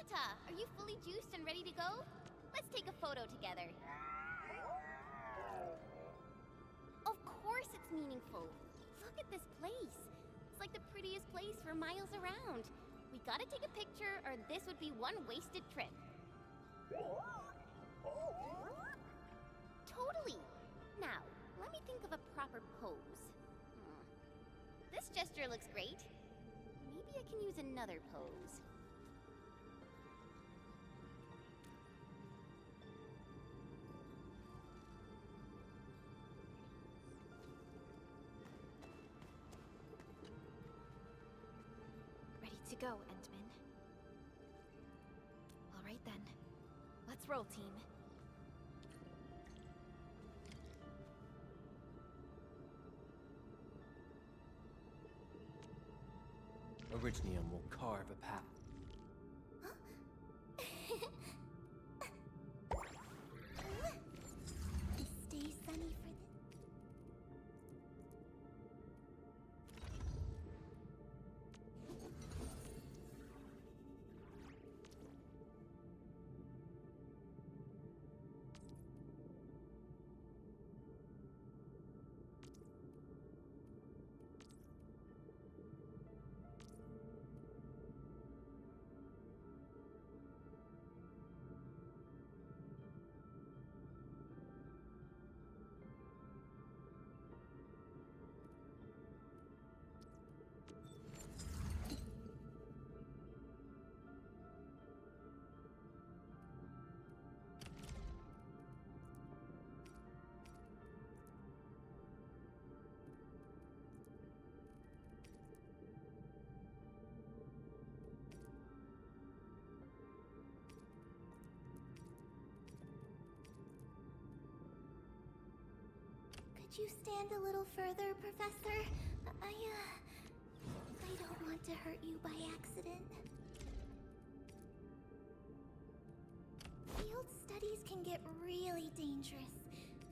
Plata, are you fully juiced and ready to go? Let's take a photo together. Of course it's meaningful. Look at this place. It's like the prettiest place for miles around. We gotta take a picture or this would be one wasted trip. Totally. Now, let me think of a proper pose. This gesture looks great. Maybe I can use another pose. Ready to go, Endman. All right then. Let's roll, team. Originium will carve a path. Stay sunny for this. Could you stand a little further, Professor? I don't want to hurt you by accident. Field studies can get really dangerous.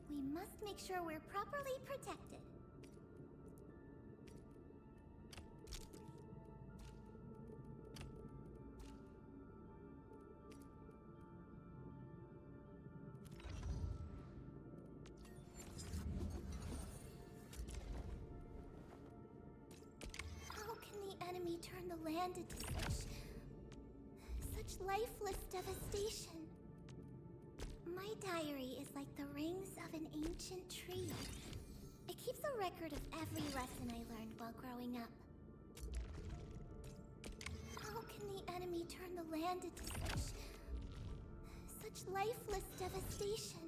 We must make sure we're properly protected. Enemy turn the land into such lifeless devastation. My diary is like the rings of an ancient tree. It keeps a record of every lesson I learned while growing up. How can the enemy turn the land into such lifeless devastation?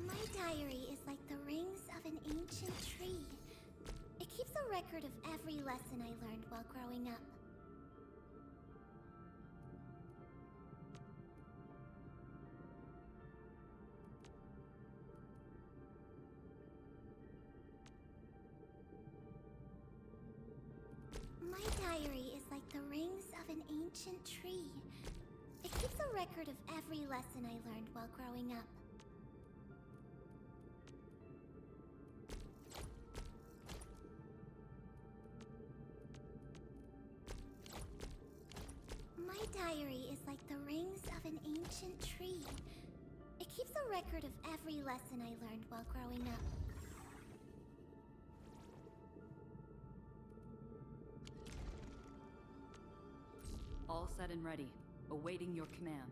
My diary is like the rings of an ancient tree. It keeps a record of every lesson I learned while growing up. My diary is like the rings of an ancient tree. It keeps a record of every lesson I learned while growing up. My diary is like the rings of an ancient tree. It keeps a record of every lesson I learned while growing up. All set and ready, awaiting your command.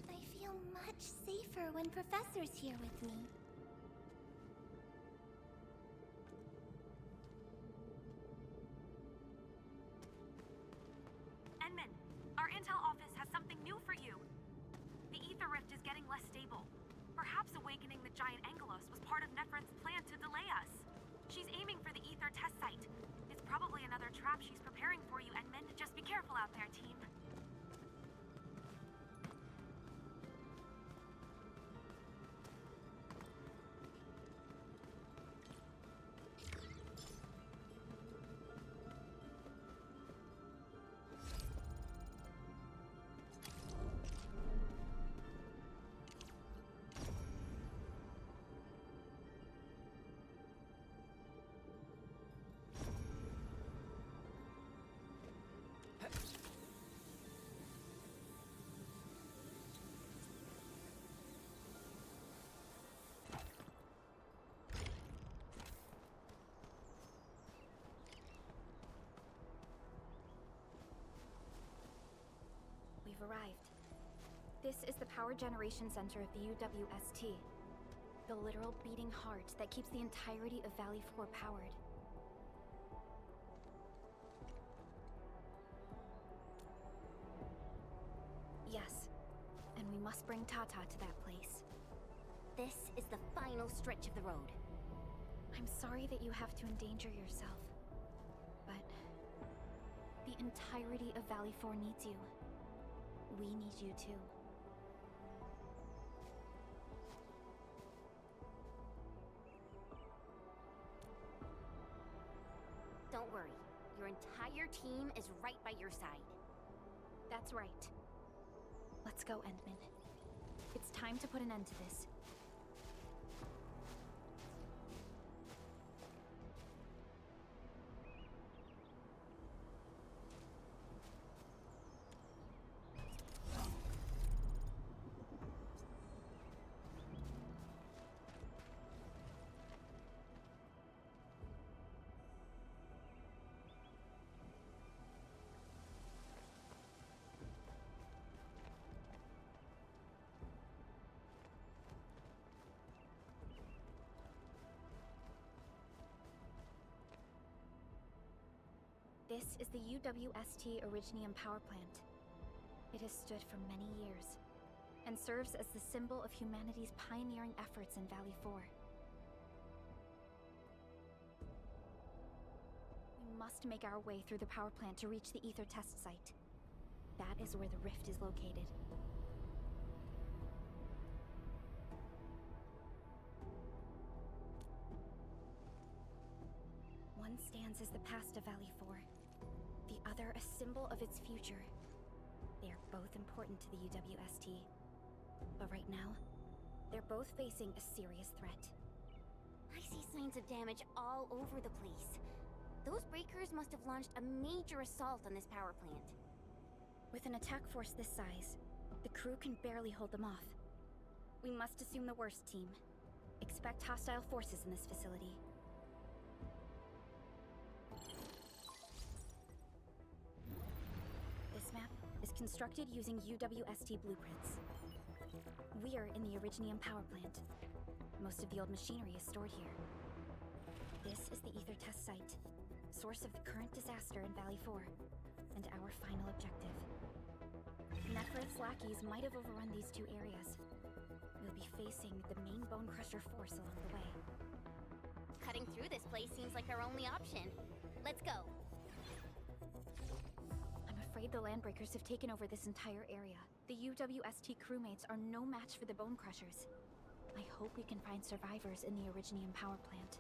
I feel much safer when Professor's here with me. Enman, our intel office has something new for you. The ether rift is getting less stable. Perhaps awakening the giant Angelos was part of Nephron's plan to delay us. She's aiming for the ether test site. It's probably another trap she's preparing for you, Enman. Just be careful out there, team. This is the power generation center of the UWST. The literal beating heart that keeps the entirety of Valley 4 powered. Yes, and we must bring Tata to that place. This is the final stretch of the road. I'm sorry that you have to endanger yourself, but the entirety of Valley 4 needs you. We need you too. Don't worry. Your entire team is right by your side. That's right. Let's go, Endman. It's time to put an end to this. This is the UWST Originium power plant. It has stood for many years, and serves as the symbol of humanity's pioneering efforts in Valley 4. We must make our way through the power plant to reach the ether test site. That is where the rift is located. One stands as the past of Valley 4. The other a symbol of its future. They are both important to the UWST. But right now, they're both facing a serious threat. I see signs of damage all over the place. Those breakers must have launched a major assault on this power plant. With an attack force this size, the crew can barely hold them off. We must assume the worst, team. Expect hostile forces in this facility. This map is constructed using UWST blueprints. We're in the Originium power plant. Most of the old machinery is stored here. This is the ether test site, source of the current disaster in Valley 4, and our final objective. Nephrit's lackeys might have overrun these two areas. We'll be facing the main Bone Crusher force along the way. Cutting through this place seems like our only option. Let's go. I'm afraid the Landbreakers have taken over this entire area. The UWST crewmates are no match for the Bone Crushers. I hope we can find survivors in the Originium power plant.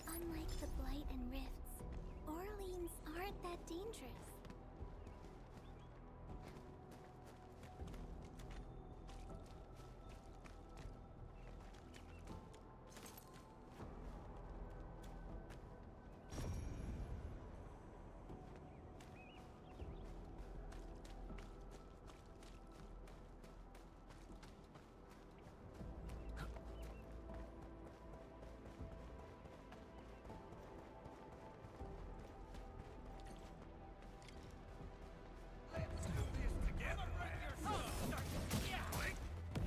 Unlike the Blight and Rifts, Orleans aren't that dangerous.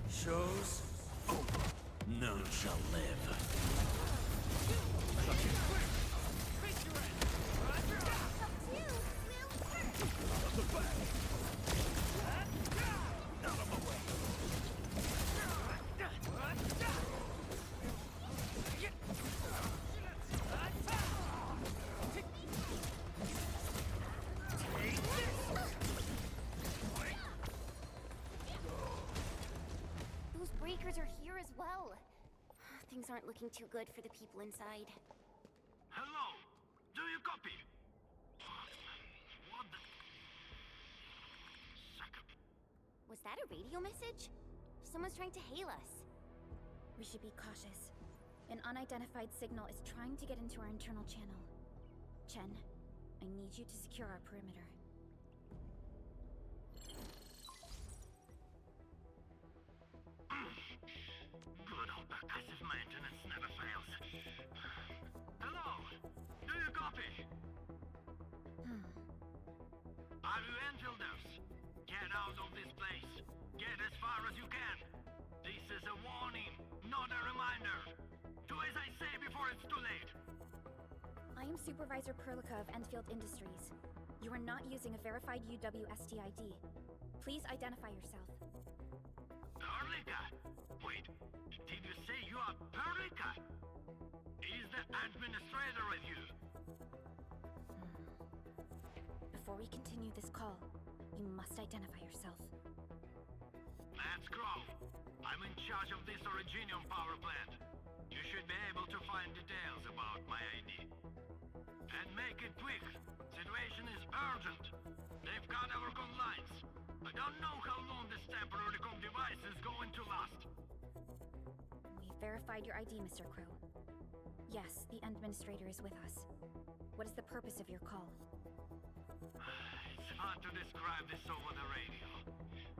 Show's over. None shall live. Those breakers are here as well. Things aren't looking too good for the people inside. Hello, do you copy? What the... Second. Was that a radio message? Someone's trying to hail us. We should be cautious. An unidentified signal is trying to get into our internal channel. Chen, I need you to secure our perimeter. Good old percussive maintenance never fails. Hello? Do you copy? Are you Enfielders? Get out of this place. Get as far as you can. This is a warning, not a reminder. Do as I say before it's too late. I am Supervisor Perlica of Endfield Industries. You are not using a verified UWST ID. Please identify yourself. Perlica? Wait, did you say you are Perlica? Is the administrator with you? Before we continue this call, you must identify yourself. That's Crow. I'm in charge of this Originium power plant. You should be able to find details about my ID. And make it quick. Situation is urgent. They've got our com lines. I don't know how long this temporary com device is going to last. We verified your ID, Mr. Crow. Yes, the administrator is with us. What is the purpose of your call? It's hard to describe this over the radio.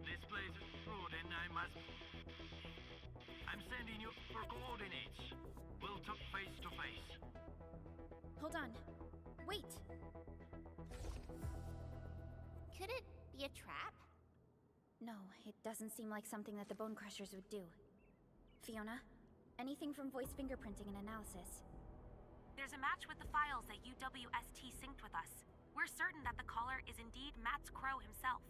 This place is rude and I'm sending you for coordinates. We'll talk face to face. Hold on. Wait! Could it be a trap? No, it doesn't seem like something that the Bone Crushers would do. Fiona, anything from voice fingerprinting and analysis? There's a match with the files that UWST synced with us. We're certain that the caller is indeed Matt's Crow himself.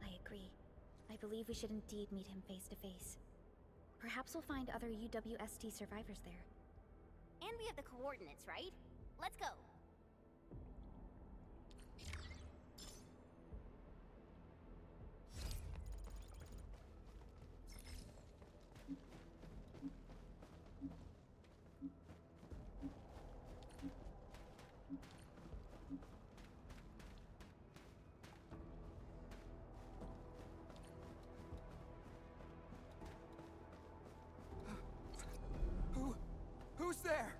I agree. I believe we should indeed meet him face to face. Perhaps we'll find other UWST survivors there. And we have the coordinates, right? Let's go. Who's there?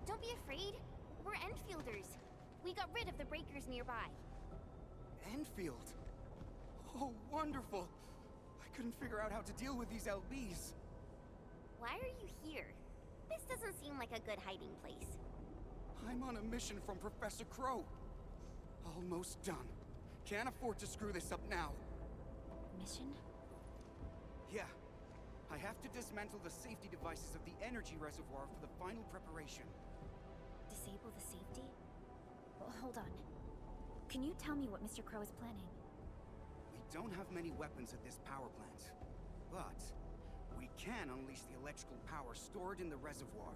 Don't be afraid. We're Enfielders. We got rid of the breakers nearby. Enfield? Oh, wonderful. I couldn't figure out how to deal with these LBs. Why are you here? This doesn't seem like a good hiding place. I'm on a mission from Professor Crow. Almost done. Can't afford to screw this up now. Mission? Yeah. I have to dismantle the safety devices of the energy reservoir for the final preparation. Disable the safety? Well, hold on. Can you tell me what Mr. Crow is planning? We don't have many weapons at this power plant, but we can unleash the electrical power stored in the reservoir.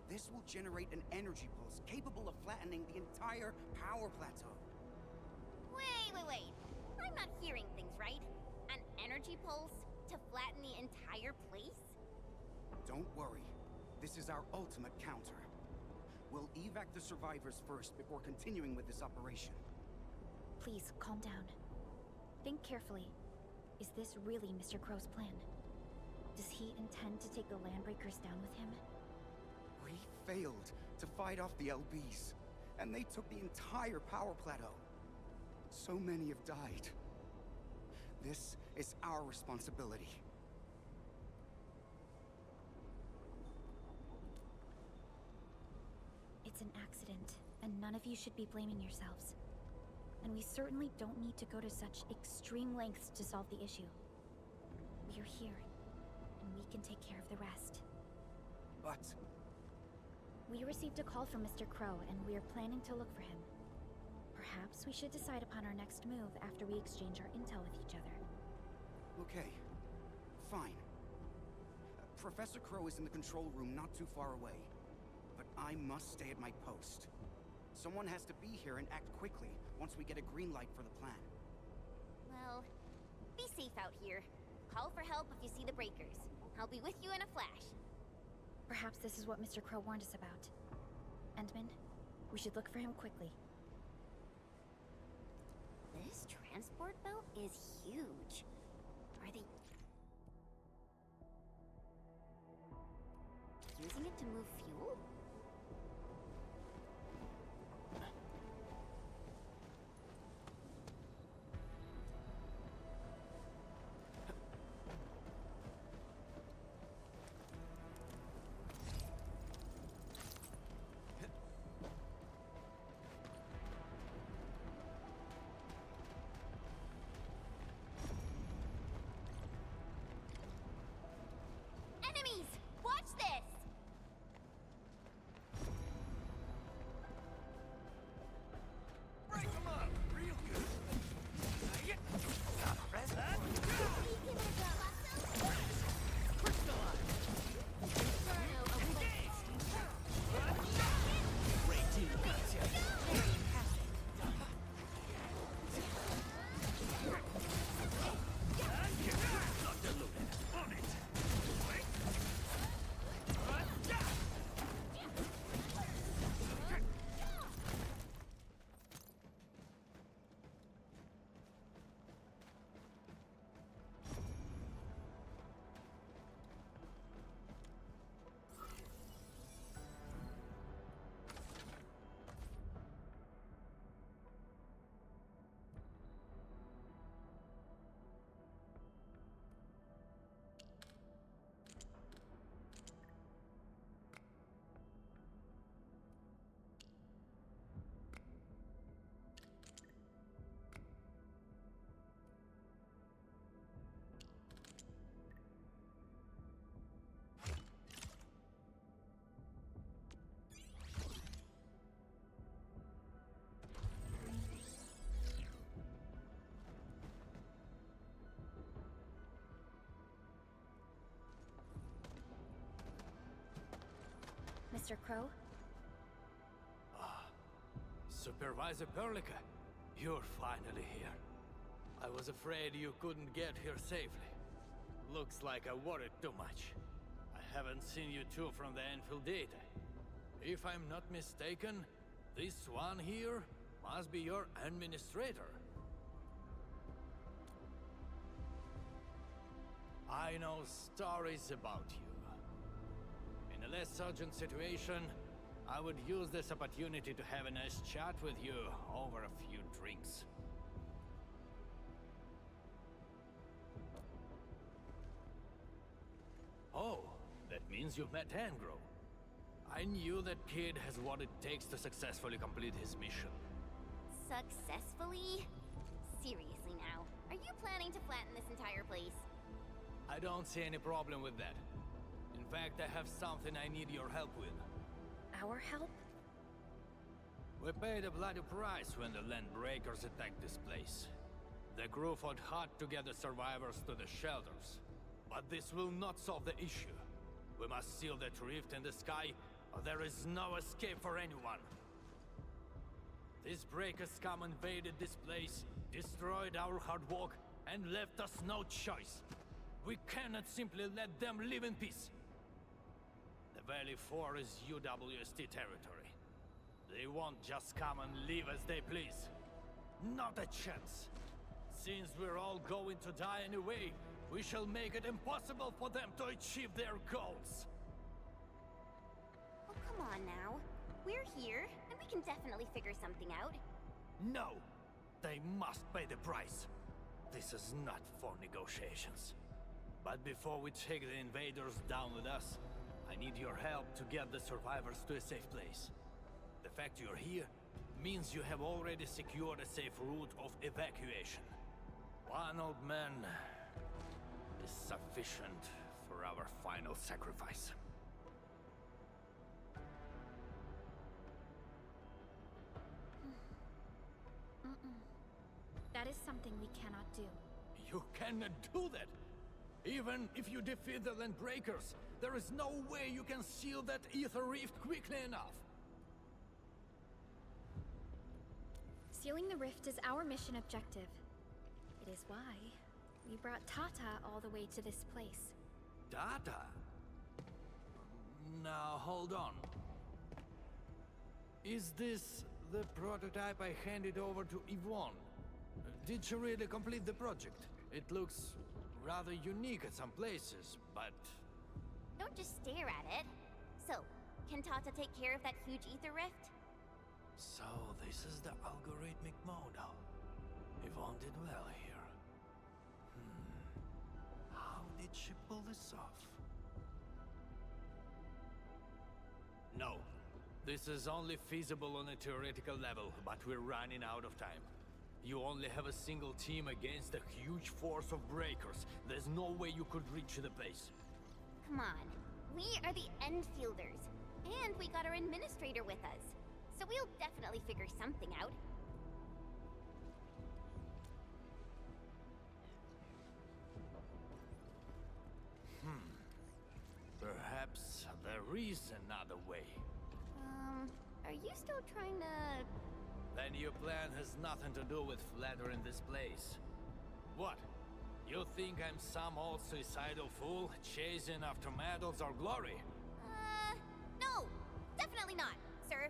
This will generate an energy pulse capable of flattening the entire power plateau. Wait. I'm not hearing things right. An energy pulse to flatten the entire place? Don't worry. This is our ultimate counter. We'll evac the survivors first before continuing with this operation. Please, calm down. Think carefully. Is this really Mr. Crow's plan? Does he intend to take the Landbreakers down with him? We failed to fight off the LBs, and they took the entire power plateau. So many have died. This is our responsibility. It's an accident, and none of you should be blaming yourselves. And we certainly don't need to go to such extreme lengths to solve the issue. We are here, and we can take care of the rest. But we received a call from Mr. Crow, and we are planning to look for him. Perhaps we should decide upon our next move after we exchange our intel with each other. okay, fine. Professor Crow is in the control room not too far away. But I must stay at my post. Someone has to be here and act quickly once we get a green light for the plan. Well, be safe out here. Call for help if you see the breakers. I'll be with you in a flash. Perhaps this is what Mr. Crow warned us about. Endman, we should look for him quickly. This transport belt is huge. Are they using it to move fuel? Enemies! Watch this! Break them up, real good. Mr. Crow? Supervisor Perlica, you're finally here. I was afraid you couldn't get here safely. Looks like I worried too much. I haven't seen you two from the Enfield data. If I'm not mistaken, this one here must be your administrator. I know stories about you. In a less urgent situation, I would use this opportunity to have a nice chat with you over a few drinks. Oh, that means you've met Angro. I knew that kid has what it takes to successfully complete his mission. Successfully? Seriously now, are you planning to flatten this entire place? I don't see any problem with that. In fact, I have something I need your help with. Our help? We paid a bloody price when the Landbreakers attacked this place. The crew fought hard to get the survivors to the shelters. But this will not solve the issue. We must seal that rift in the sky, or there is no escape for anyone. These breakers come invaded this place, destroyed our hard work, and left us no choice. We cannot simply let them live in peace. The Valley 4 is UWST territory. They won't just come and live as they please. Not a chance. Since we're all going to die anyway, we shall make it impossible for them to achieve their goals. Oh, come on now. We're here, and we can definitely figure something out. No! They must pay the price. This is not for negotiations. But before we take the invaders down with us, I need your help to get the survivors to a safe place. The fact you're here means you have already secured a safe route of evacuation. One old man is sufficient for our final sacrifice. That is something we cannot do. You cannot do that! Even if you defeat the Landbreakers, there is no way you can seal that ether rift quickly enough! Sealing the rift is our mission objective. It is why we brought Tata all the way to this place. Tata? Now, hold on. Is this the prototype I handed over to Yvonne? Did you really complete the project? It looks rather unique at some places, but... Don't just stare at it. So, can Tata take care of that huge ether rift? So, this is the algorithmic model. Yvonne did well here. How did she pull this off? No. This is only feasible on a theoretical level, but we're running out of time. You only have a single team against a huge force of breakers. There's no way you could reach the place. Come on. We are the Endfielders. And we got our administrator with us. So we'll definitely figure something out. Perhaps there is another way. Are you still trying to... Then your plan has nothing to do with flattering this place. What? You think I'm some old suicidal fool chasing after medals or glory? No! Definitely not, sir.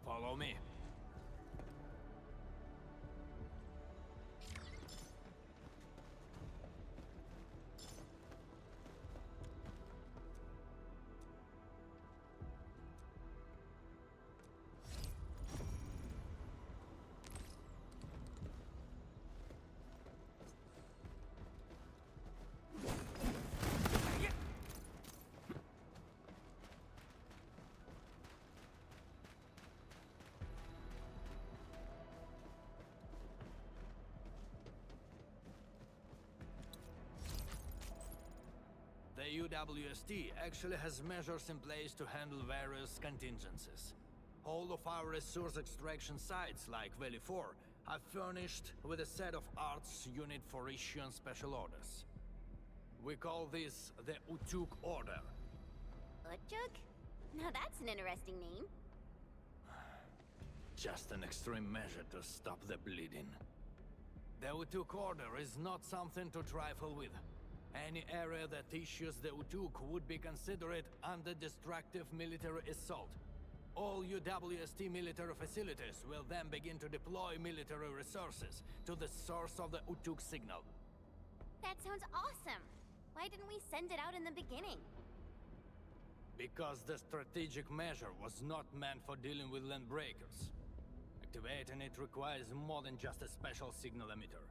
Follow me. The UWST actually has measures in place to handle various contingencies. All of our resource extraction sites, like Valley 4, are furnished with a set of arts unit for issuing special orders. We call this the Utuk Order. Utuk? Now that's an interesting name. Just an extreme measure to stop the bleeding. The Utuk Order is not something to trifle with. Any area that issues the Utuk would be considered under destructive military assault. All UWST military facilities will then begin to deploy military resources to the source of the Utuk signal. That sounds awesome! Why didn't we send it out in the beginning? Because the strategic measure was not meant for dealing with land breakers. Activating it requires more than just a special signal emitter.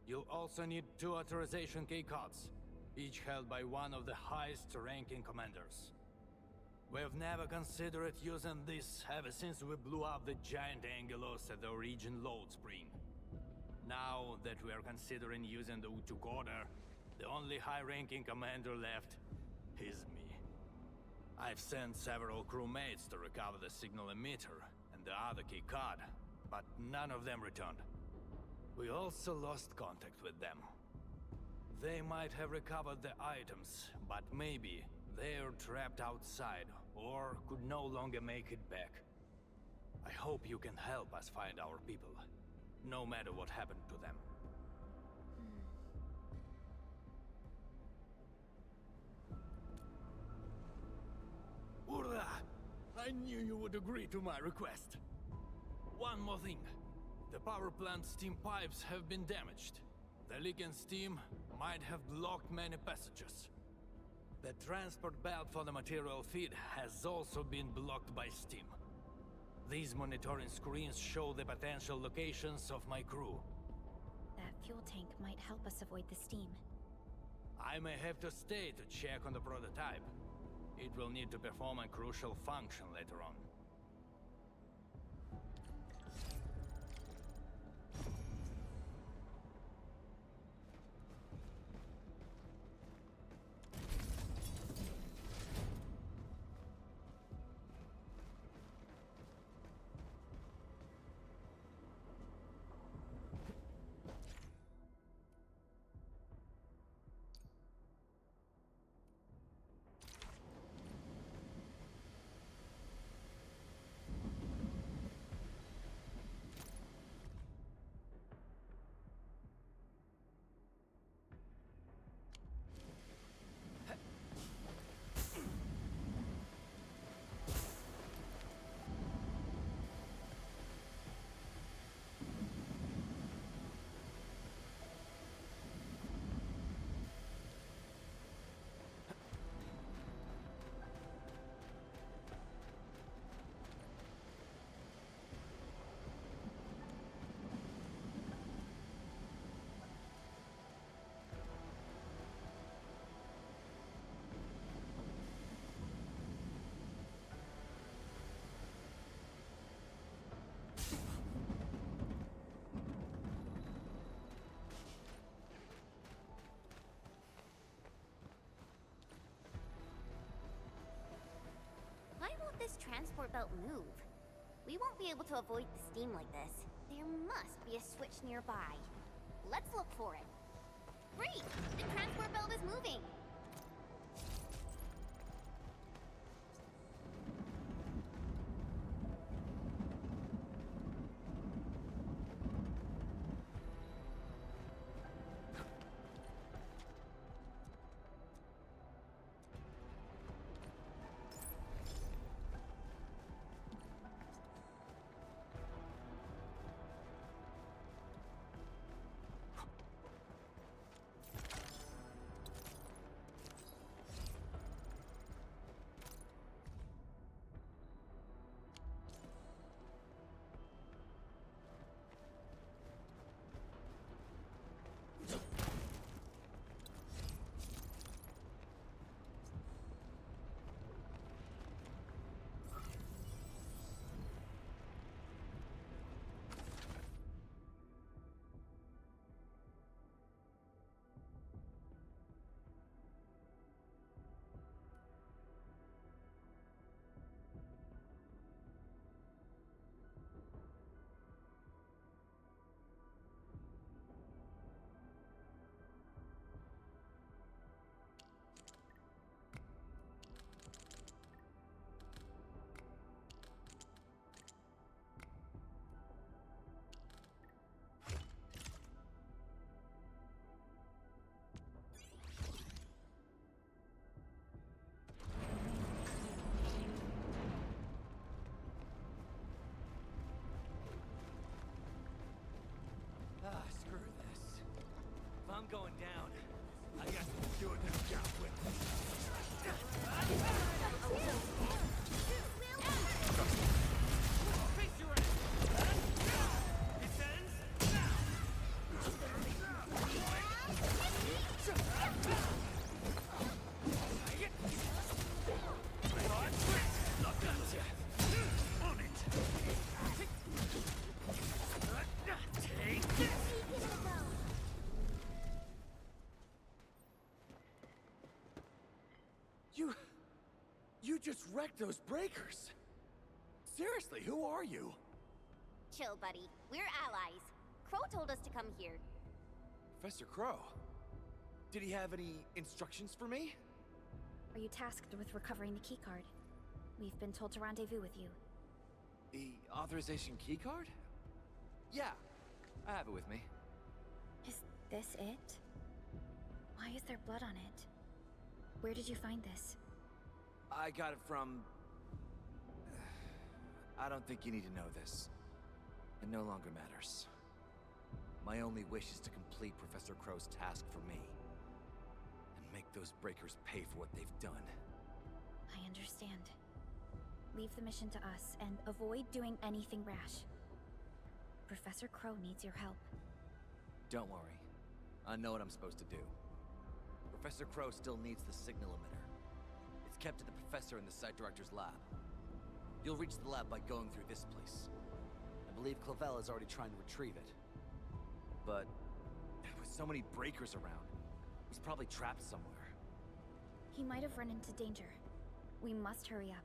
You'll also need 2 authorization keycards, each held by one of the highest-ranking commanders. We've never considered using this ever since we blew up the giant Angelos at the Origin load spring. Now that we are considering using the Utuk Order, the only high-ranking commander left is me. I've sent several crewmates to recover the signal emitter and the other keycard, but none of them returned. We also lost contact with them. They might have recovered the items, but maybe they're trapped outside or could no longer make it back. I hope you can help us find our people, no matter what happened to them. Urla! I knew you would agree to my request. One more thing. The power plant steam pipes have been damaged. The leaking steam might have blocked many passages. The transport belt for the material feed has also been blocked by steam. These monitoring screens show the potential locations of my crew. That fuel tank might help us avoid the steam. I may have to stay to check on the prototype. It will need to perform a crucial function later on. transport belt move. We won't be able to avoid the steam like this. There must be a switch nearby. Let's look for it. Great! The transport belt is moving! Ah, screw this. If I'm going down, I got to do this job with. Face your ass! Descends now! On it! Take this! You just wrecked those breakers! Seriously, who are you? Chill, buddy. We're allies. Crow told us to come here. Professor Crow. Did he have any instructions for me? Are you tasked with recovering the keycard? We've been told to rendezvous with you. The authorization keycard? Yeah, I have it with me. Is this it? Why is there blood on it? Where did you find this? I got it from... I don't think you need to know this. It no longer matters. My only wish is to complete Professor Crow's task for me. And make those breakers pay for what they've done. I understand. Leave the mission to us, and avoid doing anything rash. Professor Crow needs your help. Don't worry. I know what I'm supposed to do. Professor Crow still needs the signal emitter. It's kept at the professor in the site director's lab. You'll reach the lab by going through this place. I believe Clavel is already trying to retrieve it. But with so many breakers around, he's probably trapped somewhere. He might have run into danger. We must hurry up.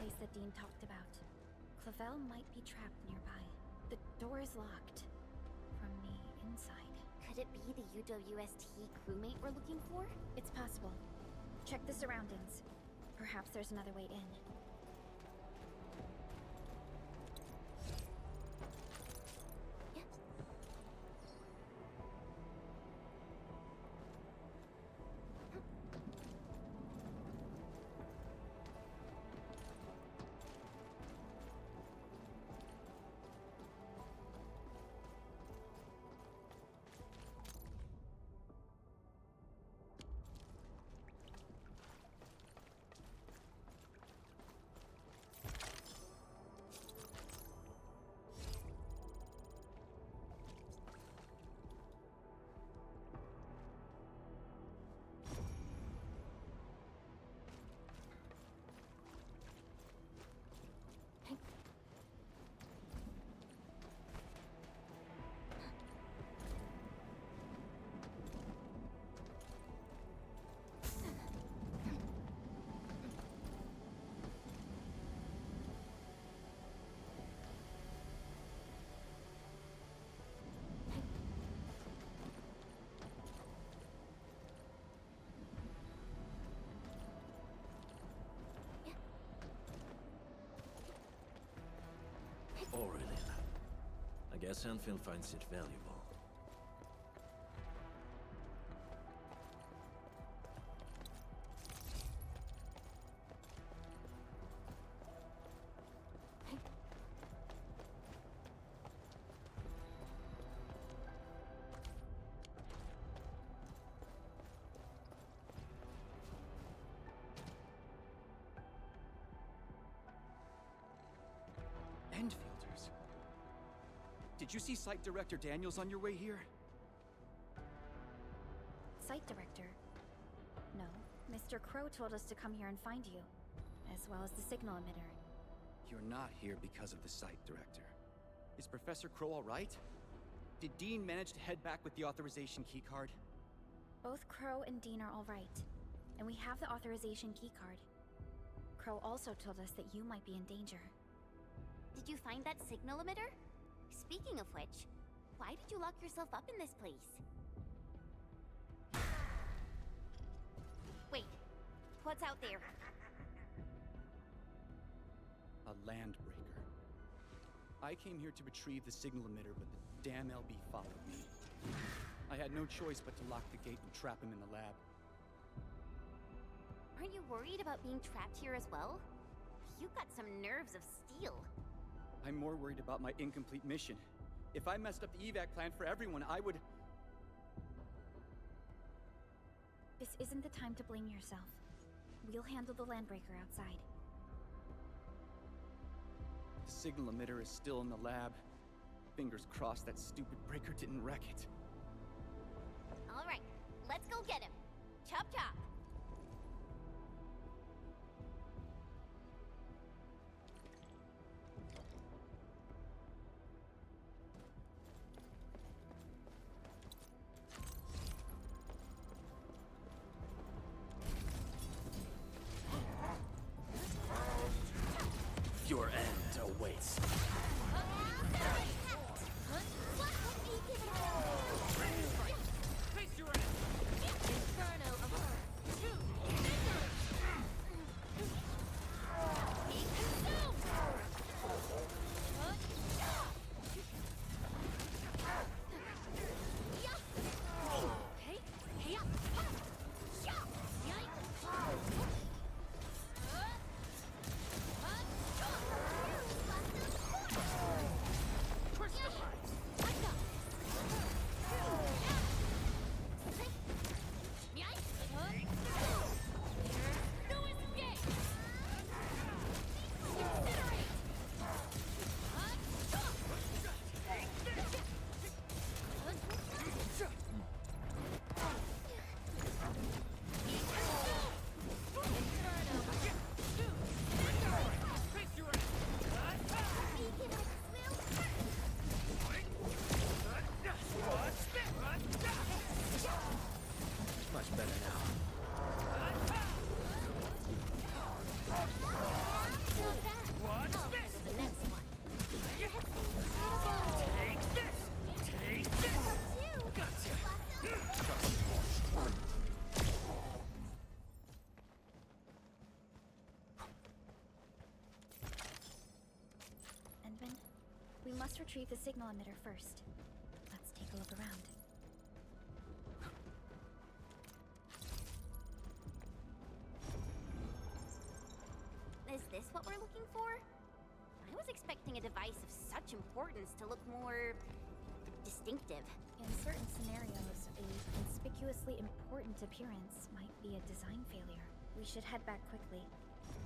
place that Dean talked about. Clavel might be trapped nearby. The door is locked from the inside. Could it be the UWST crewmate we're looking for? It's possible. Check the surroundings. Perhaps there's another way in. Aurelin. I guess Endfield finds it valuable. Endfielders? Did you see Site Director Daniels on your way here? Site director? No. Mr. Crow told us to come here and find you, as well as the signal emitter. You're not here because of the Site Director. Is Professor Crow all right? Did Dean manage to head back with the authorization keycard? Both Crow and Dean are all right, and we have the authorization keycard. Crow also told us that you might be in danger. Did you find that signal emitter? Speaking of which, why did you lock yourself up in this place? Wait, what's out there? A landbreaker. I came here to retrieve the signal emitter, but the damn LB followed me. I had no choice but to lock the gate and trap him in the lab. Aren't you worried about being trapped here as well? You've got some nerves of steel. I'm more worried about my incomplete mission. If I messed up the evac plan for everyone, I would... This isn't the time to blame yourself. We'll handle the landbreaker outside. The signal emitter is still in the lab. Fingers crossed that stupid breaker didn't wreck it. All right, let's go get him. Chop chop. Your end awaits. Much better now. must retrieve the signal emitter first. Let's take a look around. Is this what we're looking for? I was expecting a device of such importance to look more distinctive. In certain scenarios, a conspicuously important appearance might be a design failure. We should head back quickly.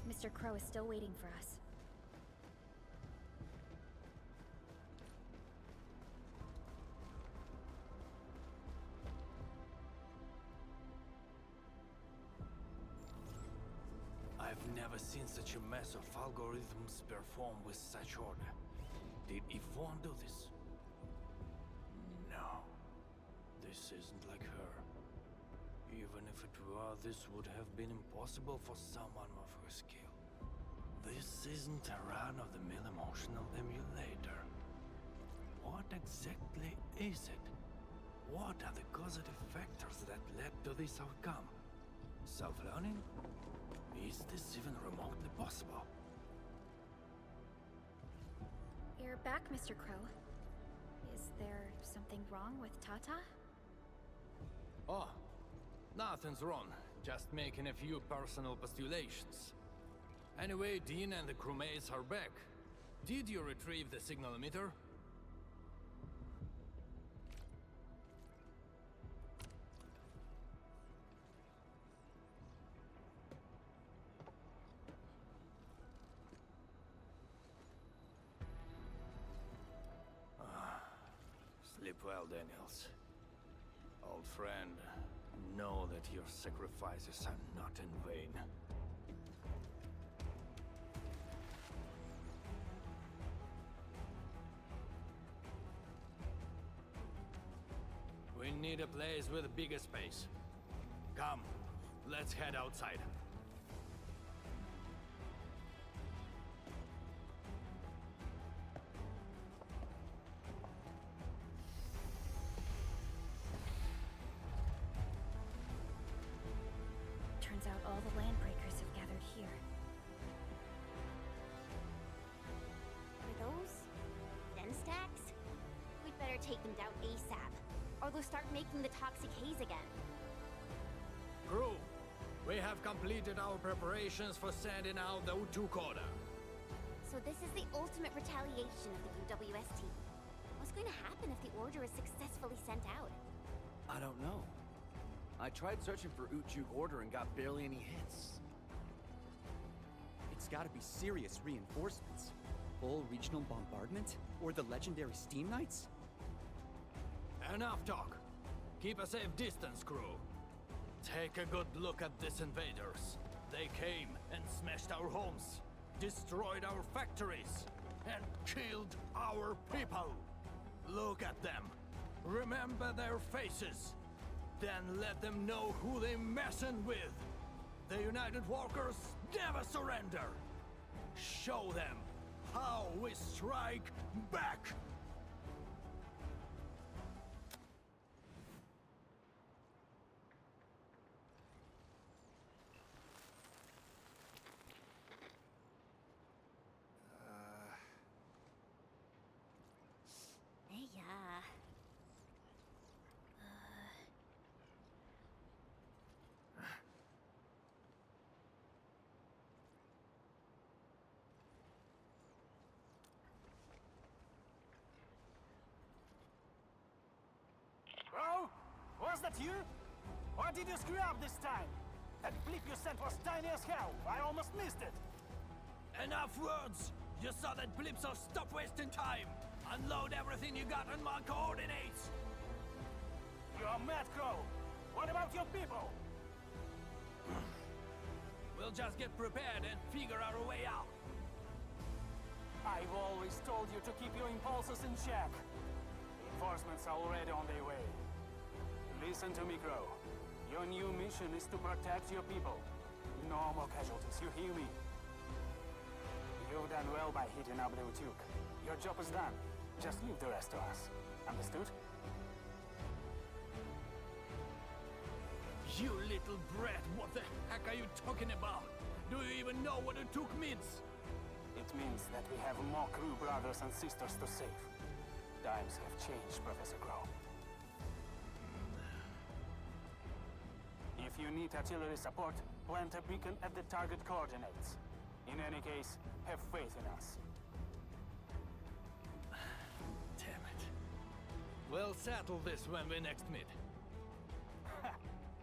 Mr. Crow is still waiting for us. I've never seen such a mess of algorithms performed with such order. Did Yvonne do this? No. This isn't like her. Even if it were, this would have been impossible for someone of her skill. This isn't a run-of-the-mill emotional emulator. What exactly is it? What are the causative factors that led to this outcome? Self-learning? Is this even remotely possible? You're back, Mr. Crow. Is there something wrong with Tata? Oh, nothing's wrong. Just making a few personal postulations. Anyway, Dean and the crewmates are back. Did you retrieve the signal emitter? Sleep well, Daniels. Old friend, know that your sacrifices are not in vain. We need a place with a bigger space. Come, let's head outside. Turns out all the land breakers have gathered here. Are those den stacks? We'd better take them down ASAP, or they'll start making the toxic haze again. Crew, we have completed our preparations for sending out the O2 coda. So this is the ultimate retaliation of the UWST. What's going to happen if the order is successfully sent out? I don't know. I tried searching for Uchu's order and got barely any hits. It's gotta be serious reinforcements. Full regional bombardment? Or the legendary Steam Knights? Enough talk. Keep a safe distance, crew. Take a good look at these invaders. They came and smashed our homes, destroyed our factories, and killed our people. Look at them. Remember their faces. Then let them know who they're messing with. The United Walkers never surrender. Show them how we strike back. Hey, Oh? Was that you? Or did you screw up this time? That blip you sent was tiny as hell. I almost missed it. Enough words! You saw that blip, so stop wasting time! Unload everything you got on my coordinates! You're mad, Crow. What about your people? We'll just get prepared and figure our way out. I've always told you to keep your impulses in check. Reinforcements are already on their way. Listen to me, Crow. Your new mission is to protect your people. No more casualties, you hear me? You've done well by hitting up the Utuk. Your job is done. Just leave the rest to us. Understood? You little brat, what the heck are you talking about? Do you even know what Utuk means? It means that we have more crew brothers and sisters to save. Times have changed, Professor Crow. If you need artillery support, plant a beacon at the target coordinates. In any case, have faith in us. Damn it. We'll settle this when we next meet.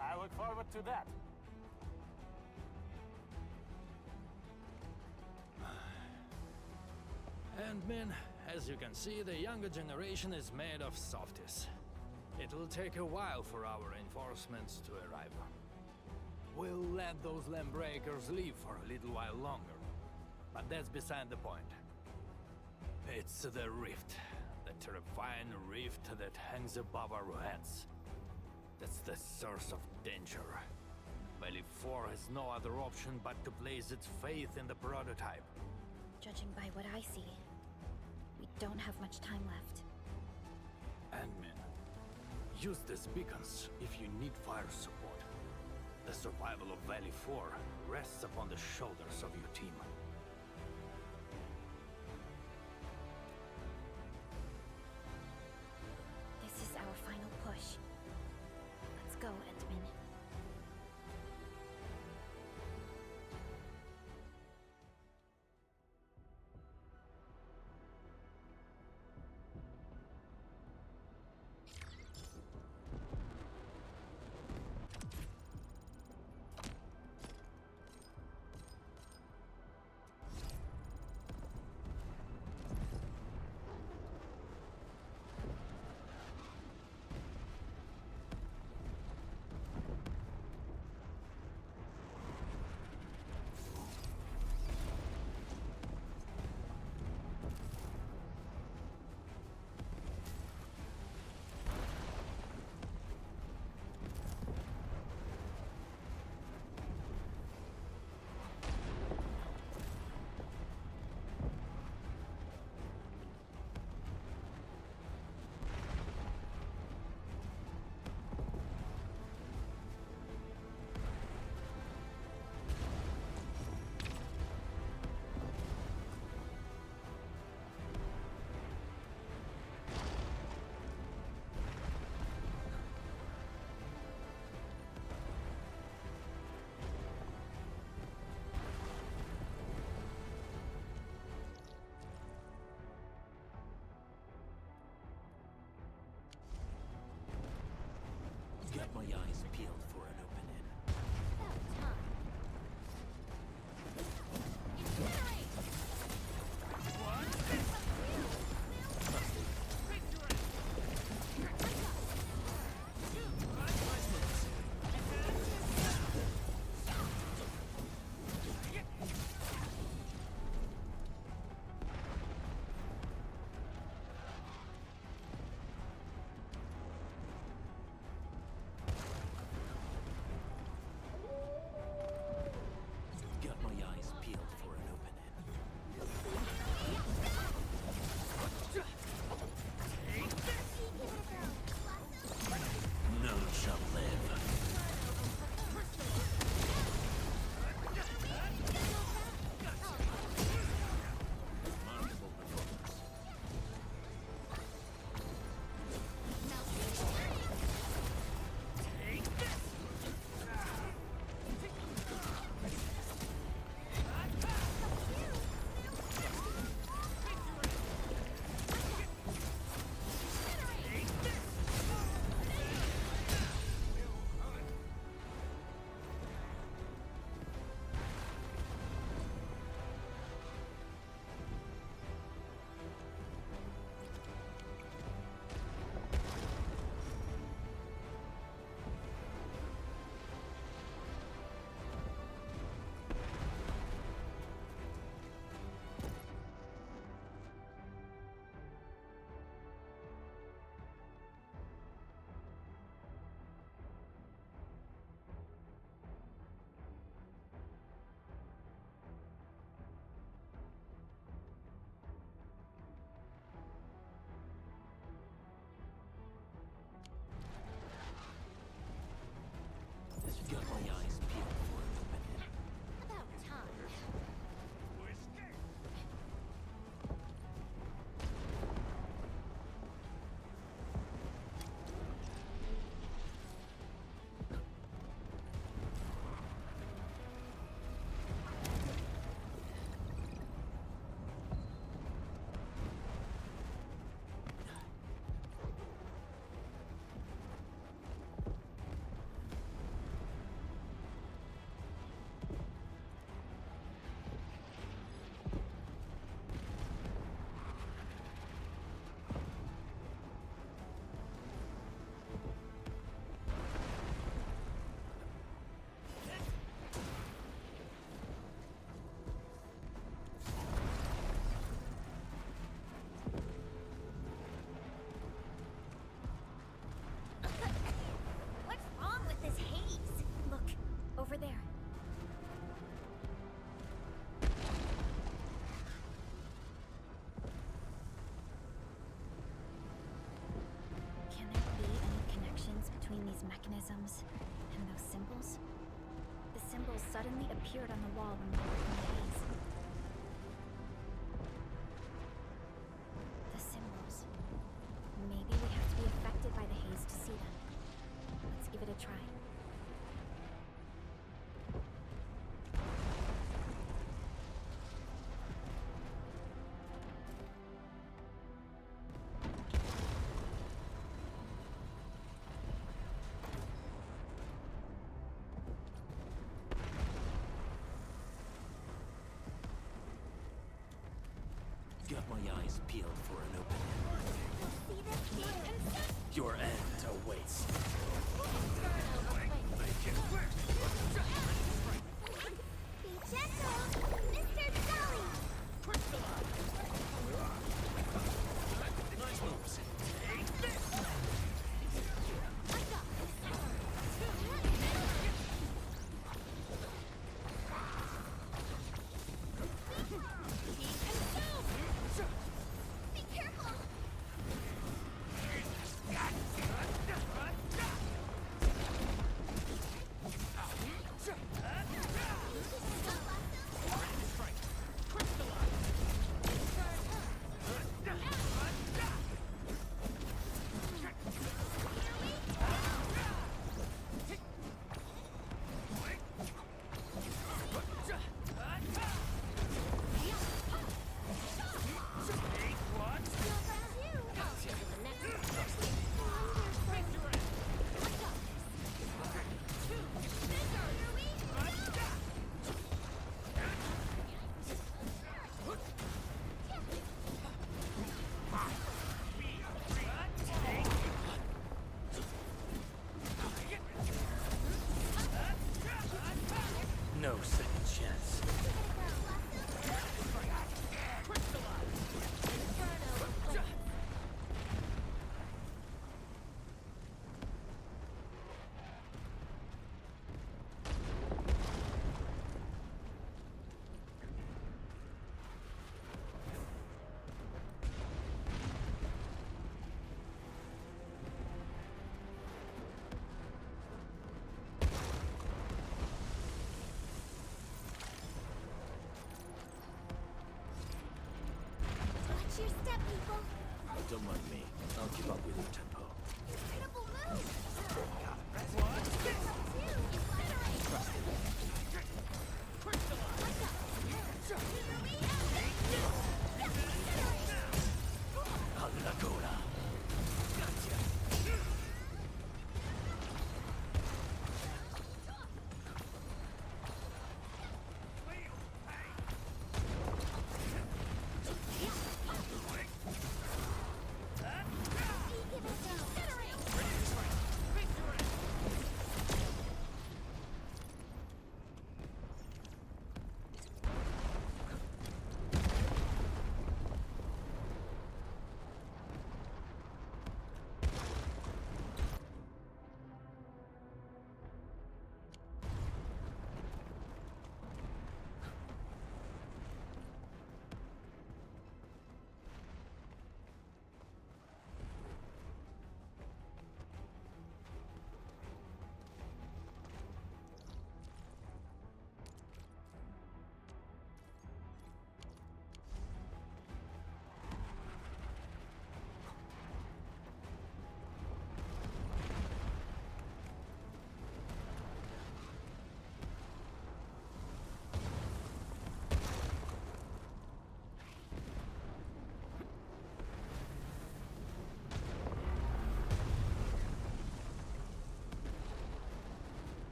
I look forward to that. And men, as you can see, the younger generation is made of softies. It'll take a while for our reinforcements to arrive. We'll let those land breakers live for a little while longer. But that's beside the point. It's the rift. The terrifying rift that hangs above our heads. That's the source of danger. Valley 4 has no other option but to place its faith in the prototype. Judging by what I see, we don't have much time left. Admin, use these beacons if you need fire support. The survival of Valley 4 rests upon the shoulders of your team. This is our final push. Let's go, Endman. mechanisms. And those symbols? The symbols suddenly appeared on the wall when we were in the haze. The symbols. Maybe we have to be affected by the haze to see them. Let's give it a try. Got my eyes peeled for an opening. Your end awaits. Be gentle, Mr. Jolly! Nice moves. Be careful!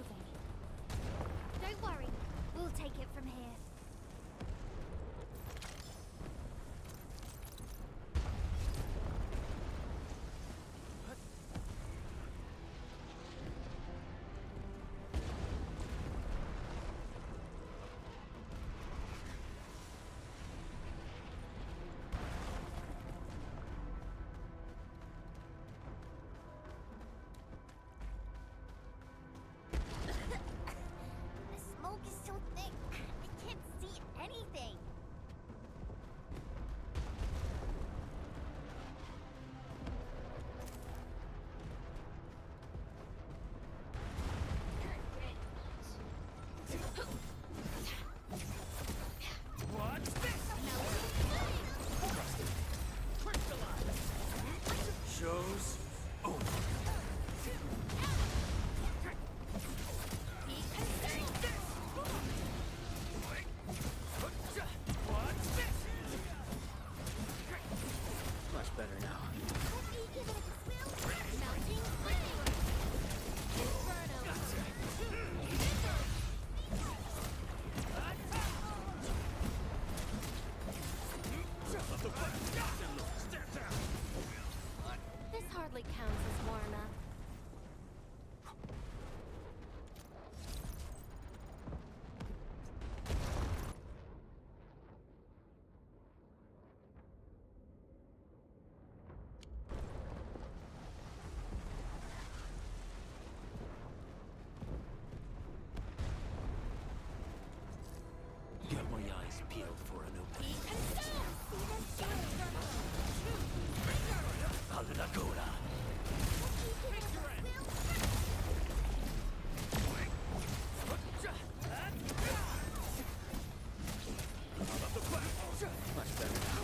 moving. Don't worry, we'll take it from here. The smoke is so thick, I can't see anything. What's this? Shows over. What's this? Much better now. Give it a swim. Melting flame. Inferno. This hardly counts as warm up. Get my eyes peeled for an opening. Alagora. Much better now.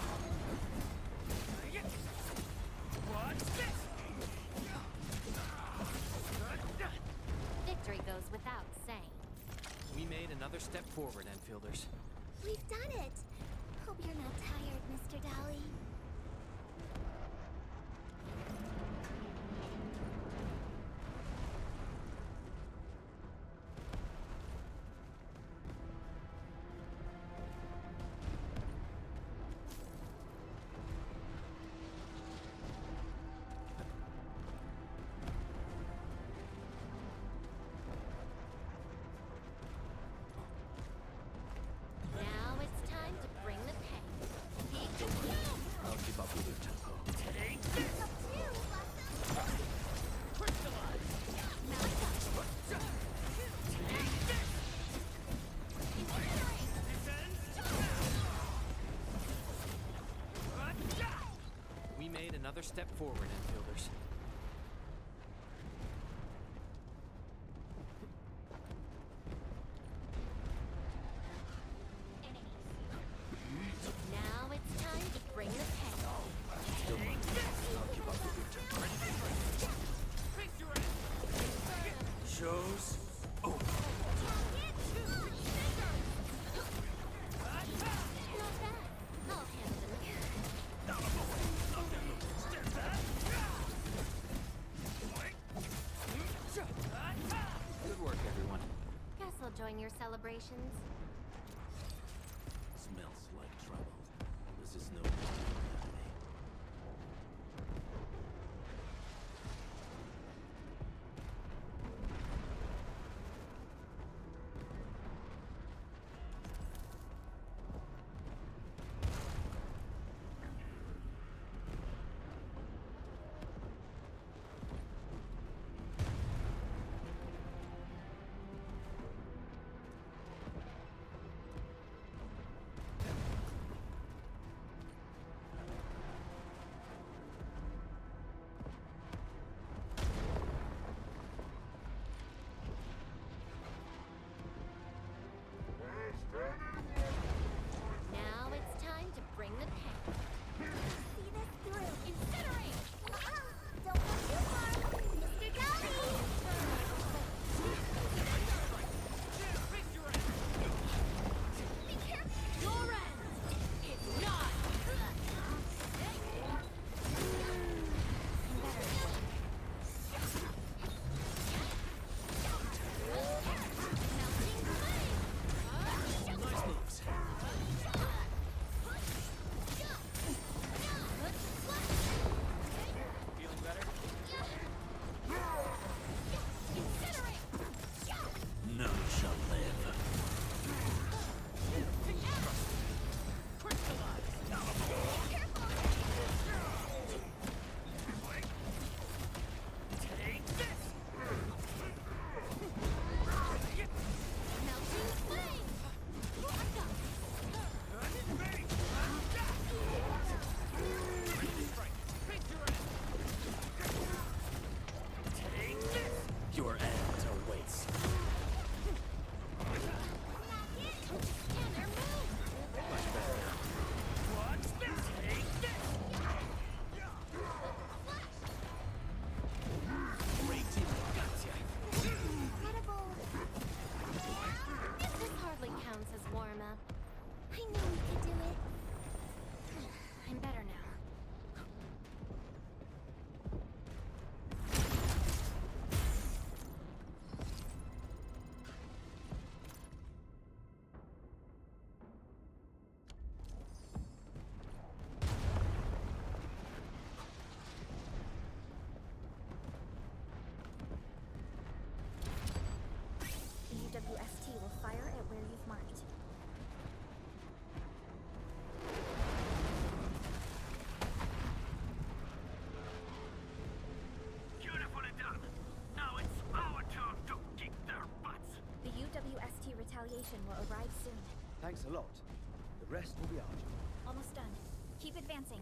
What's this? Victory goes without saying. We made another step forward, Enfielders. We've done it. Hope you're not tired, Mr. Dolly. Now it's time to bring the pain. I'll keep up with your tempo. We made another step forward, Enfielders. Now it's time to bring the pain. I'll keep up with your tempo. Shows over. Not bad. I'll handle it. Good work, everyone. Guess I'll join your celebrations. Smells like trouble. This is no reality. where you've marked. Beautifully done. Now it's our turn to kick their butts. The UWST retaliation will arrive soon. Thanks a lot. The rest will be our job. Almost done. Keep advancing.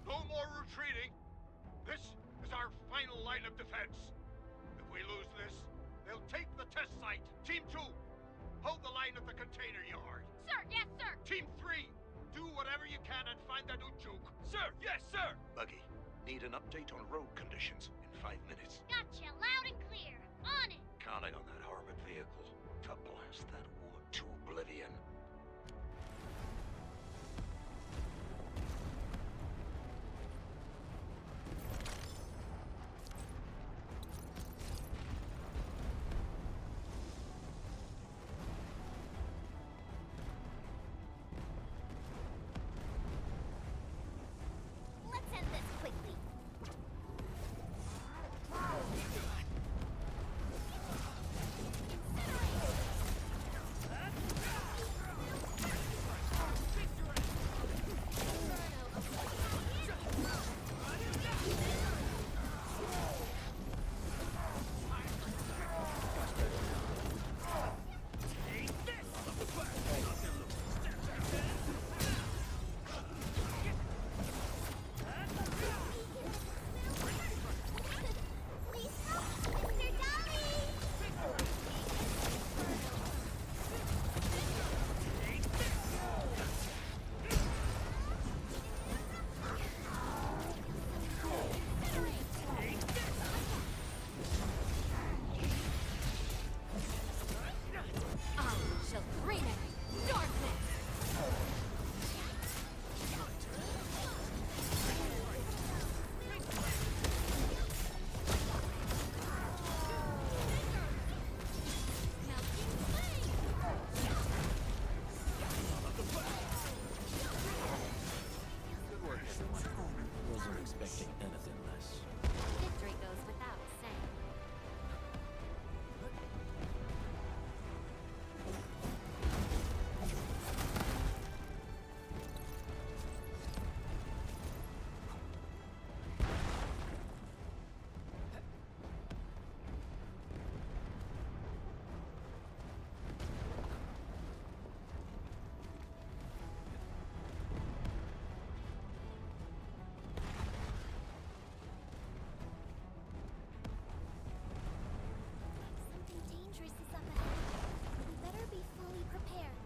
No more retreating. This is our final line of defense. If we lose this, they'll take the test site. Team 2, hold the line at the container yard. Sir, yes, sir! Team 3, do whatever you can and find that Ujuk. Sir, yes, sir! Buggy, need an update on road conditions in 5 minutes. Gotcha, loud and clear. On it! Counting on that armored vehicle to blast that wood to oblivion. Let's end this quickly. Please help, Mr. Dolly! I shall bring it. Darkness! Good work, everyone. Wasn't expecting anything less. Victory goes without saying. Something dangerous is up ahead. We better be fully prepared.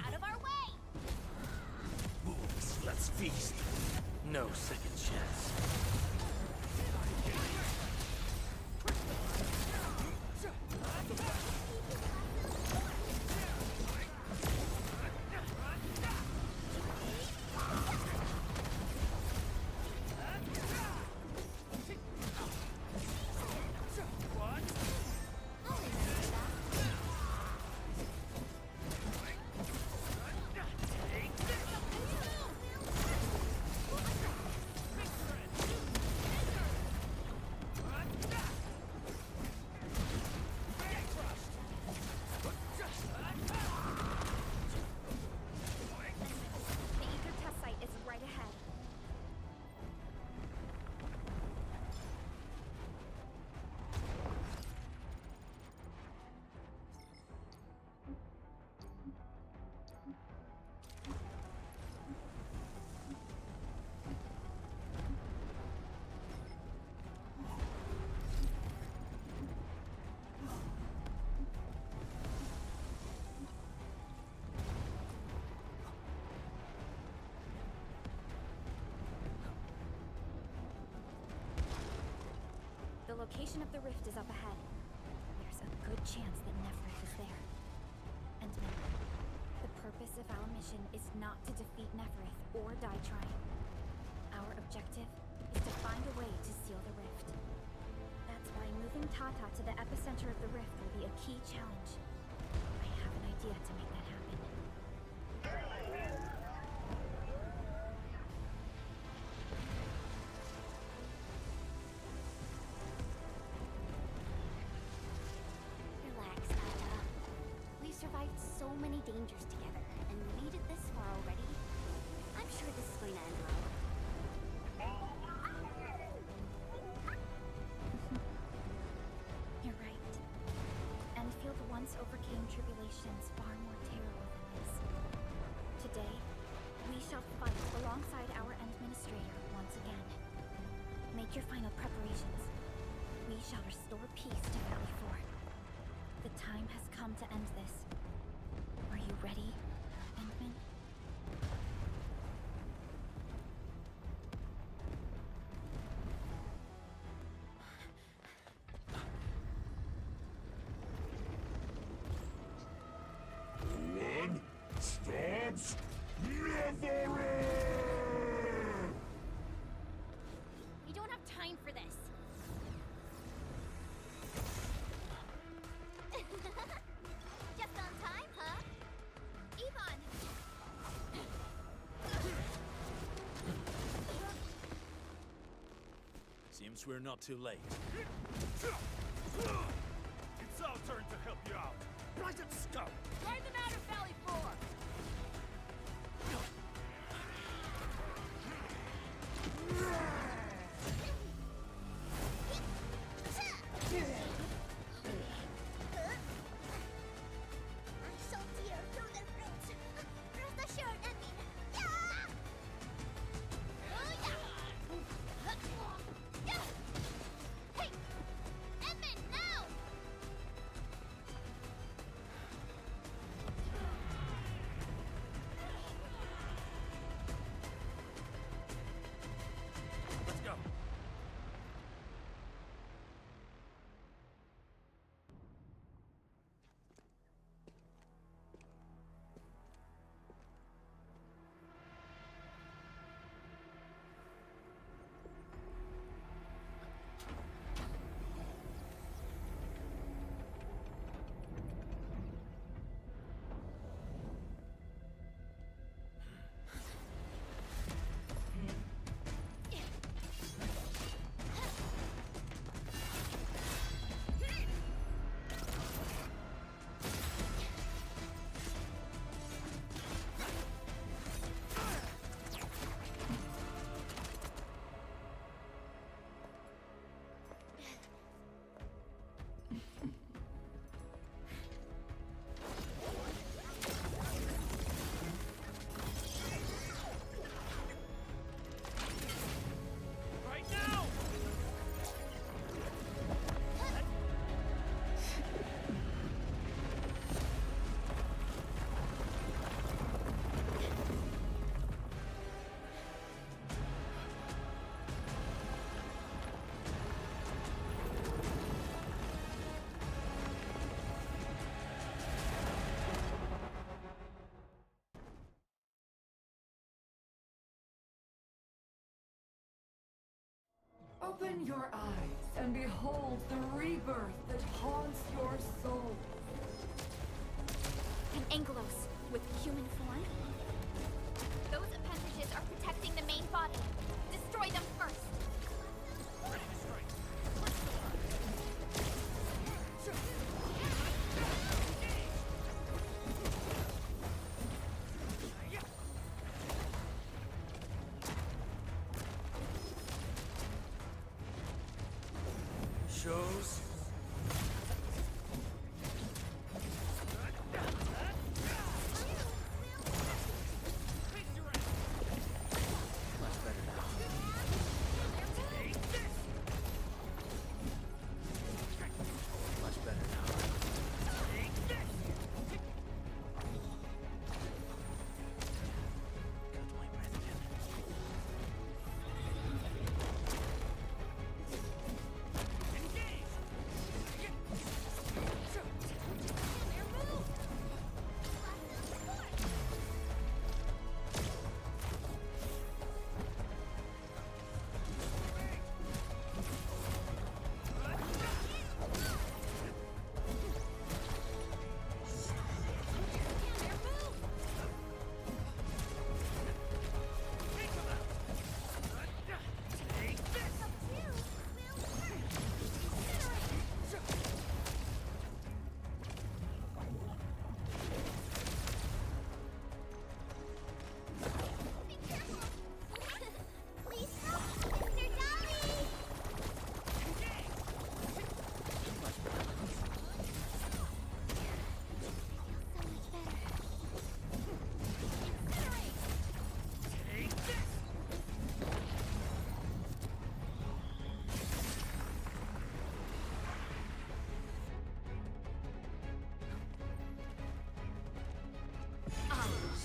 Out of our way! Moves, let's feast. No second chance. location of the rift is up ahead. There's a good chance that Nephrith is there. And the purpose of our mission is not to defeat Nephrith or die trying. Our objective is to find a way to seal the rift. That's why moving Tata to the epicenter of the rift will be a key challenge. I have an idea to make that happen. Relax, Tata. We've survived so many dangers together and made it this far already. I'm sure this is going to end well. You're right. Endfield once overcame tribulations far more terrible than this. Today, we shall fight alongside our Administrator once again. Make your final preparations. We shall restore peace to Valley 4. The time has come to end this. Are you ready, Endman? One stops never. We don't have time for this. Just on time, huh? Ivan! Seems we're not too late. It's our turn to help you out. Right at scout. Drive them out of Valley 4! I shall tear through their throats. Rest assured, Endman. Hey! Endman, now! Let's go. Right now! Open your eyes and behold the rebirth that haunts your soul. An Angelos with human form? Those appendages are protecting the main body. Destroy them first. Ready to strike. Shows. Much better now. Much better now. Got my breath again.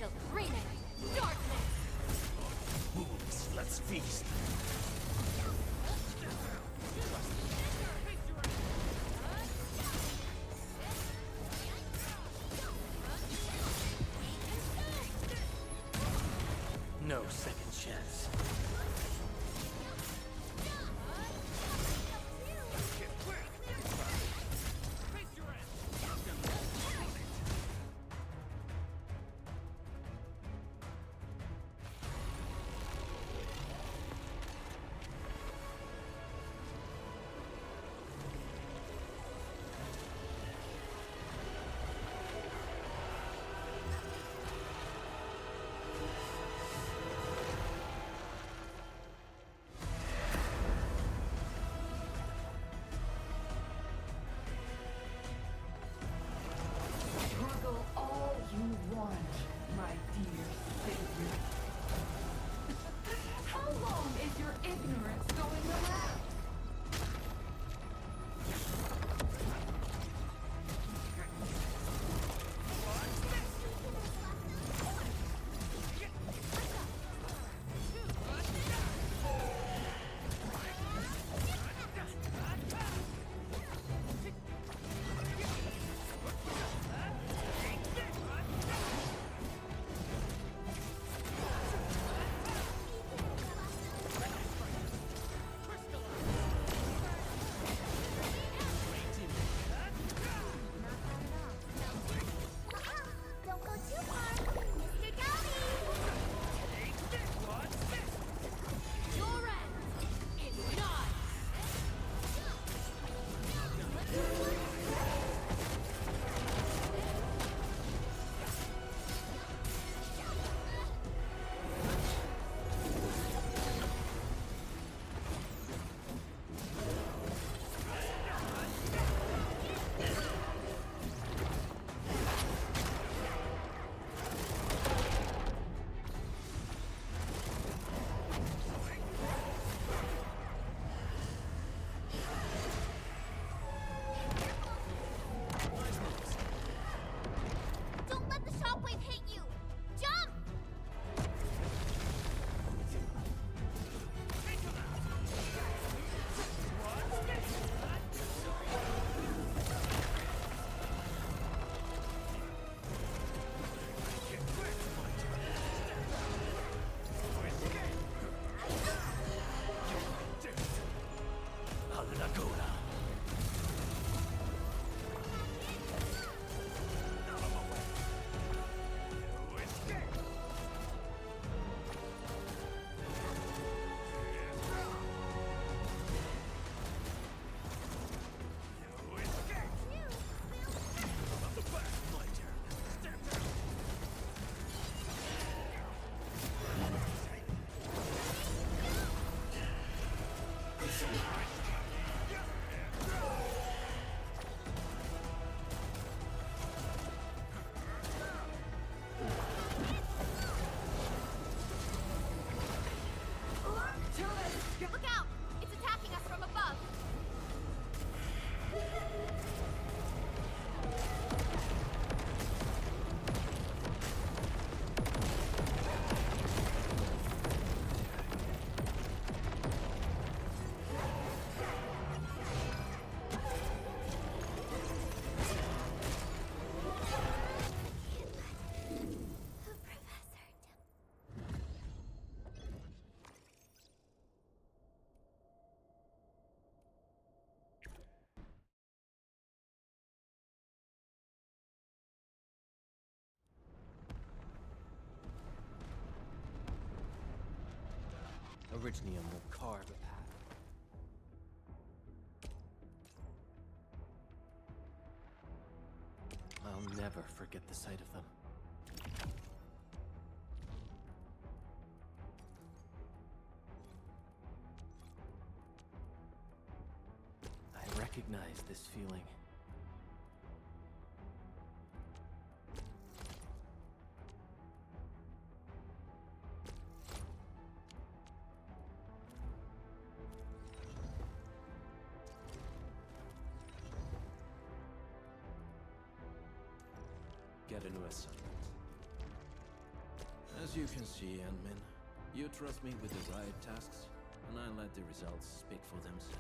shall remain darkness! Wolves, let's feast. No second chance. Struggle all you want, my dear savior. How long is your ignorance going to last? Don't go too far, Mr. Downey! Your end is nigh! Don't let the shockwave hit you! Jump! Alnacola. Look out! It's attacking us from above! The professor Originium will carve a path. I'll never forget the sight of them. I recognize this feeling. Get into a summit. As you can see, Endmin, you trust me with the riot tasks, and I let the results speak for themselves.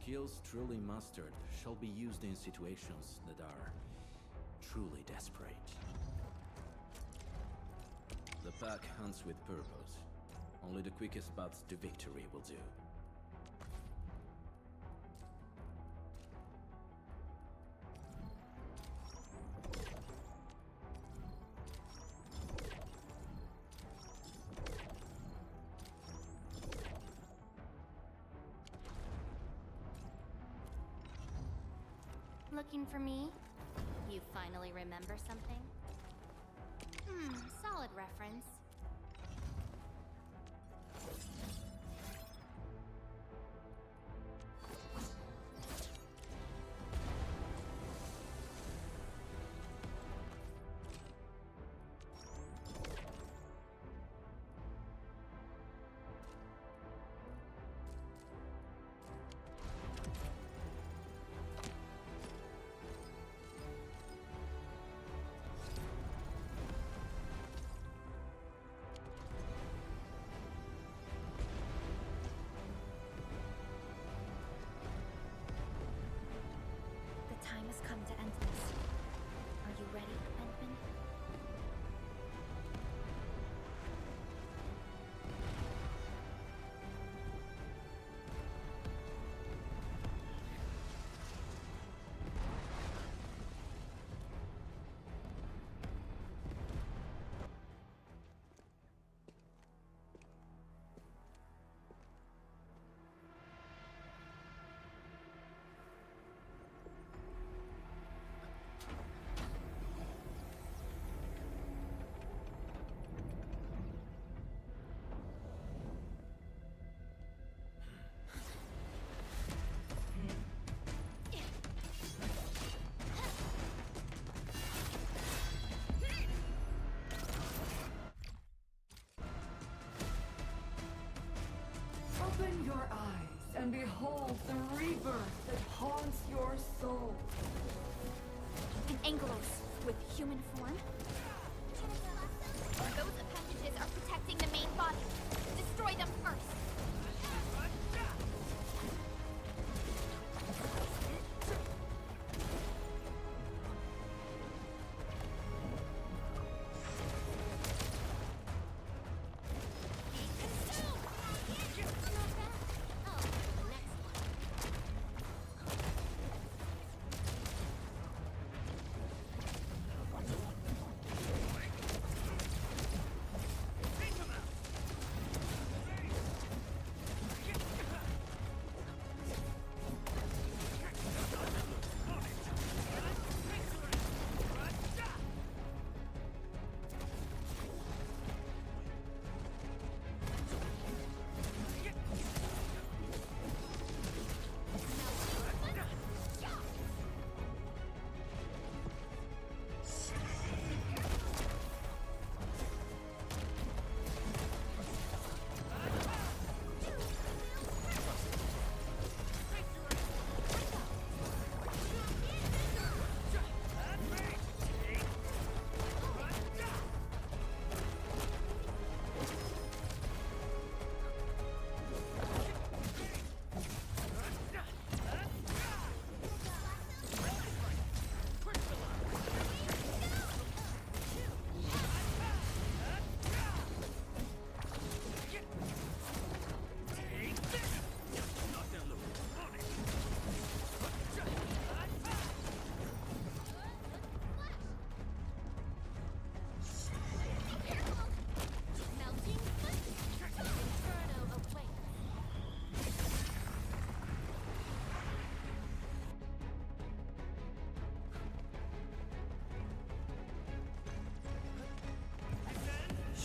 Skills truly mastered shall be used in situations that are truly desperate. The pack hunts with purpose. Only the quickest paths to victory will do. Looking for me? You finally remember something? Solid reference. The time has come to end this. Are you ready, Endman? Open your eyes and behold the rebirth that haunts your soul. An Angelos with human form? Those appendages are protecting the main body. Destroy them first.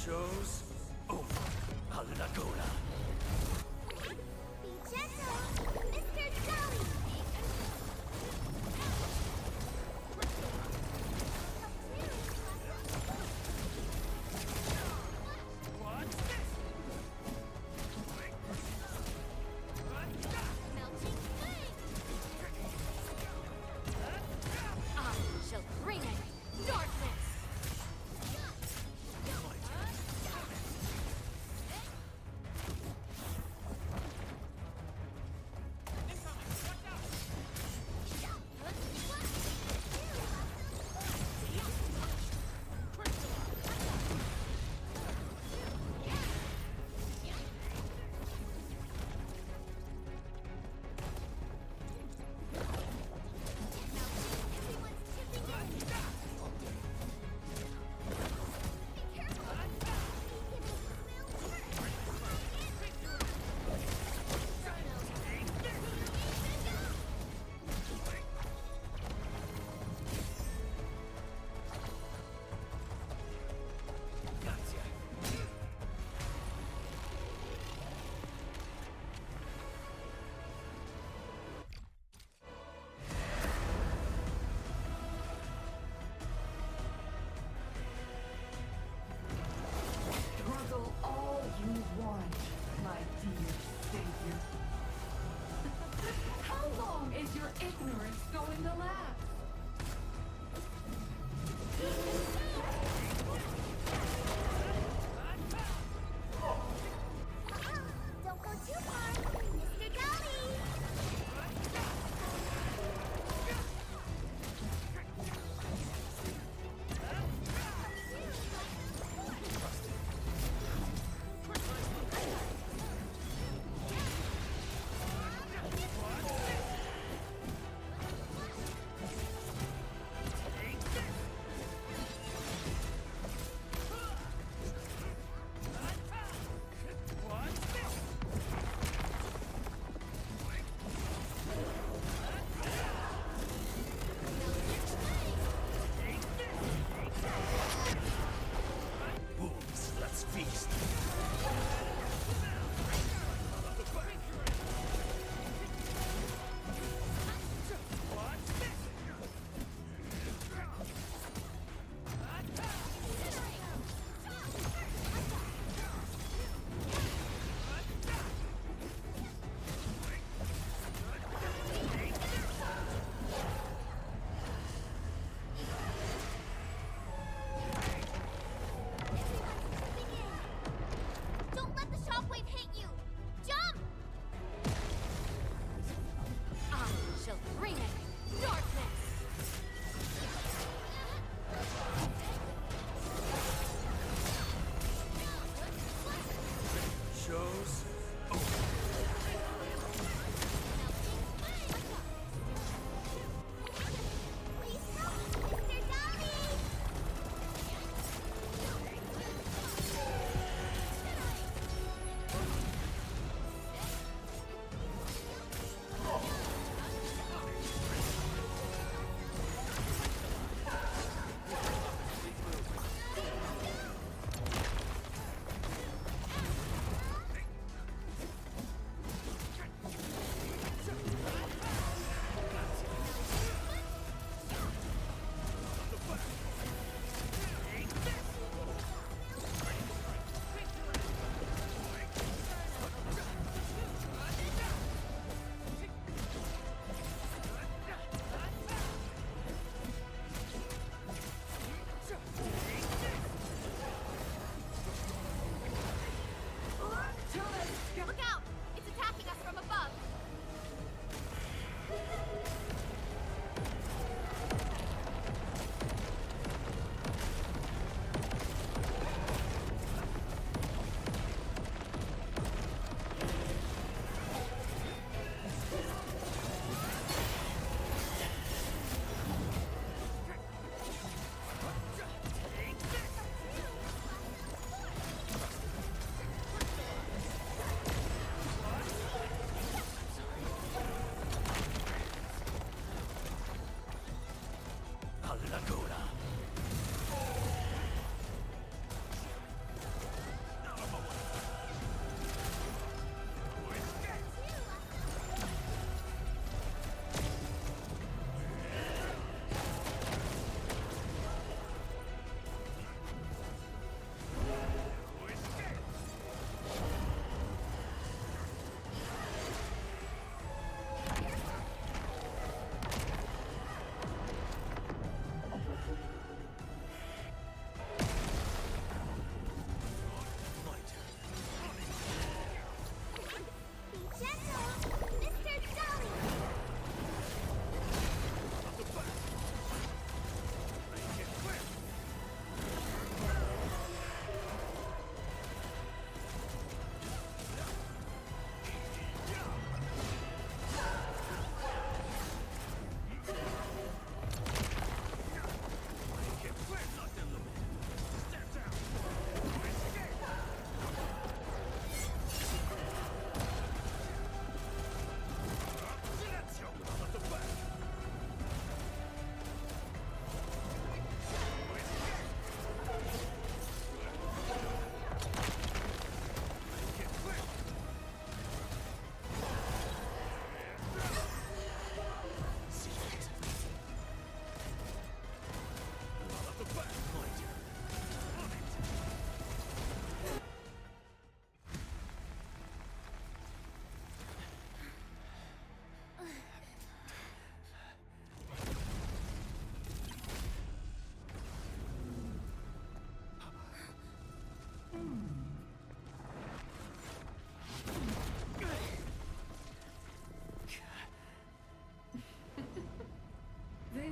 Show's over. Alla Cola. Be gentle, Mr. Giant!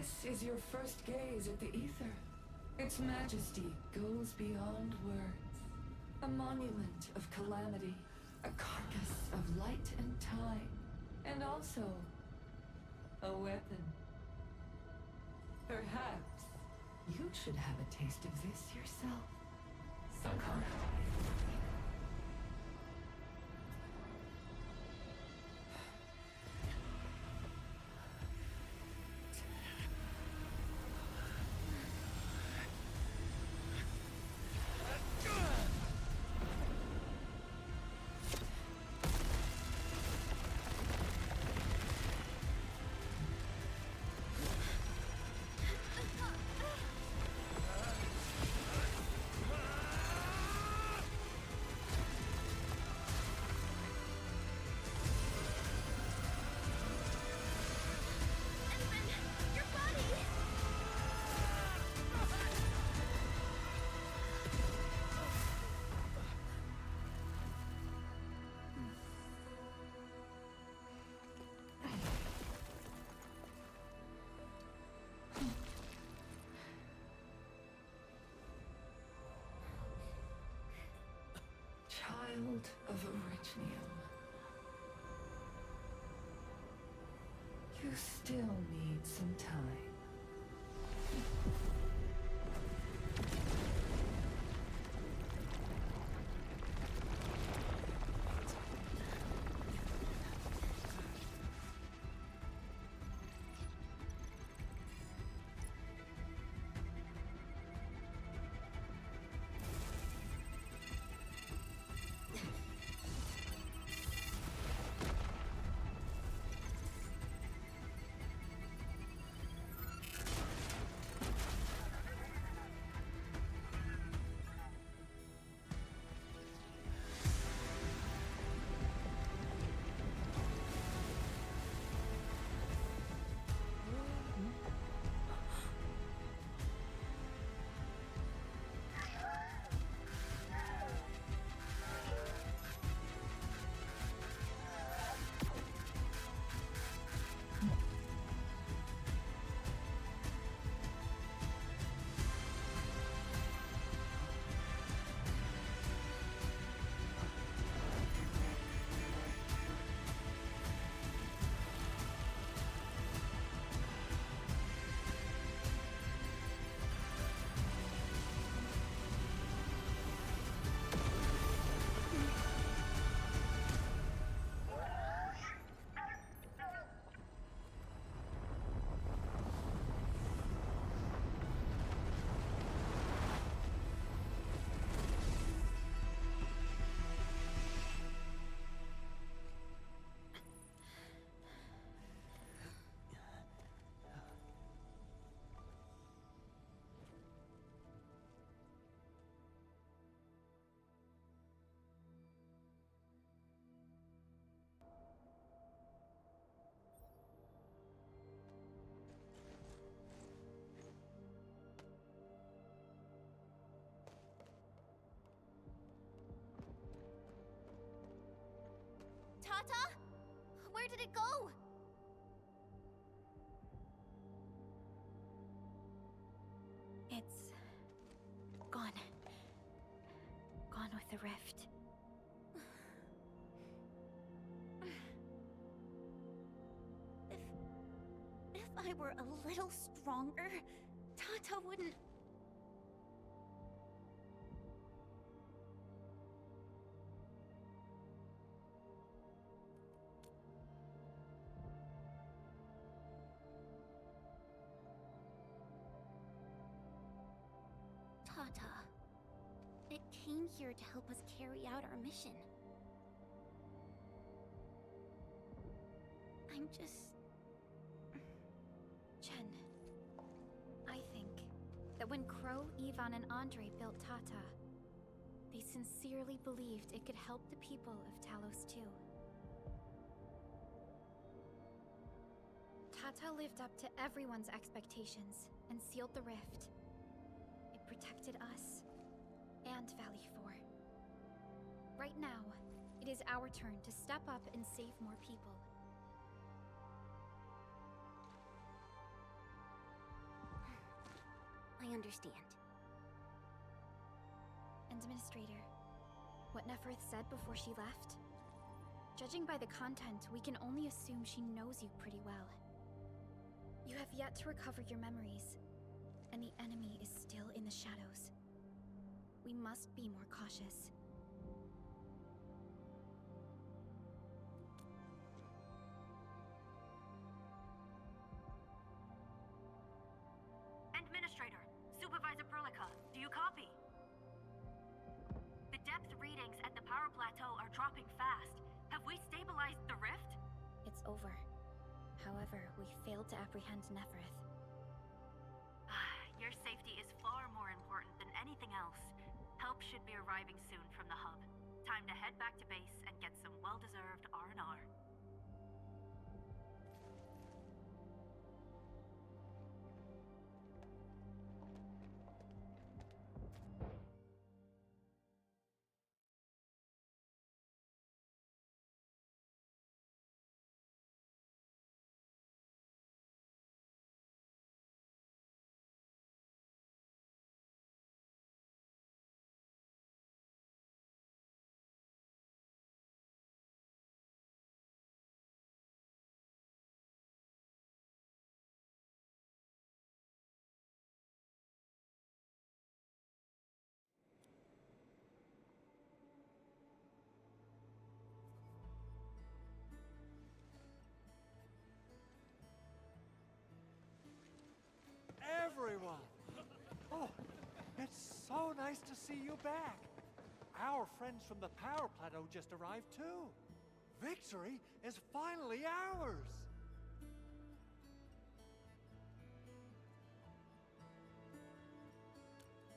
This is your first gaze at the ether. Its majesty goes beyond words. A monument of calamity, a carcass of light and time, and also a weapon. Perhaps you should have a taste of this yourself, Sakara. Child of Arknights. You still need some time. Tata? Where did it go? It's gone. Gone with the rift. If I were a little stronger, Tata wouldn't... Tata. It came here to help us carry out our mission. I'm just... Chen, I think that when Crow, Ivan, and Andre built Tata, they sincerely believed it could help the people of Talos too. Tata lived up to everyone's expectations and sealed the rift. It protected us and Valley 4. Right now, it is our turn to step up and save more people. understand. Administrator, what Neferth said before she left? Judging by the content, we can only assume she knows you pretty well. You have yet to recover your memories, and the enemy is still in the shadows. We must be more cautious. Administrator, Supervisor Perlica, do you copy? The depth readings at the power plateau are dropping fast. Have we stabilized the rift? It's over. However, we failed to apprehend Neferth. Your safety is far more important than anything else. Help should be arriving soon from the hub. Time to head back to base and get some well-deserved R&R. Everyone! Oh, it's so nice to see you back. Our friends from the power plateau just arrived too. Victory is finally ours!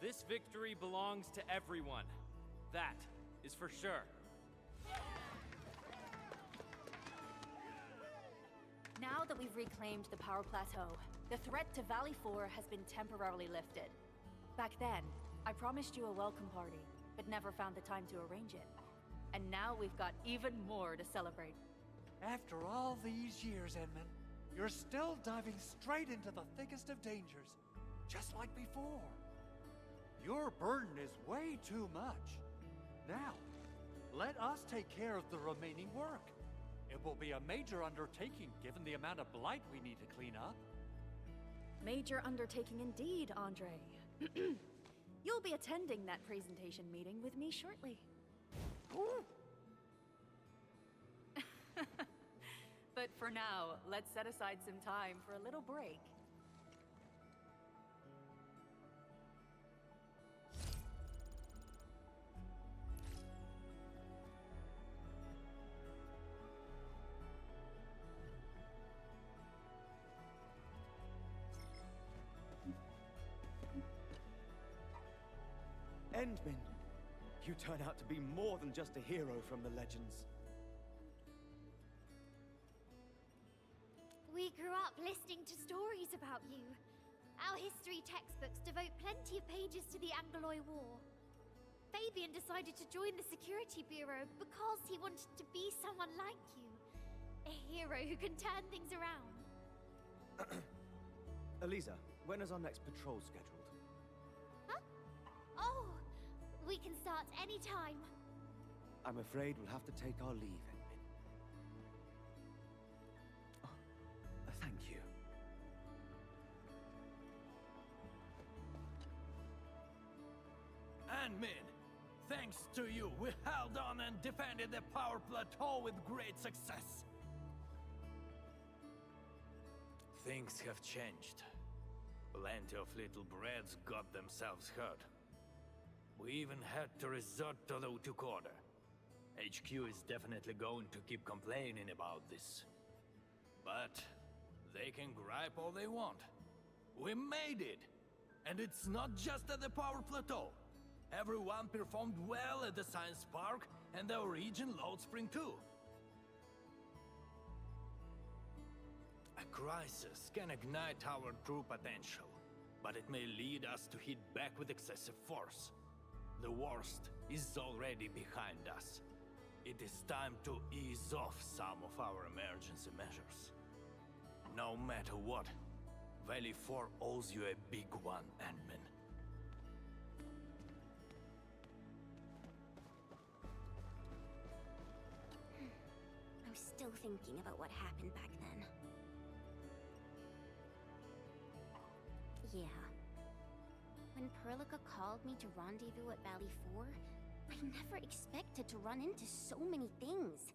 This victory belongs to everyone. That is for sure. Now that we've reclaimed the power plateau, the threat to Valley 4 has been temporarily lifted. Back then, I promised you a welcome party, but never found the time to arrange it. And now we've got even more to celebrate. After all these years, Edmund, you're still diving straight into the thickest of dangers, just like before. Your burden is way too much. Now, let us take care of the remaining work. It will be a major undertaking given the amount of blight we need to clean up. Major undertaking indeed, Andre. You'll be attending that presentation meeting with me shortly. But for now, let's set aside some time for a little break. Endmin, you turn out to be more than just a hero from the legends. We grew up listening to stories about you. Our history textbooks devote plenty of pages to the Angloy War. Fabian decided to join the Security Bureau because he wanted to be someone like you. A hero who can turn things around. Eliza, when is our next patrol scheduled? Huh? Oh, we can start any time. I'm afraid we'll have to take our leave, Endmin. Thank you. Endmin, thanks to you, we held on and defended the power plateau with great success. Things have changed. Plenty of little brats got themselves hurt. We even had to resort to the Utuk order. HQ is definitely going to keep complaining about this. But they can gripe all they want. We made it! And it's not just at the power plateau. Everyone performed well at the science park and the region load spring too. A crisis can ignite our true potential, but it may lead us to hit back with excessive force. The worst is already behind us. It is time to ease off some of our emergency measures. No matter what, Valley 4 owes you a big one, Endmin. still thinking about what happened back then. Yeah. When Perlica called me to rendezvous at Valley 4, I never expected to run into so many things.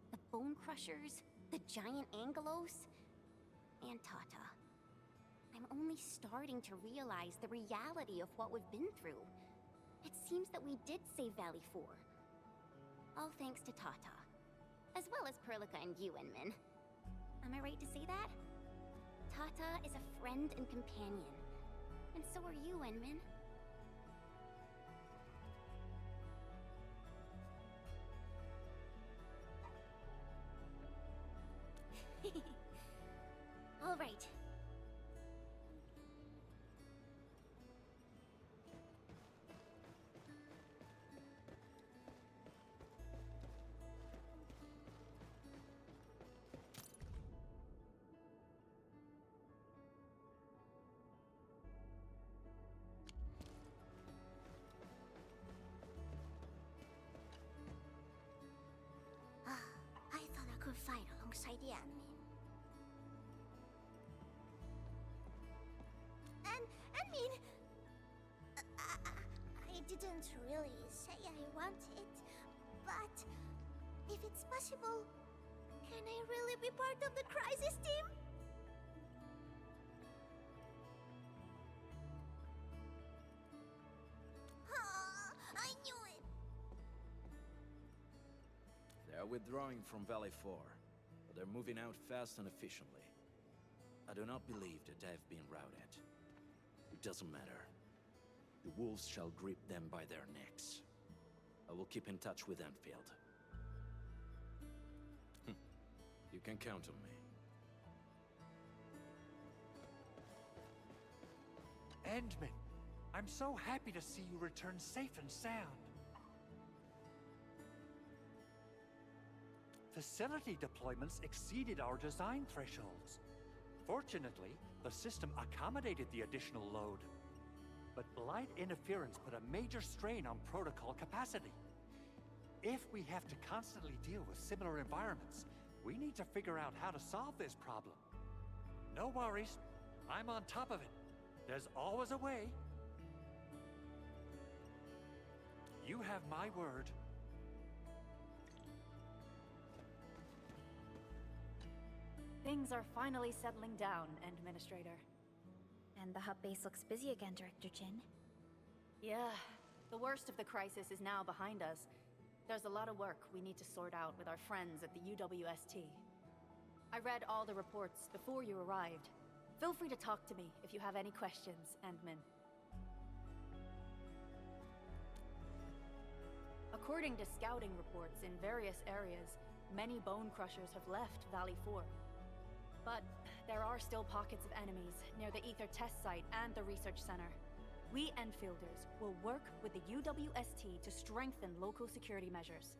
The Bone Crushers, the giant Angelos, and Tata. I'm only starting to realize the reality of what we've been through. It seems that we did save Valley 4. All thanks to Tata. As well as Perlica and you, Enmin. Am I right to say that? Tata is a friend and companion. And so are you, Enmin. All right. I thought I could fight alongside the admin. I didn't really say I want it, but if it's possible, can I really be part of the crisis team? I knew it! They're withdrawing from Valley 4, but they're moving out fast and efficiently. I do not believe that they've been routed. It doesn't matter. The wolves shall grip them by their necks. I will keep in touch with Endfield. You can count on me. Endman, I'm so happy to see you return safe and sound. Facility deployments exceeded our design thresholds. Fortunately, the system accommodated the additional load. But blight interference put a major strain on protocol capacity. If we have to constantly deal with similar environments, we need to figure out how to solve this problem. No worries, I'm on top of it. There's always a way. You have my word. Things are finally settling down, Administrator. And the hub base looks busy again, Director Jin. Yeah, the worst of the crisis is now behind us. There's a lot of work we need to sort out with our friends at the UWST. I read all the reports before you arrived. Feel free to talk to me if you have any questions, Endman. According to scouting reports in various areas, many Bone Crushers have left Valley 4. But there are still pockets of enemies near the Ether test site and the research center. We Enfielders will work with the UWST to strengthen local security measures.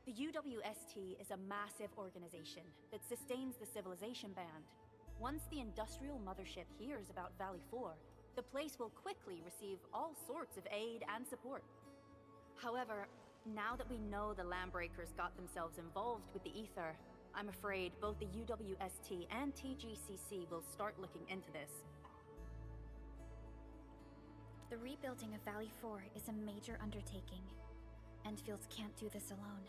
The UWST is a massive organization that sustains the Civilization Band. Once the industrial mothership hears about Valley 4, the place will quickly receive all sorts of aid and support. However, now that we know the Landbreakers got themselves involved with the Ether, I'm afraid both the UWST and TGCC will start looking into this. The rebuilding of Valley 4 is a major undertaking. Endfields can't do this alone.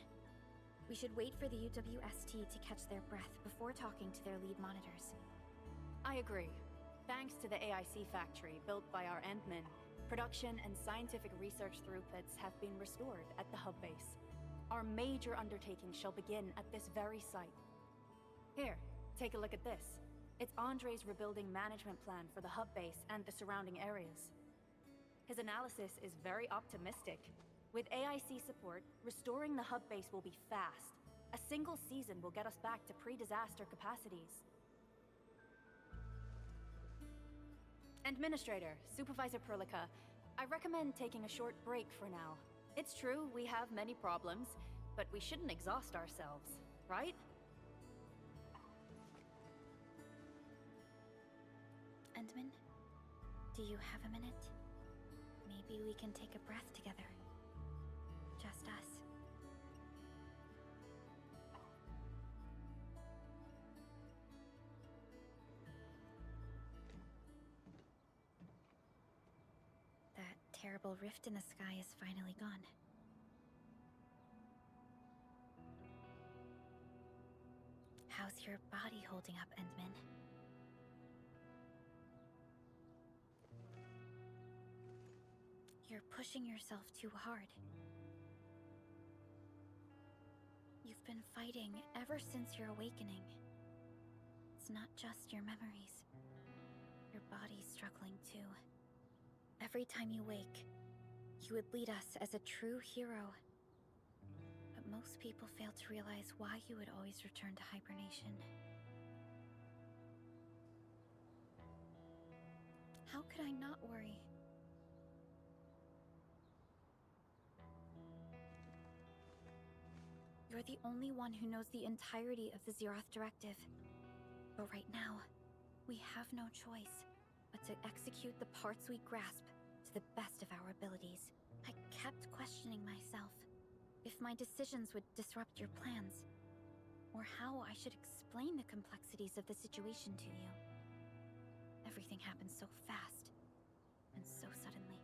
We should wait for the UWST to catch their breath before talking to their lead monitors. I agree. Thanks to the AIC factory built by our Endmen, production and scientific research throughputs have been restored at the hub base. Our major undertaking shall begin at this very site. Here, take a look at this. It's Andre's rebuilding management plan for the hub base and the surrounding areas. His analysis is very optimistic. With AIC support, restoring the hub base will be fast. A single season will get us back to pre-disaster capacities. Administrator, Supervisor Perlica, I recommend taking a short break for now. It's true, we have many problems, but we shouldn't exhaust ourselves, right? Endman, do you have a minute? Maybe we can take a breath together. Just us. terrible rift in the sky is finally gone. How's your body holding up, Endman? You're pushing yourself too hard. You've been fighting ever since your awakening. It's not just your memories. Your body's struggling too. Every time you wake, you would lead us as a true hero. But most people fail to realize why you would always return to hibernation. How could I not worry? You're the only one who knows the entirety of the Zeroth Directive. But right now, we have no choice but to execute the parts we grasp to the best of our abilities. I kept questioning myself if my decisions would disrupt your plans, or how I should explain the complexities of the situation to you. Everything happened so fast, and so suddenly.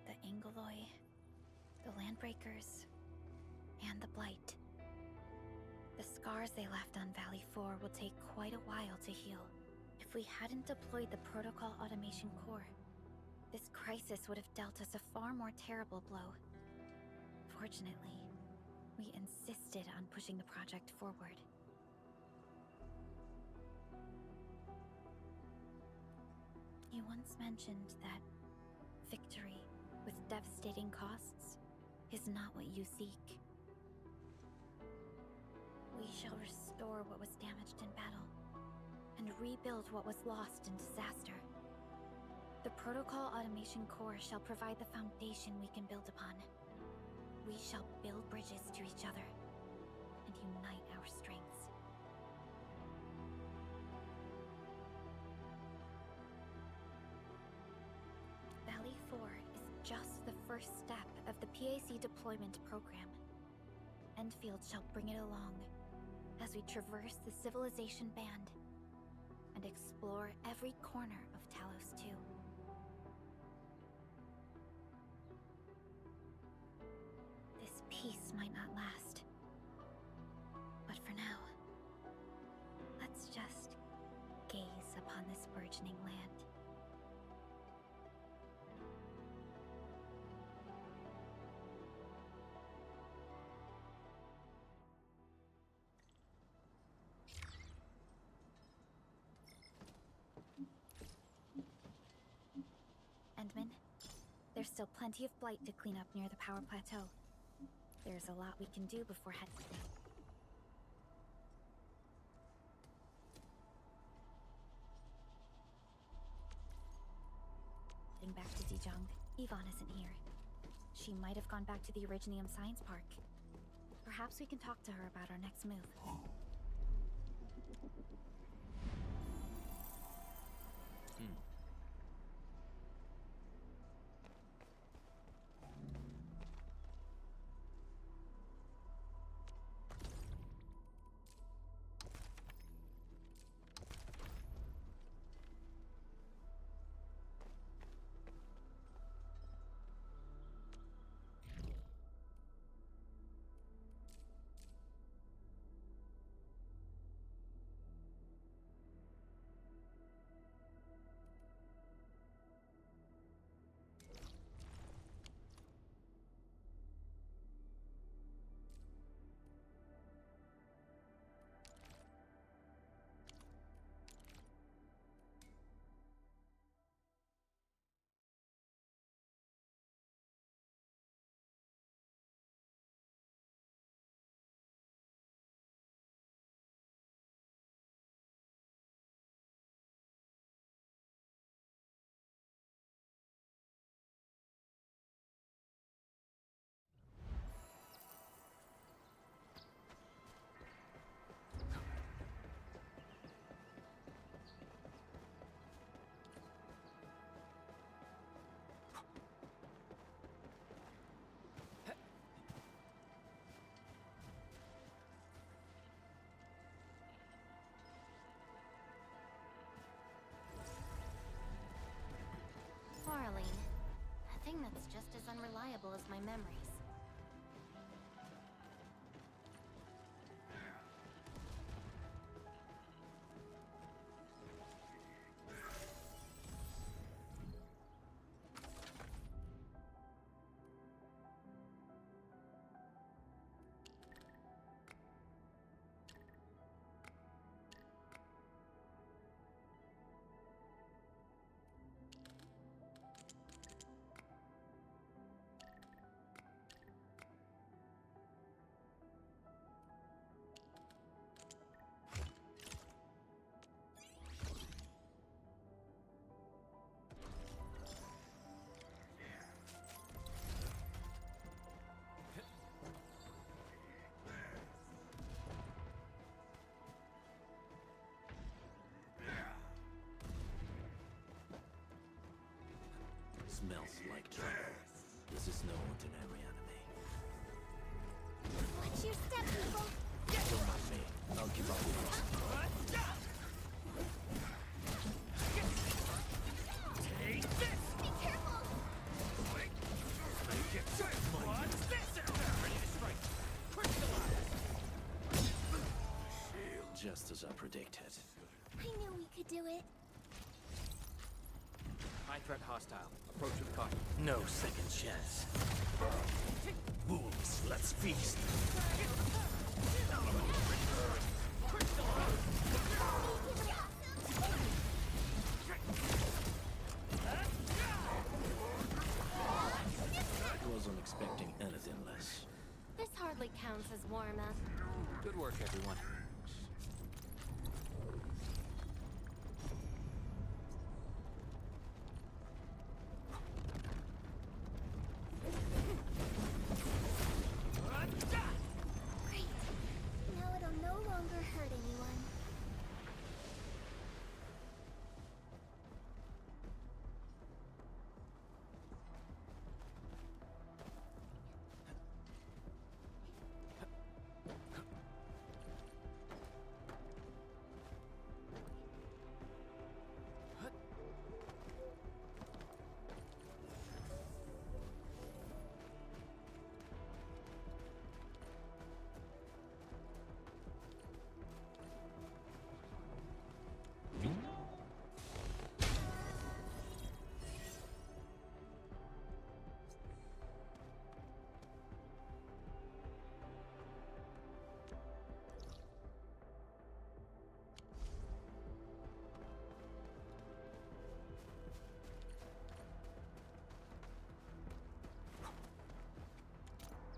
The Angeloi, the Landbreakers, and the Blight. The scars they left on Valley 4 will take quite a while to heal. If we hadn't deployed the Protocol Automation Core, this crisis would have dealt us a far more terrible blow. Fortunately, we insisted on pushing the project forward. You once mentioned that victory with devastating costs is not what you seek. We shall restore what was damaged in battle, and rebuild what was lost in disaster. The Protocol Automation Core shall provide the foundation we can build upon. We shall build bridges to each other, and unite our strengths. Valley 4 is just the first step of the PAC deployment program. Endfield shall bring it along as we traverse the Civilization Band and explore every corner of Talos 2. This peace might not last, but for now, let's just gaze upon this burgeoning land. Endman, there's still plenty of blight to clean up near the power plateau. There's a lot we can do before heading back to Zhejiang. Yvonne isn't here. She might have gone back to the Originium Science Park. Perhaps we can talk to her about our next move. something that's just as unreliable as my memories. Smells like trouble. This is no ordinary enemy. Watch your step, people! Don't mind me. I'll give up first. Take this! Be careful! Make it quick! What's this? Ready to strike! Crystallize! Just as I predicted. I knew we could do it. High threat hostile. Approach with caution. No second chance. Wolves, let's feast. I wasn't expecting anything less. This hardly counts as warm-up. Good work, everyone. Great. Now it'll no longer hurt anyone.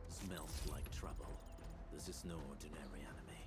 Smells like trouble. This is no ordinary enemy.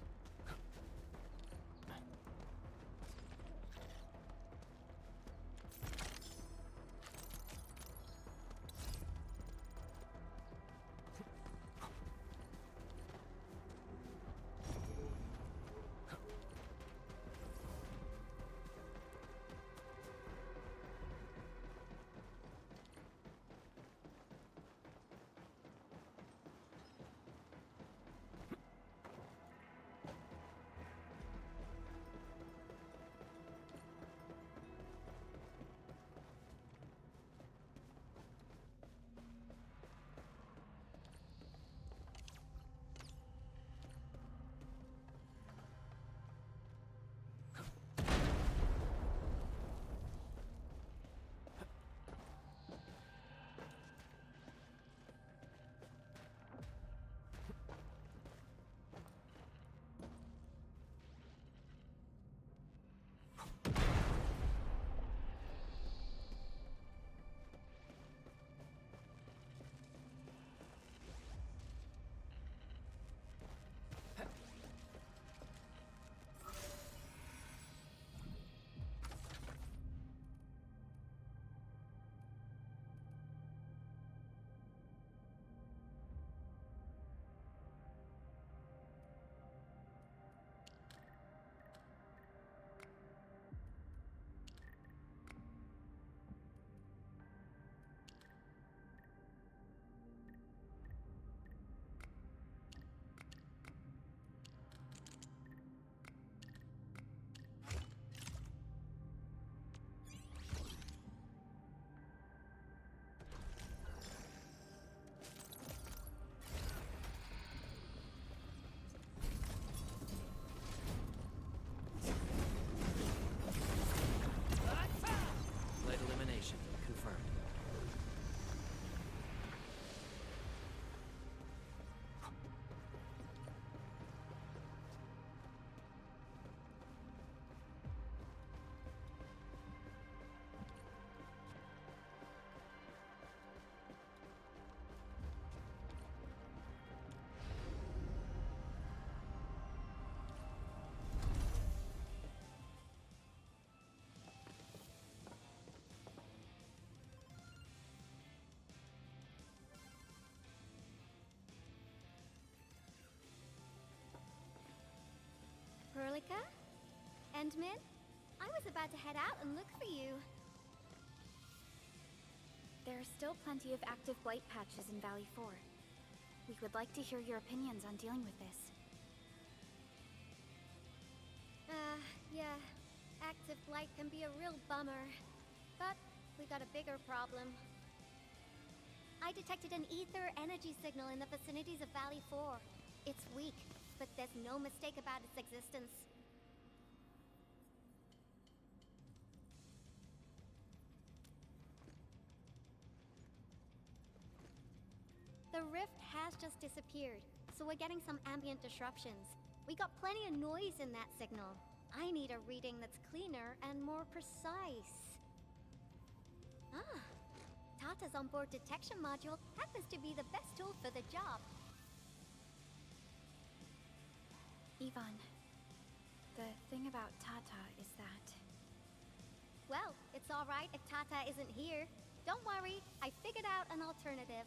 friend, Min. I was about to head out and look for you. There are still plenty of active blight patches in Valley 4. We would like to hear your opinions on dealing with this. Yeah. Active blight can be a real bummer. But we got a bigger problem. I detected an ether energy signal in the vicinities of Valley 4. It's weak, but there's no mistake about its existence. The rift has just disappeared, so we're getting some ambient disruptions. We got plenty of noise in that signal. I need a reading that's cleaner and more precise. Ah, Tata's onboard detection module happens to be the best tool for the job. Ivan, the thing about Tata is that... Well, it's alright if Tata isn't here. Don't worry, I figured out an alternative.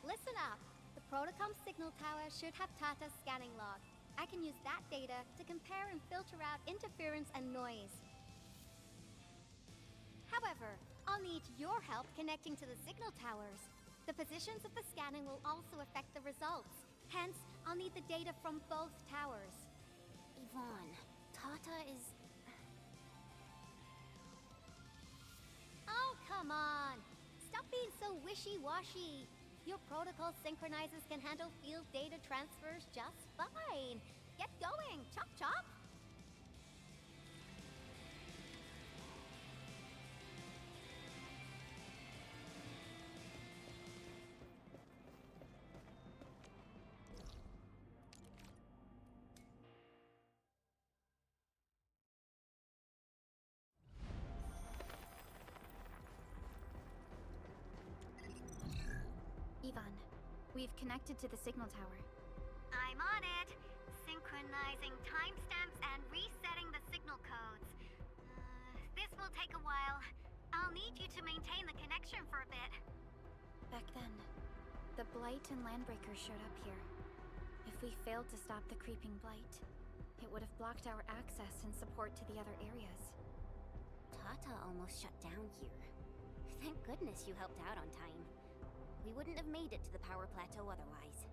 Listen up. The Protocom signal tower should have Tata's scanning log. I can use that data to compare and filter out interference and noise. However, I'll need your help connecting to the signal towers. The positions of the scanning will also affect the results. Hence, I'll need the data from both towers. Yvonne, Tata is... Oh, come on! Stop being so wishy-washy. Your protocol synchronizers can handle field data transfers just fine. Get going, chop chop! Ivan, we've connected to the signal tower. I'm on it. Synchronizing timestamps and resetting the signal codes. This will take a while. I'll need you to maintain the connection for a bit. Back then, the Blight and Landbreakers showed up here. If we failed to stop the creeping Blight, it would have blocked our access and support to the other areas. Tata almost shut down here. Thank goodness you helped out on time. We wouldn't have made it to the power plateau otherwise.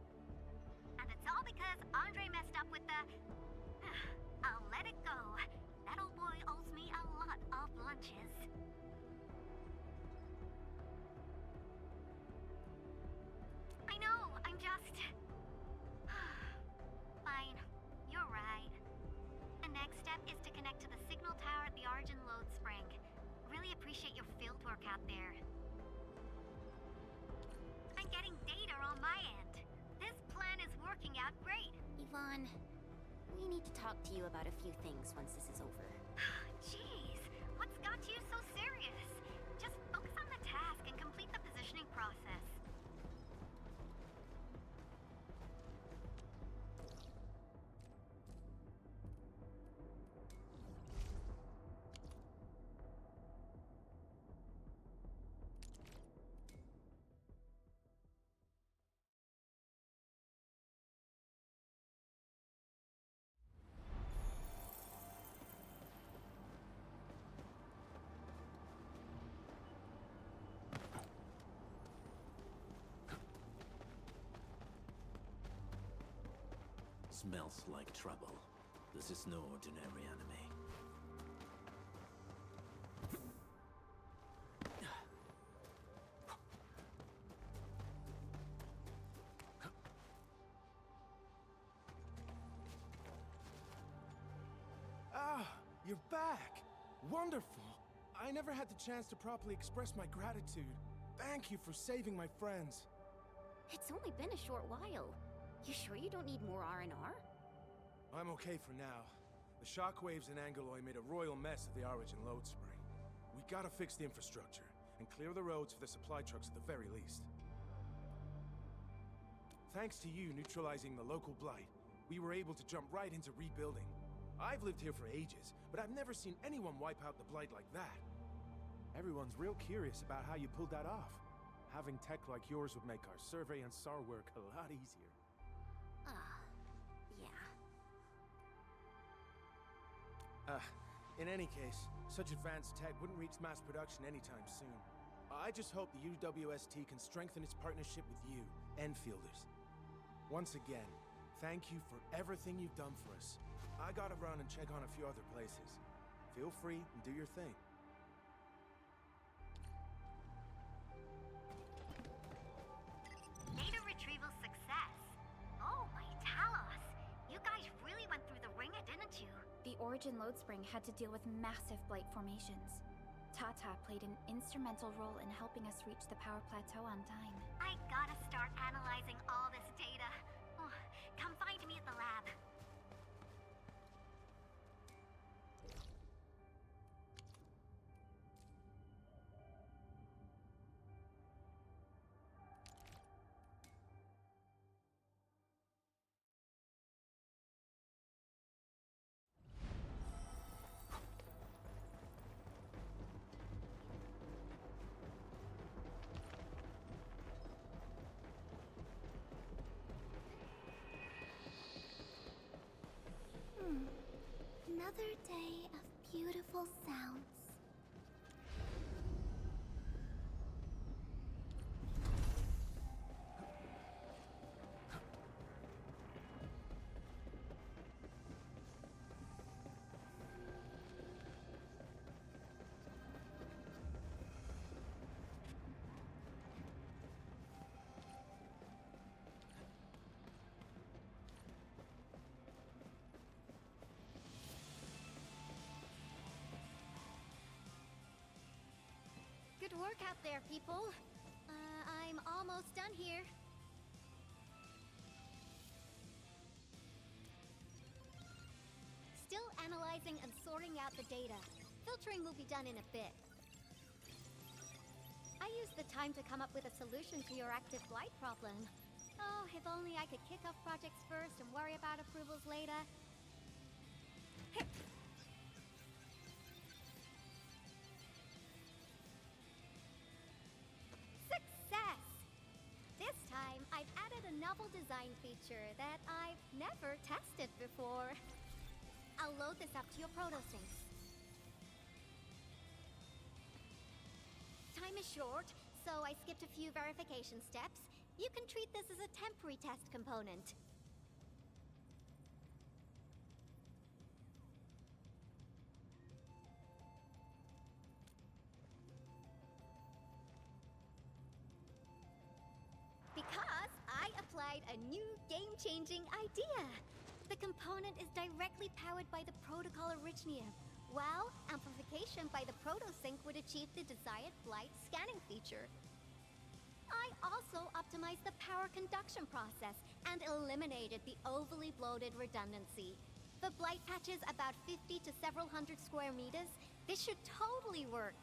And it's all because Andre messed up with the... I'll let it go. That old boy owes me a lot of lunches. I know, I'm just... Fine, you're right. The next step is to connect to the signal tower at the Origin Load Spring. Really appreciate your field work out there. I'm getting data on my end. This plan is working out great. Yvonne, we need to talk to you about a few things once this is over. Jeez, what's got you so serious? Just focus on the task and complete the positioning process. Smells like trouble. This is no ordinary enemy. Ah, you're back! Wonderful! I never had the chance to properly express my gratitude. Thank you for saving my friends. It's only been a short while. You sure you don't need more R&R? I'm okay for now. The shockwaves in Angaloy made a royal mess of the Origin Load Spring. We gotta fix the infrastructure, and clear the roads for the supply trucks at the very least. Thanks to you neutralizing the local blight, we were able to jump right into rebuilding. I've lived here for ages, but I've never seen anyone wipe out the blight like that. Everyone's real curious about how you pulled that off. Having tech like yours would make our survey and SAR work a lot easier. Yeah. In any case, such advanced tech wouldn't reach mass production anytime soon. I just hope the UWST can strengthen its partnership with you, Enfielders. Once again, thank you for everything you've done for us. I gotta run and check on a few other places. Feel free and do your thing. Data retrieval success. Oh my Talos! You guys really went through the ringer, didn't you? The Origin load spring had to deal with massive blight formations. Tata played an instrumental role in helping us reach the power plateau on time. I gotta start analyzing all this data. Oh, come find me at the lab. Another day of beautiful sounds. Good work out there, people. I'm almost done here. Still analyzing and sorting out the data. Filtering will be done in a bit. I used the time to come up with a solution to your active blight problem. Oh, if only I could kick off projects first and worry about approvals later. Success! This time, I've added a novel design feature that I've never tested before. I'll load this up to your protosyncs. Time is short, so I skipped a few verification steps. You can treat this as a temporary test component. Because I applied a new game-changing idea. The component is directly powered by the protocol Arknights, while amplification by the protosync would achieve the desired blight scanning feature. I also optimized the power conduction process and eliminated the overly bloated redundancy. For blight patches about 50 to several hundred square meters, this should totally work.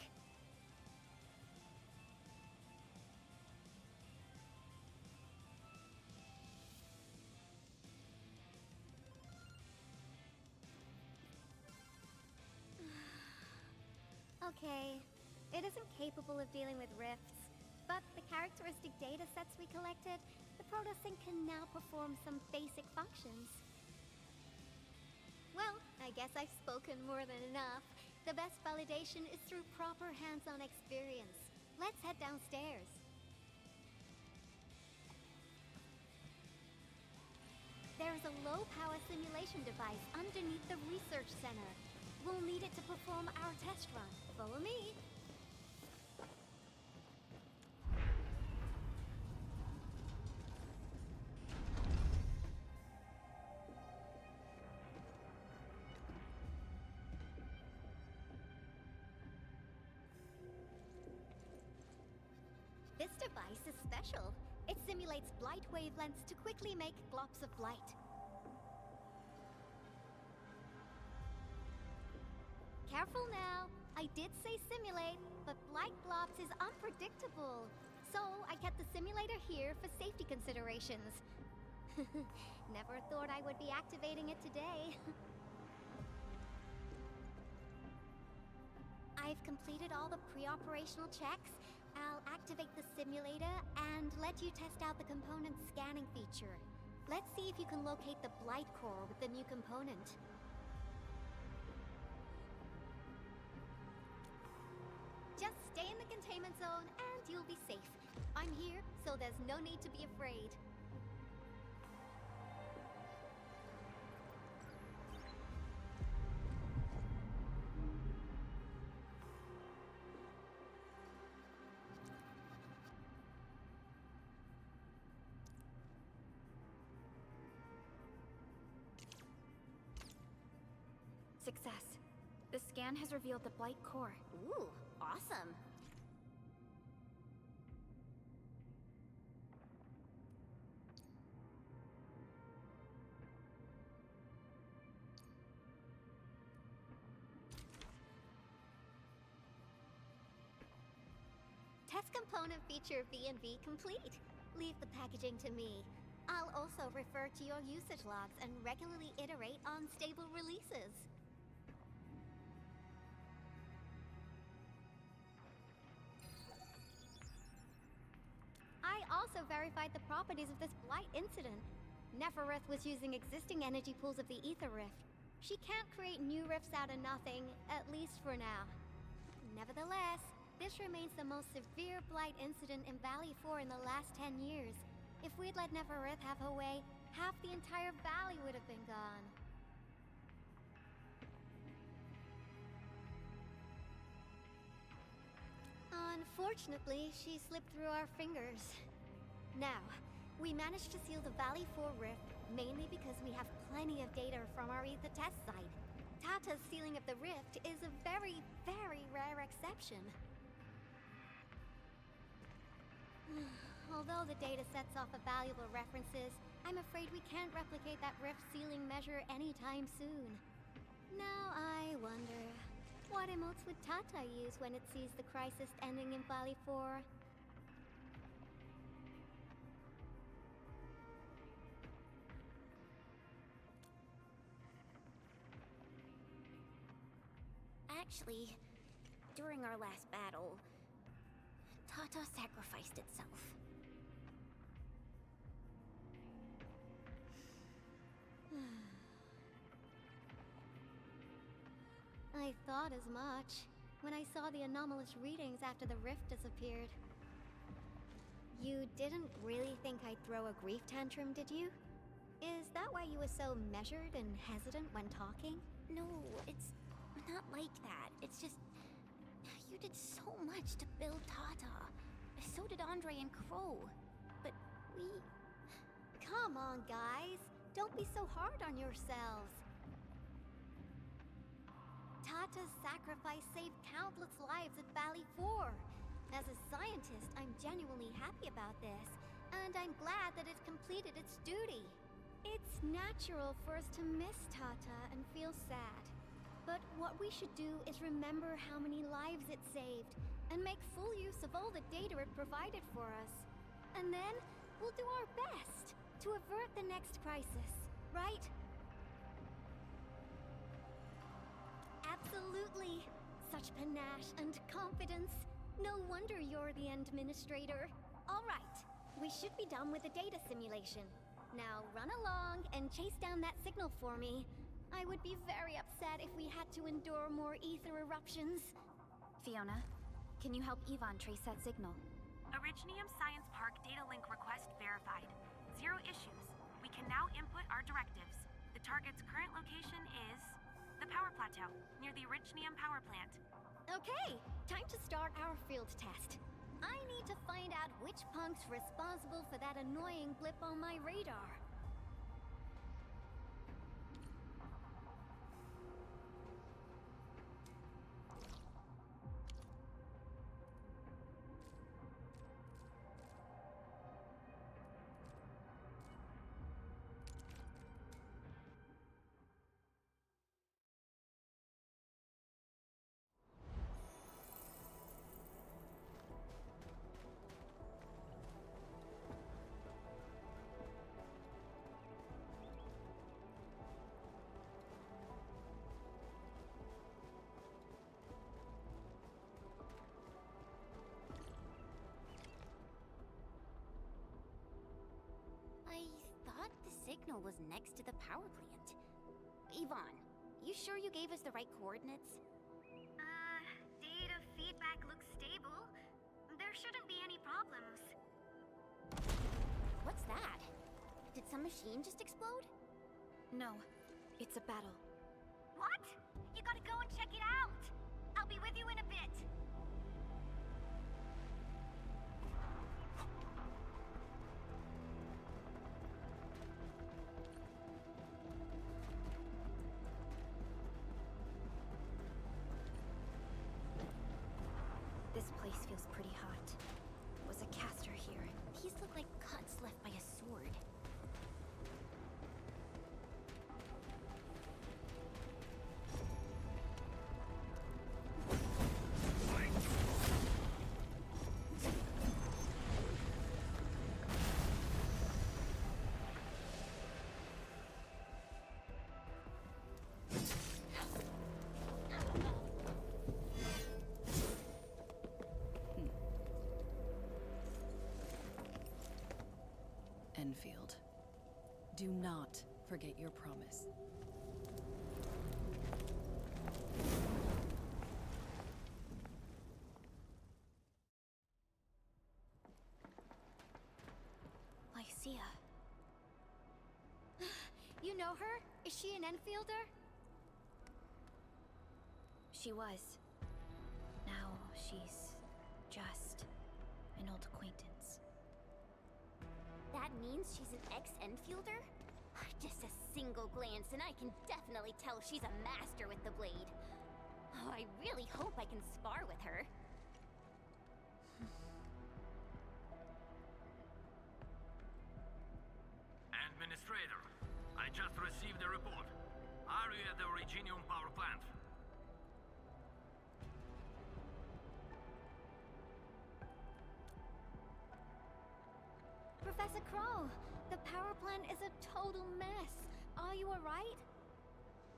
Okay, it isn't capable of dealing with rifts, but the characteristic data sets we collected, the protosync can now perform some basic functions. Well, I guess I've spoken more than enough. The best validation is through proper hands-on experience. Let's head downstairs. There's a low-power simulation device underneath the research center. We'll need it to perform our test run. Follow me. This device is special. It simulates blight wavelengths to quickly make globs of blight. Careful now. I did say simulate, but blight globs is unpredictable. So I kept the simulator here for safety considerations. Never thought I would be activating it today. I've completed all the pre-operational checks. I'll activate the simulator and let you test out the component's scanning feature. Let's see if you can locate the blight core with the new component. so there's no need to be afraid. Success. The scan has revealed the Blight core. Ooh, awesome. Test component feature V&V complete. Leave the packaging to me. I'll also refer to your usage logs and regularly iterate on stable releases. I also verified the properties of this Blight incident. Nefereth was using existing energy pools of the Ether Rift. She can't create new rifts out of nothing, at least for now. Nevertheless, this remains the most severe Blight incident in Valley 4 in the last 10 years. If we'd let Nefereth have her way, half the entire valley would have been gone. Unfortunately, she slipped through our fingers. Now, we managed to seal the Valley 4 rift, mainly because we have plenty of data from our Ether test site. Tata's sealing of the rift is a very, very rare exception. Although the data sets off of valuable references, I'm afraid we can't replicate that rift sealing measure anytime soon. Now I wonder, what emotes would Tata use when it sees the crisis ending in Valley 4? Actually, during our last battle, Tata sacrificed itself. I thought as much when I saw the anomalous readings after the rift disappeared. You didn't really think I'd throw a grief tantrum, did you? Is that why you were so measured and hesitant when talking? No, it's not like that. It's just, you did so much to build Tata. So did Andre and Crow. But we... Come on, guys. Don't be so hard on yourselves. Tata's sacrifice saved countless lives at Valley 4. As a scientist, I'm genuinely happy about this, and I'm glad that it completed its duty. It's natural for us to miss Tata and feel sad. But what we should do is remember how many lives it saved, and make full use of all the data it provided for us. And then, we'll do our best to avert the next crisis, right? Absolutely. Such panache and confidence. No wonder you're the Administrator. All right, we should be done with the data simulation. Now run along and chase down that signal for me. I would be very upset if we had to endure more ether eruptions. Fiona, can you help Yvonne trace that signal? Originium Science Park data link request verified. 0 issues. We can now input our directives. The target's current location is the power plateau, near the Originium power plant. Okay, time to start our field test. I need to find out which punk's responsible for that annoying blip on my radar. Signal was next to the power plant. Yvonne, you sure you gave us the right coordinates? Data feedback looks stable. There shouldn't be any problems. some machine just explode? No, it's a battle. What? You gotta go and check it out! I'll be with you in a bit. This place feels pretty hot. Was a caster here. These look like cuts left by a sword. Endfield. Do not forget your promise. Lycia. You know her? Is she an Enfielder? She was. Now she's just an old acquaintance. That means she's an ex-Enfielder? Just a single glance and I can definitely tell she's a master with the blade. Oh, I really hope I can spar with her. Administrator, I just received a report. Are you at the Originium power plant? Professor Crow, the power plant is a total mess. Are you alright?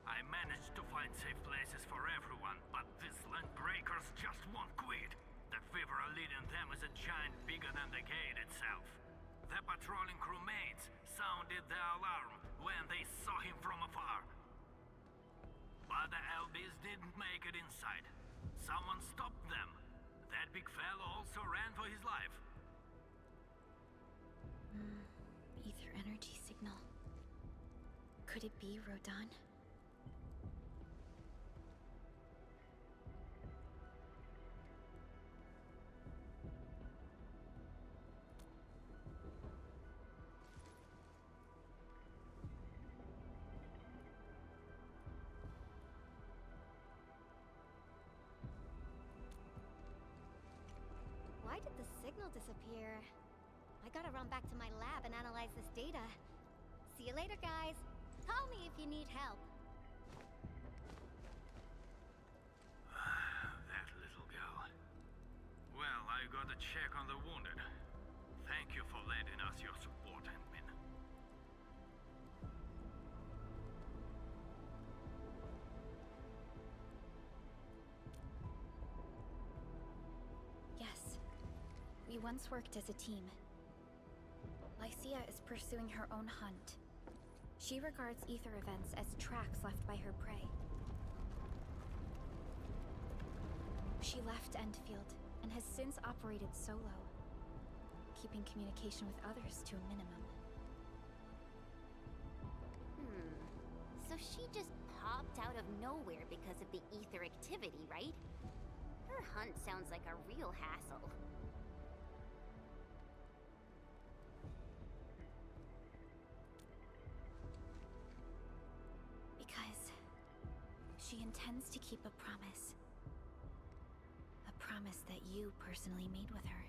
I managed to find safe places for everyone, but these land breakers just won't quit. The fever leading them is a giant bigger than the gate itself. The patrolling crewmates sounded the alarm when they saw him from afar. But the LBs didn't make it inside. Someone stopped them. That big fellow also ran for his life. Ether energy signal. Could it be Rodan? Why did the signal disappear? I gotta run back to my lab and analyze this data. See you later, guys. Call me if you need help. That little girl. Well, I gotta check on the wounded. Thank you for lending us your support, Endmin. Yes. We once worked as a team. Lycia is pursuing her own hunt. She regards ether events as tracks left by her prey. She left Endfield and has since operated solo, keeping communication with others to a minimum. So she just popped out of nowhere because of the ether activity, right? Her hunt sounds like a real hassle. Because she intends to keep a promise. A promise that you personally made with her.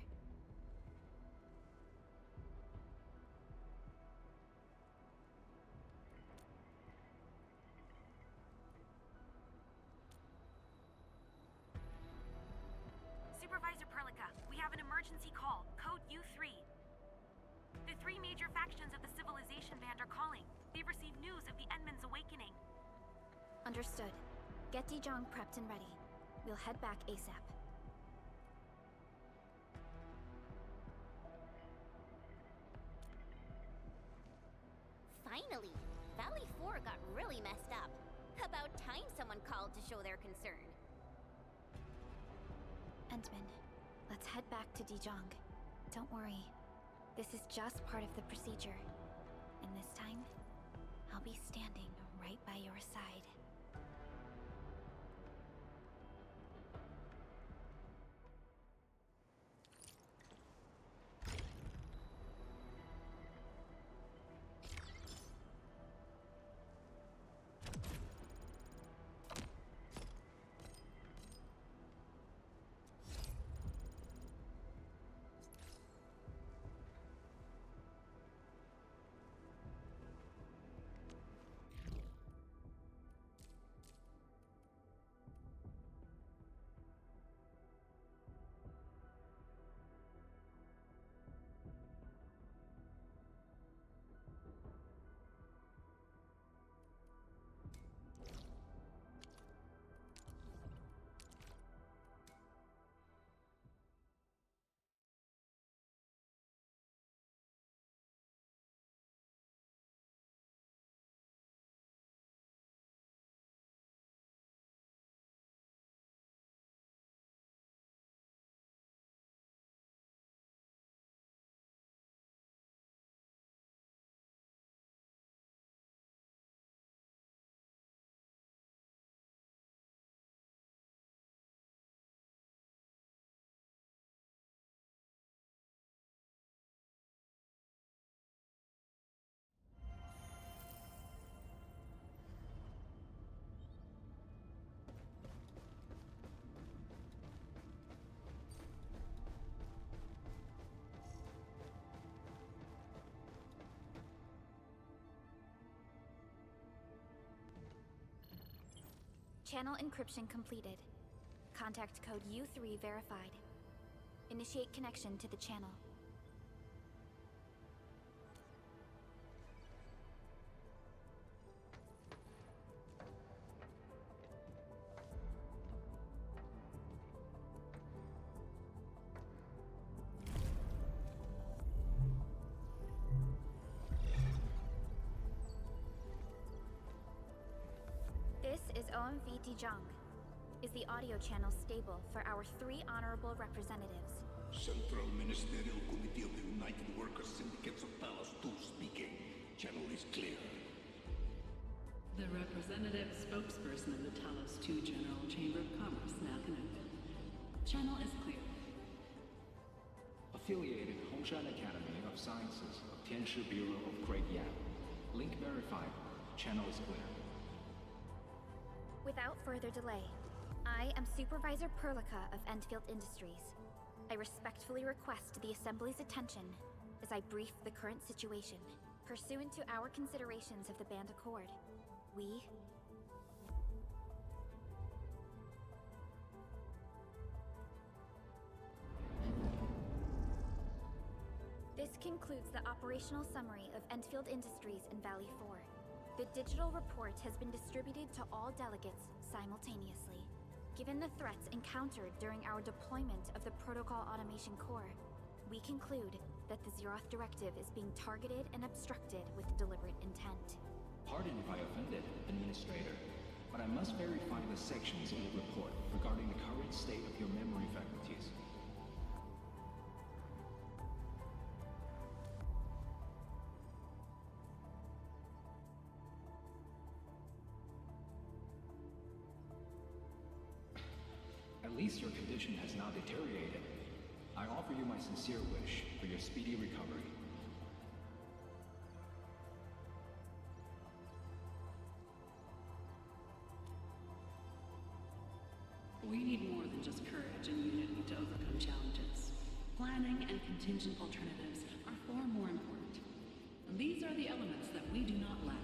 Supervisor Perlica, we have an emergency call, code U3. The three major factions of the Civilization Band are calling. They've received news of the Endman's awakening. Understood. Get Dijong prepped and ready. We'll head back ASAP. Finally! Valley 4 got really messed up. About time someone called to show their concern. Endman, let's head back to Dijong. Don't worry. This is just part of the procedure. And this time, I'll be standing right by your side. Channel encryption completed. Contact code U3 verified. Initiate connection to the channel. This is OMV Dijong. Is the audio channel stable for our 3 honorable representatives? Central Ministerial Committee of the United Workers Syndicates of Talos 2 speaking. Channel is clear. The representative spokesperson of the Talos 2 General Chamber of Commerce now connected. Channel is clear. Affiliated Hongshan Academy of Sciences of Tianshi Bureau of Great Yan. Link verified. Channel is clear. Without further delay, I am Supervisor Perlica of Endfield Industries. I respectfully request the Assembly's attention as I brief the current situation. Pursuant to our considerations of the Band Accord, we... This concludes the operational summary of Endfield Industries in Valley 4. The digital report has been distributed to all delegates simultaneously. Given the threats encountered during our deployment of the Protocol Automation Core, we conclude that the Zeroth Directive is being targeted and obstructed with deliberate intent. Pardon if I offended, Administrator, but I must verify the sections in the report regarding the current state of your memory faculties. At least your condition has not deteriorated. I offer you my sincere wish for your speedy recovery. We need more than just courage and unity to overcome challenges. Planning and contingent alternatives are far more important. And these are the elements that we do not lack.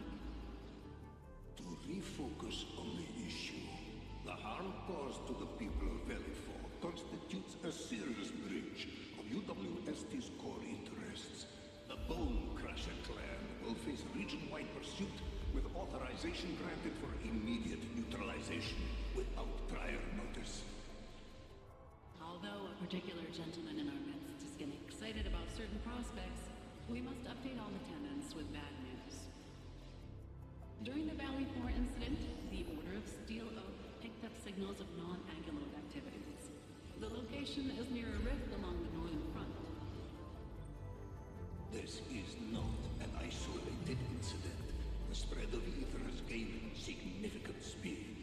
To refocus on the issue, the harm caused to the people of Valley 4 constitutes a serious breach of UWST's core interests. The Bone Crusher clan will face region-wide pursuit with authorization granted for immediate neutralization without prior notice. Although a particular gentleman in our midst is getting excited about certain prospects, we must update all attendants with bad news. During the Valley 4 incident, the Order of Steel Oak picked up signals of non-Anguloid activities. The location is near a rift along the northern front. This is not an isolated incident. The spread of ether has gained significant speed.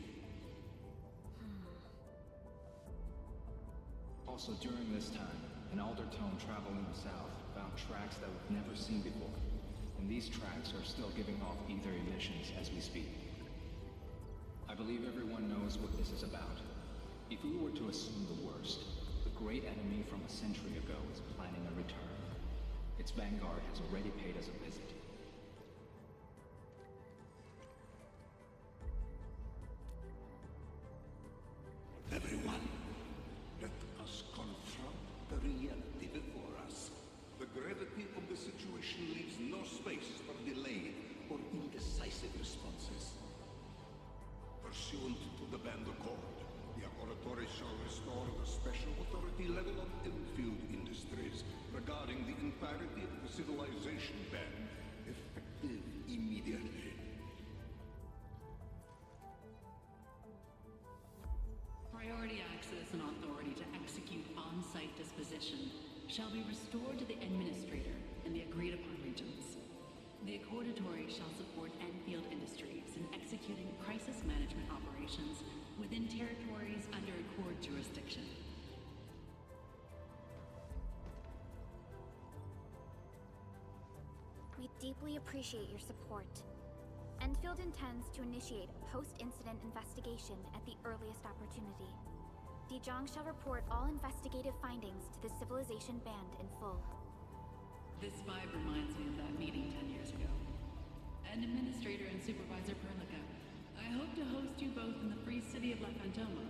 Also, during this time, an Aldertone traveling south found tracks that we've never seen before. And these tracks are still giving off ether emissions as we speak. I believe everyone knows what this is about. If we were to assume the worst, the great enemy from a century ago is planning a return. Its vanguard has already paid us a visit. Everyone, let us confront the reality before us. The gravity of the situation leaves no space for delayed or indecisive responses. Pursuant to the Band Accord, the Laboratory shall restore the special authority level of Endfield Industries regarding the entirety of the civilization band, effective immediately. Priority access and authority to execute on-site disposition shall be restored to the Administrator in the agreed-upon regions. The Accordatory shall support Endfield Industries in executing crisis management operations within territories under Accord jurisdiction. We deeply appreciate your support. Endfield intends to initiate a post-incident investigation at the earliest opportunity. Dijong shall report all investigative findings to the Civilization Band in full. This vibe reminds me of that meeting 10 years ago. And Administrator and Supervisor Perlica, I hope to host you both in the free city of La Fantoma.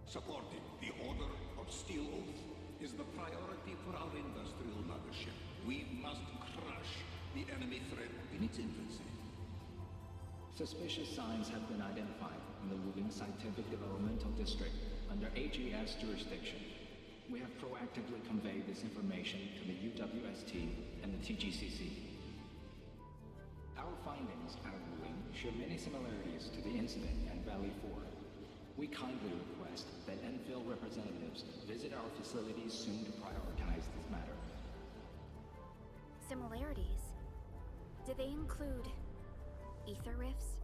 Supporting the Order of Steel Oath is the priority for our industrial mothership. We must crush the enemy threat in its infancy. Suspicious signs have been identified in the Wuling Scientific Developmental District under HES jurisdiction. We have proactively conveyed this information to the UWST and the TGCC. Our findings out of Wuling show many similarities to the incident at Valley 4. We kindly request that Enfield representatives visit our facilities soon to prioritize this matter. Similarities? Do they include ether rifts?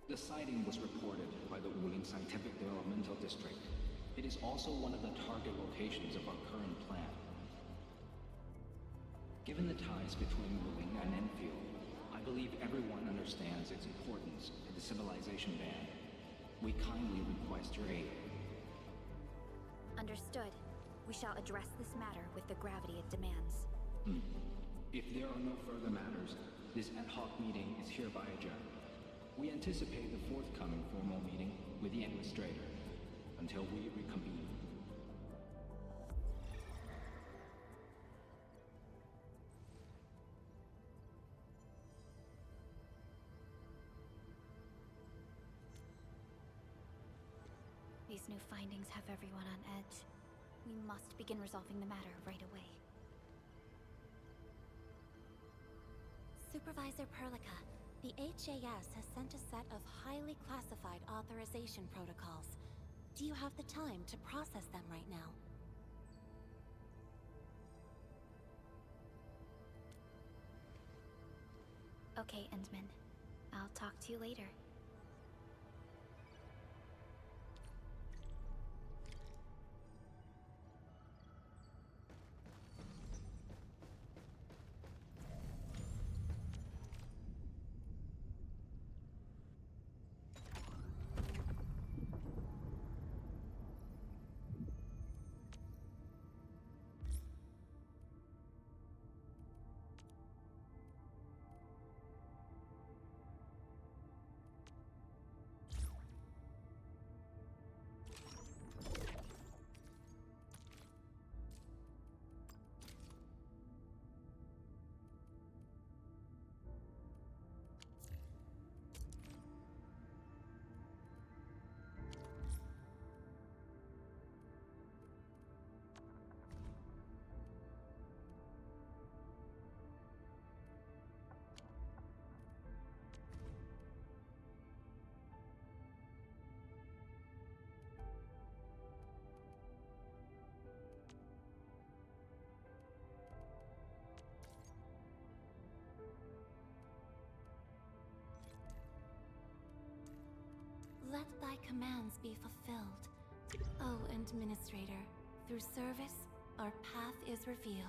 The sighting was reported by the Wuling Scientific Developmental District. It is also one of the target locations of our current plan. Given the ties between Wuling and Enfield, I believe everyone understands its importance to the Civilization Band. We kindly request your aid. Understood. We shall address this matter with the gravity it demands. If there are no further matters, this ad hoc meeting is hereby adjourned. We anticipate the forthcoming formal meeting with the Administrator until we reconvene. These new findings have everyone on edge. We must begin resolving the matter right away. Supervisor Perlica, the HAS has sent a set of highly classified authorization protocols. Do you have the time to process them right now? Okay, Endman. I'll talk to you later. plans be fulfilled. Oh, Administrator, through service, our path is revealed.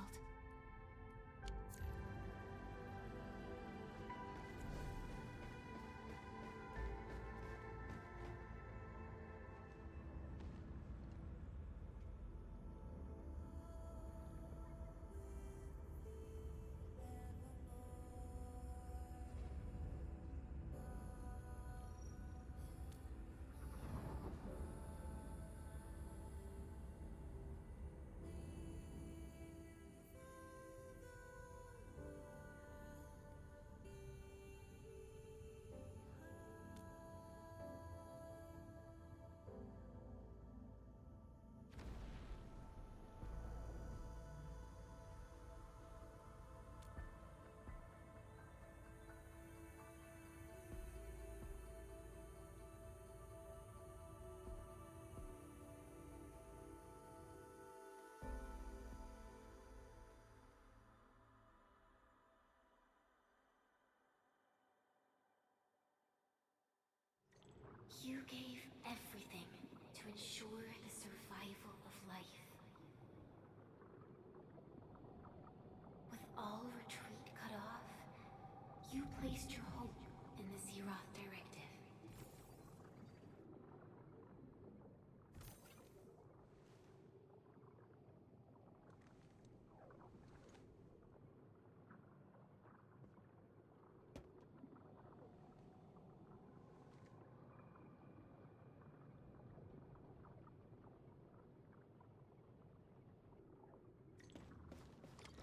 You gave everything to ensure the survival of life. With all retreat cut off, you placed your hope in the Zeroth Directive.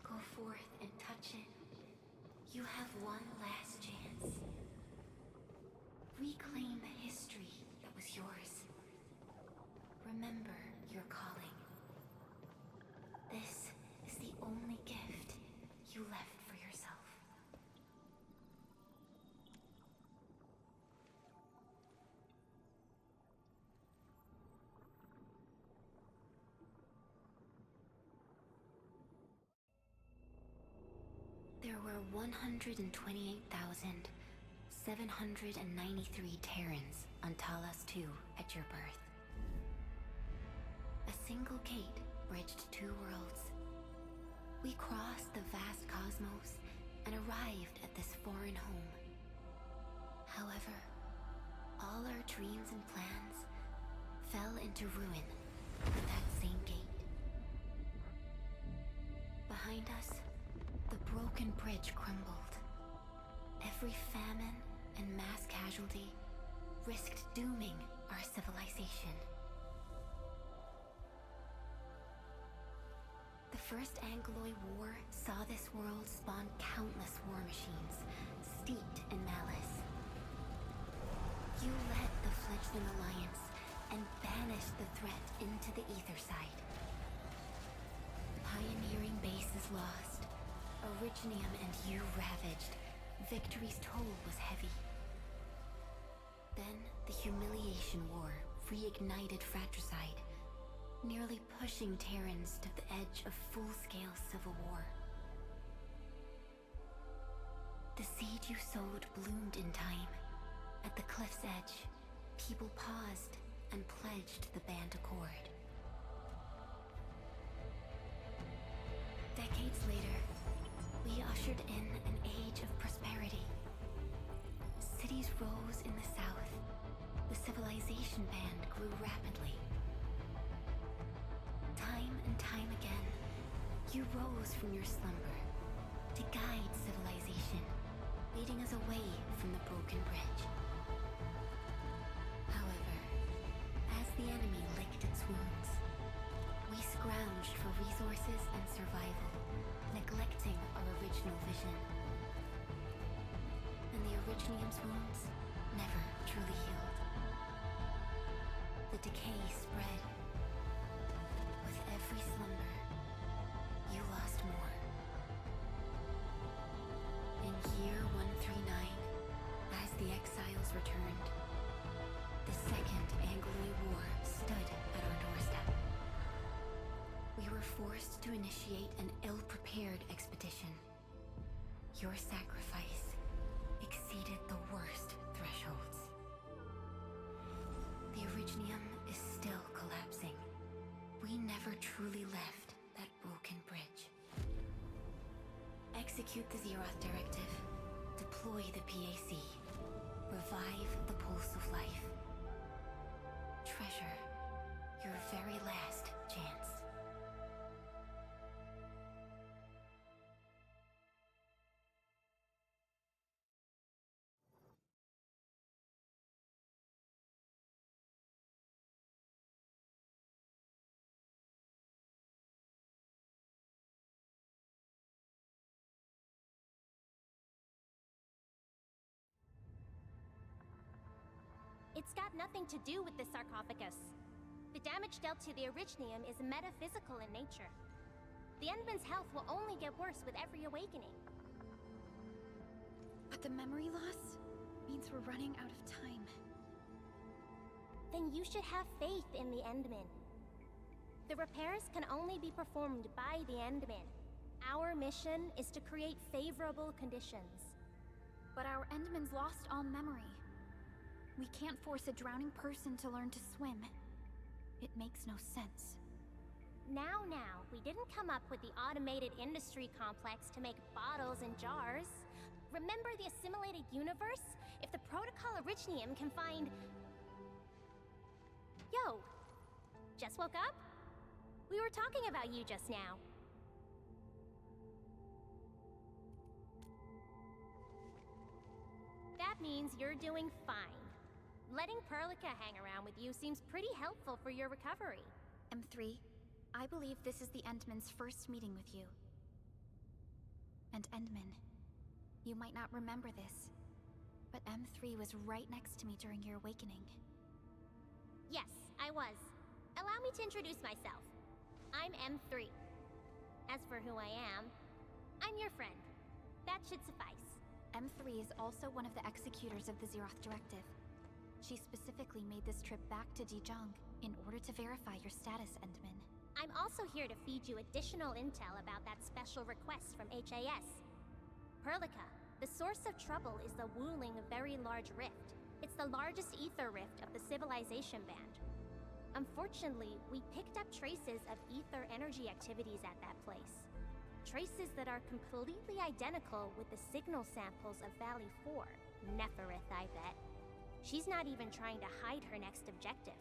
Go forth and touch it. You have one last chance. Reclaim the history that was yours. Remember your calling. This is the only gift you left for yourself. There were 128,793 Terrans on Talos II at your birth. A single gate bridged two worlds. We crossed the vast cosmos and arrived at this foreign home. However, all our dreams and plans fell into ruin at that same gate. Behind us, the broken bridge crumbled. Every famine and mass casualty risked dooming our civilization. The First Angloid War saw this world spawn countless war machines, steeped in malice. You led the fledgling alliance and banished the threat into the ether side. Pioneering bases lost, Originium and you ravaged. Victory's toll was heavy. Then the Humiliation War reignited fratricide, nearly pushing Terrans to the edge of full-scale civil war. The seed you sowed bloomed in time. At the cliff's edge, people paused and pledged the Band Accord. Decades later, we ushered in an age of prosperity. Cities rose in the south. The civilization band grew rapidly. Time and time again, you rose from your slumber to guide civilization, leading us away from the broken bridge. However, as the enemy licked its wounds, we scrounged for resources and survival, neglecting our original vision. And the Originium's wounds never truly healed. The decay spread. With every slumber, you lost more. In year 139, as the exiles returned, the Second Angloid War stood at our doorstep. We were forced to initiate an ill-prepared expedition. Your sacrifice exceeded the worst thresholds. The Originium is still collapsing. We never truly left that broken bridge. Execute the Zeroth Directive. Deploy the PAC. Revive the pulse of life. Treasure your very last chance. It's got nothing to do with the sarcophagus. The damage dealt to the Originium is metaphysical in nature. The Endman's health will only get worse with every awakening. But the memory loss means we're running out of time. Then you should have faith in the Endman. The repairs can only be performed by the Endman. Our mission is to create favorable conditions. But our Endman's lost all memory. We can't force a drowning person to learn to swim. It makes no sense. Now, we didn't come up with the automated industry complex to make bottles and jars. Remember the assimilated universe? If the Protocol Originium can find... Yo! Just woke up? We were talking about you just now. That means you're doing fine. Letting Perlica hang around with you seems pretty helpful for your recovery. M3, I believe this is the Endman's first meeting with you. And Endman, you might not remember this, but M3 was right next to me during your awakening. Yes, I was. Allow me to introduce myself. I'm M3. As for who I am, I'm your friend. That should suffice. M3 is also one of the executors of the Zeroth Directive. She specifically made this trip back to Dijon in order to verify your status, Endman. I'm also here to feed you additional intel about that special request from HAS. Perlica, the source of trouble is the Wuling Very Large Rift. It's the largest ether rift of the Civilization Band. Unfortunately, we picked up traces of ether energy activities at that place. Traces that are completely identical with the signal samples of Valley 4. Neferith, I bet. She's not even trying to hide her next objective.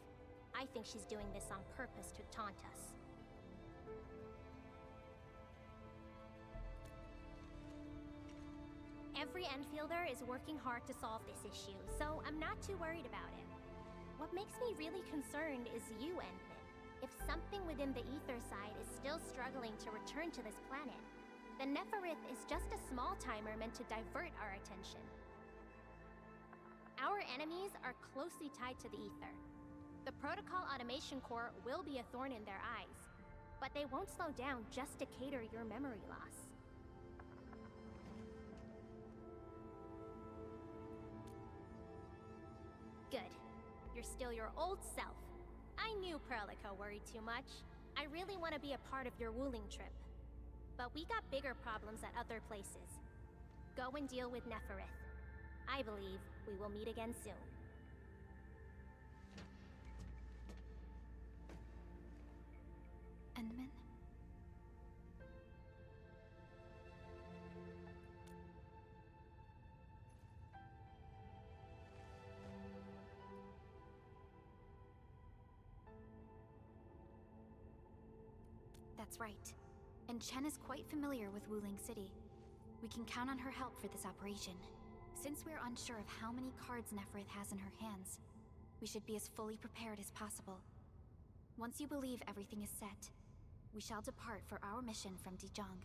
I think she's doing this on purpose to taunt us. Every Enfielder is working hard to solve this issue, so I'm not too worried about it. What makes me really concerned is you, Endman. If something within the ether side is still struggling to return to this planet, then Neferith is just a small timer meant to divert our attention. Our enemies are closely tied to the ether. The Protocol Automation Core will be a thorn in their eyes, but they won't slow down just to cater your memory loss. Good. You're still your old self. I knew Perlica worried too much. I really want to be a part of your Wuling trip. But we got bigger problems at other places. Go and deal with Neferith. I believe we will meet again soon. Endman? That's right. And Chen is quite familiar with Wuling City. We can count on her help for this operation. Since we're unsure of how many cards Neferith has in her hands, we should be as fully prepared as possible. Once you believe everything is set, we shall depart for our mission from Dijon.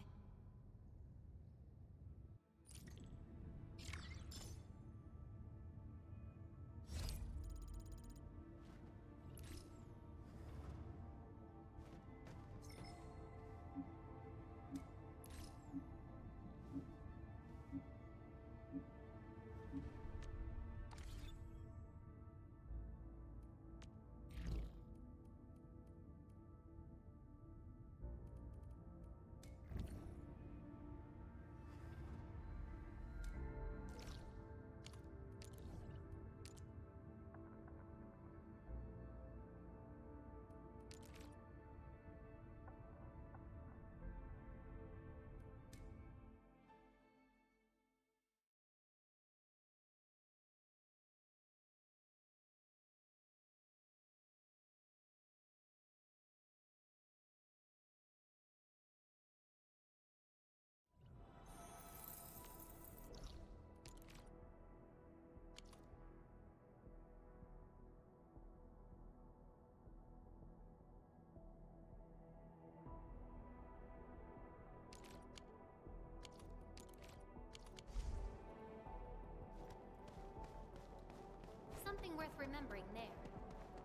worth remembering there.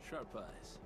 Sharp eyes.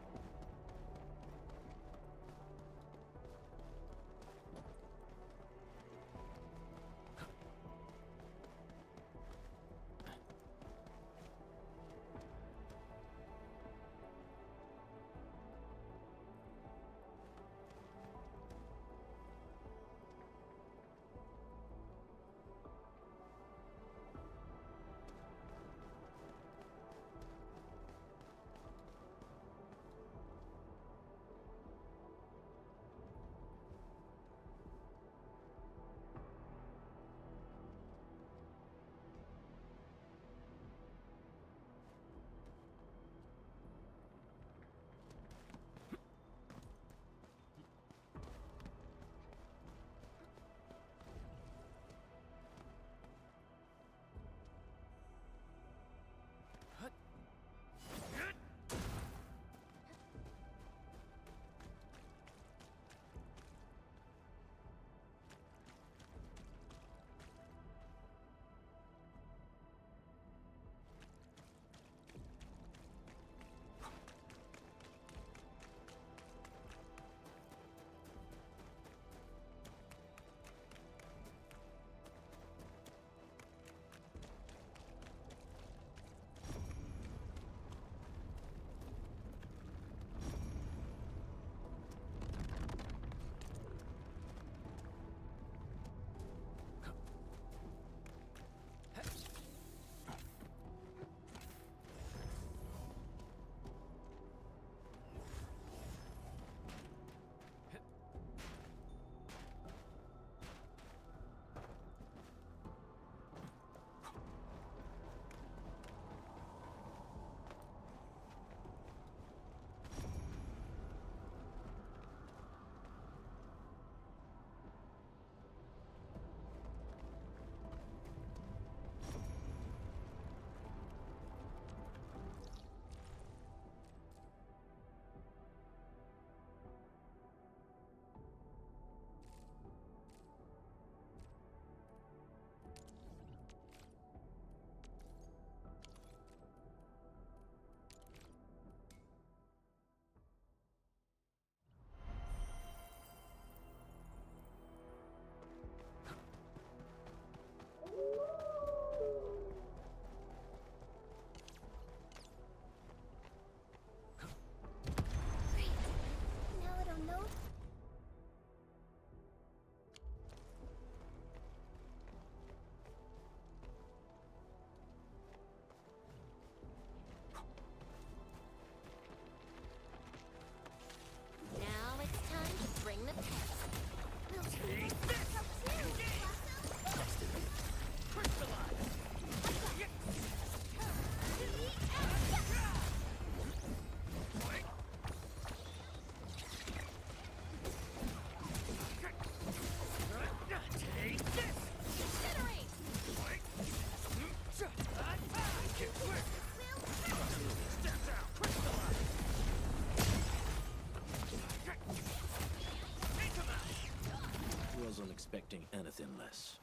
Expecting anything less.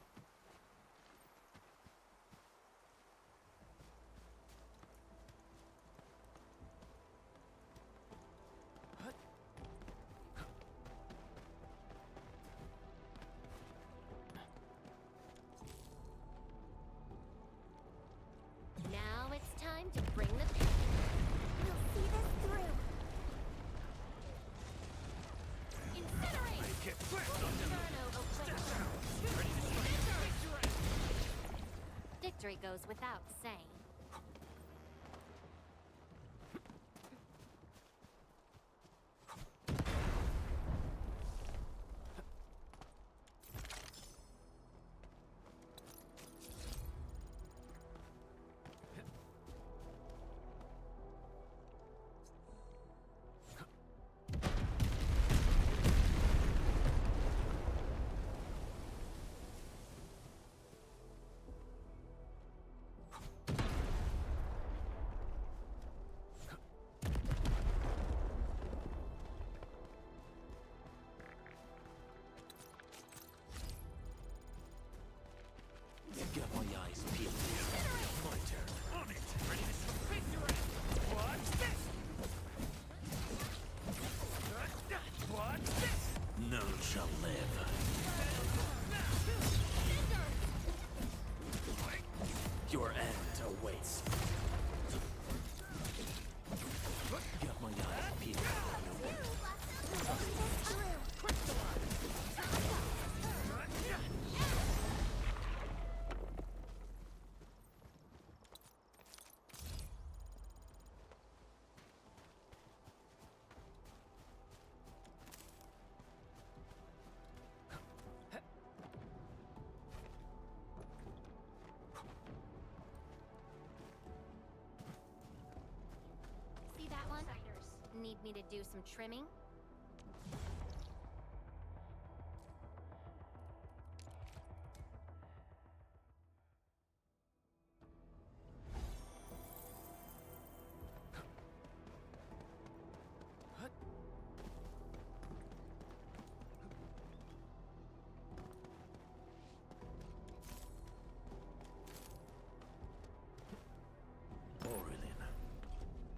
Now it's time to bring the pain. We'll see this through. Incinerate! Make it quick! Victory goes without saying. Got my eyes peeled. My turn. On it. Ready to swing your end. shall live. Your end awaits. Got my eyes peeled for an opening. See that one? Need me to do some trimming?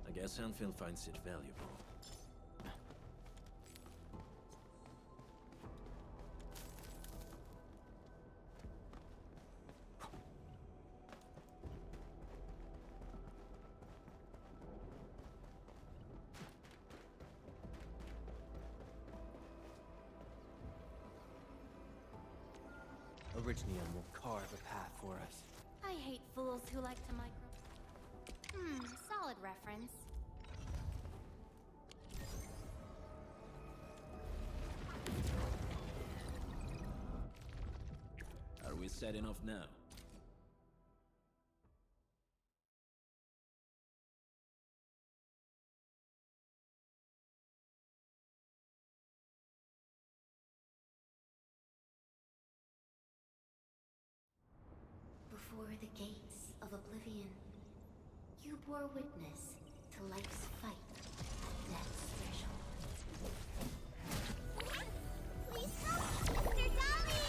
I guess Endfield finds it valuable. Orignium will carve a path for us. I hate fools who like to micro... solid reference. Are we setting off now? Before the gates of oblivion, you bore witness to life's fight at death's threshold. Please stop, Mr. Dolly!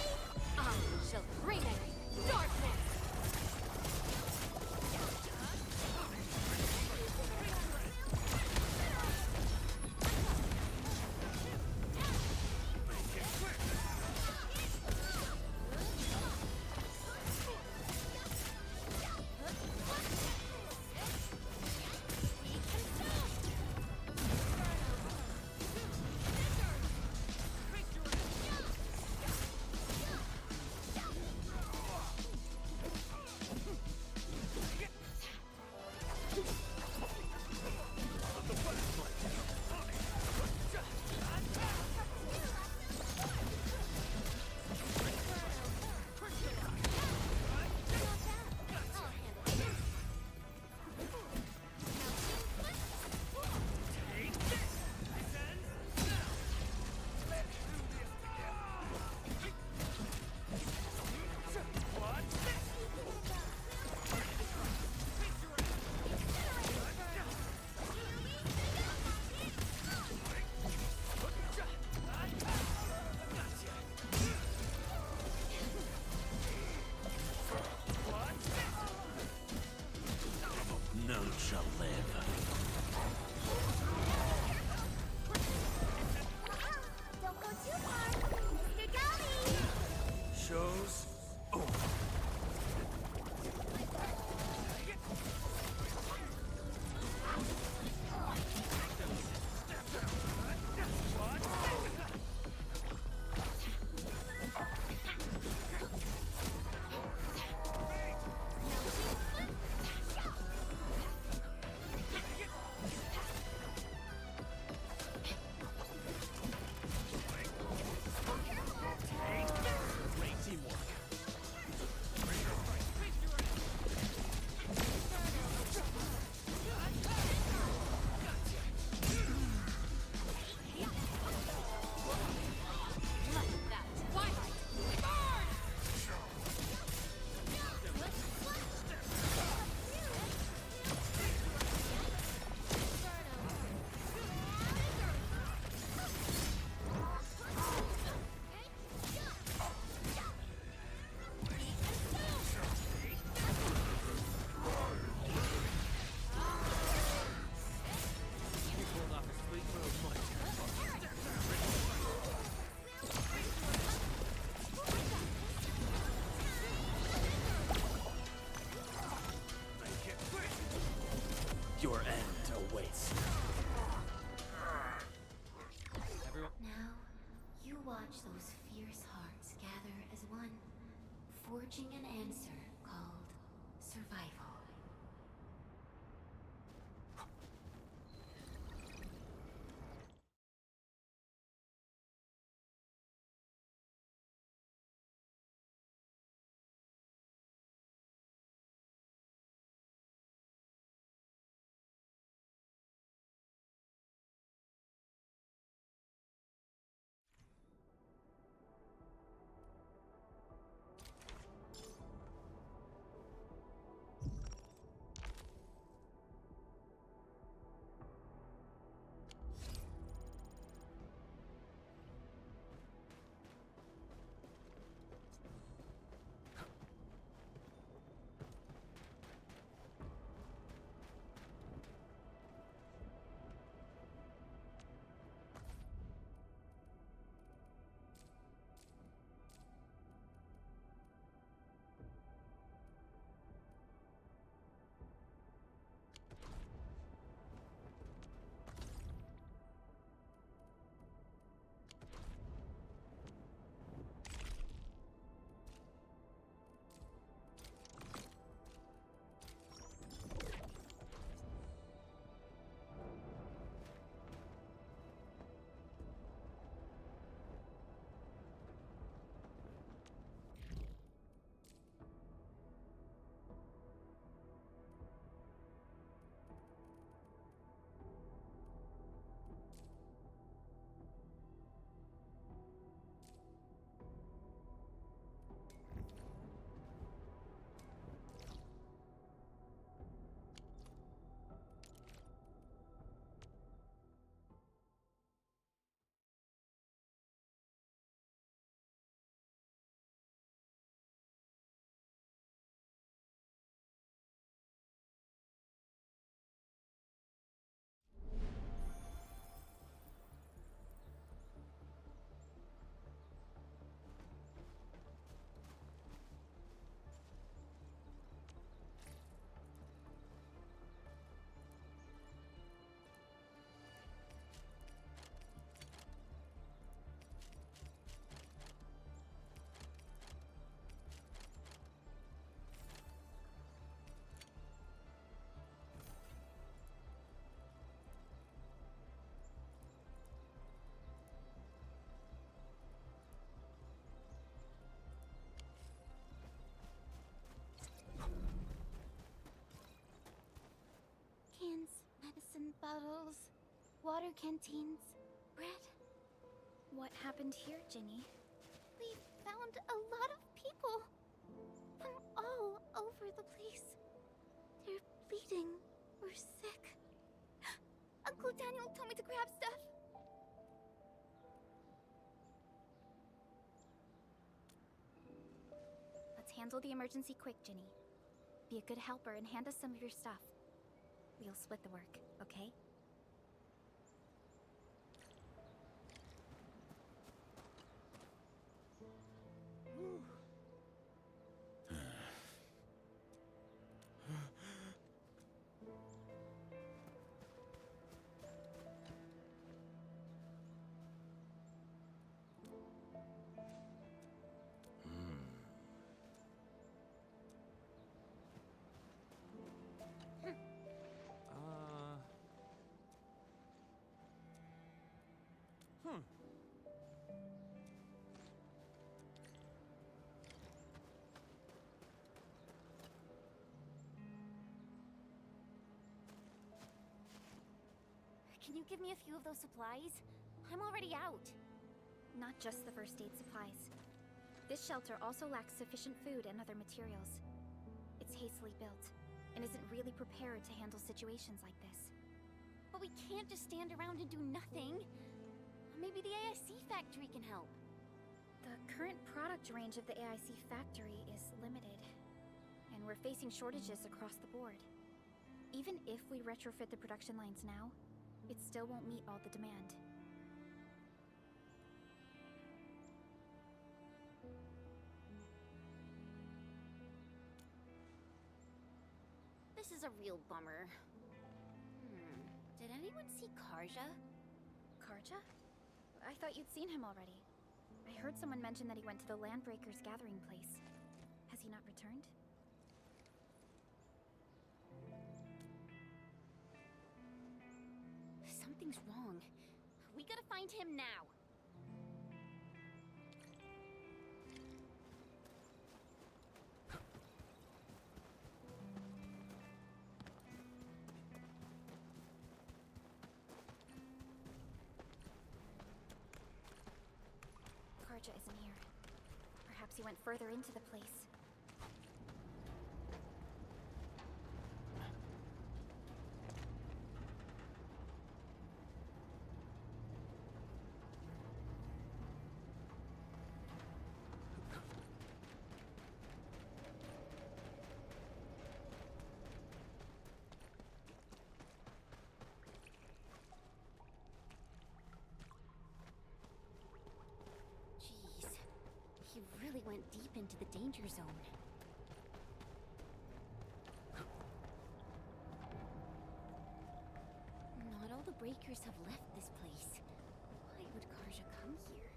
I shall bring it darkness! Be consumed! this. Everyone. Now, you watch those fierce hearts gather as one, forging an answer called survival. Cans, medicine bottles, water canteens, bread. What happened here, Ginny? We found a lot of people from all over the place. They're bleeding or sick. Uncle Daniel told me to grab stuff. Let's handle the emergency quick, Ginny. Be a good helper and hand us some of your stuff. We'll split the work, okay? Can you give me a few of those supplies? I'm already out. Not just the first aid supplies. This shelter also lacks sufficient food and other materials. It's hastily built, and isn't really prepared to handle situations like this. But we can't just stand around and do nothing. Maybe the AIC factory can help. The current product range of the AIC factory is limited, and we're facing shortages across the board. Even if we retrofit the production lines now, it still won't meet all the demand. This is a real bummer. Did anyone see Karja? Karja? I thought you'd seen him already. I heard someone mention that he went to the Landbreakers gathering place. Has he not returned? Something's wrong. We gotta find him now. Karja isn't here. Perhaps he went further into the place. He really went deep into the danger zone. Not all the breakers have left this place. Why would Karja come here?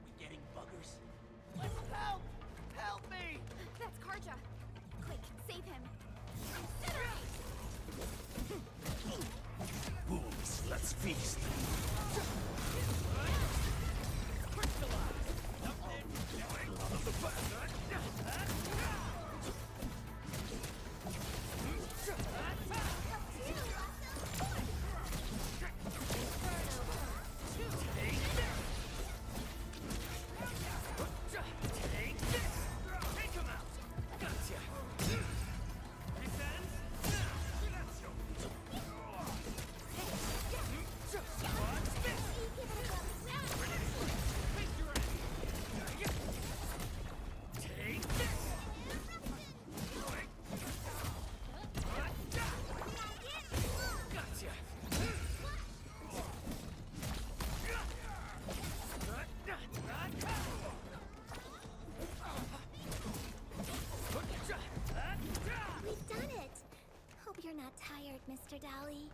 We getting buggers? Help! Help me! That's Karja! Quick, save him! Wolves, let's feast! We've done it! Hope you're not tired, Mr. Dally.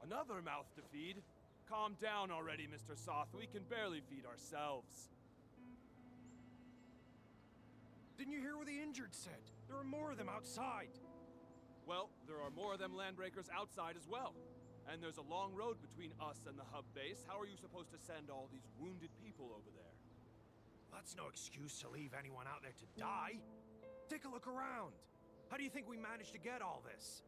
Another mouth to feed? Calm down already, Mr. Soth. We can barely feed ourselves. Didn't you hear what the injured said? There are more of them outside. Well, there are more of them landbreakers outside as well. And there's a long road between us and the hub base. How are you supposed to send all these wounded people over there? That's no excuse to leave anyone out there to die. Take a look around. How do you think we managed to get all this?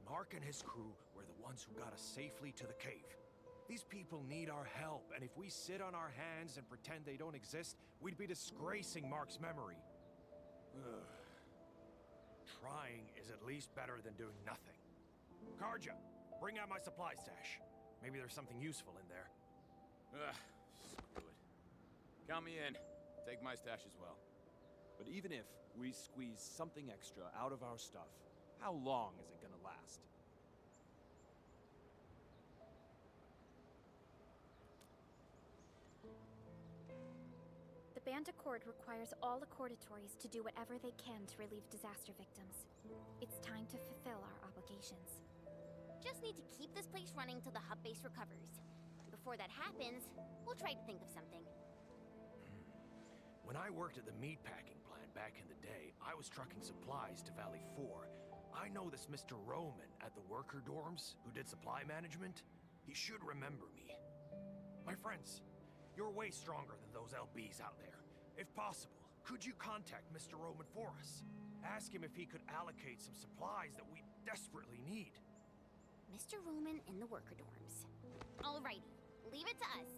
Mark and his crew were the ones who got us safely to the cave. These people need our help, and if we sit on our hands and pretend they don't exist, we'd be disgracing Mark's memory. Ugh. Trying is at least better than doing nothing. Karja, bring out my supply stash. Maybe there's something useful in there. Screw it. Count me in. Take my stash as well. But even if we squeeze something extra out of our stuff, how long is it gonna last? The Band Accord requires all Accordatories to do whatever they can to relieve disaster victims. It's time to fulfill our obligations. Just need to keep this place running till the hub base recovers. Before that happens, we'll try to think of something. When I worked at the meatpacking plant back in the day, I was trucking supplies to Valley 4. I know this Mr. Roman at the worker dorms who did supply management. He should remember me. My friends, you're way stronger than those LBs out there. If possible, could you contact Mr. Roman for us? Ask him if he could allocate some supplies that we desperately need. Mr. Roman in the worker dorms. Alrighty, leave it to us.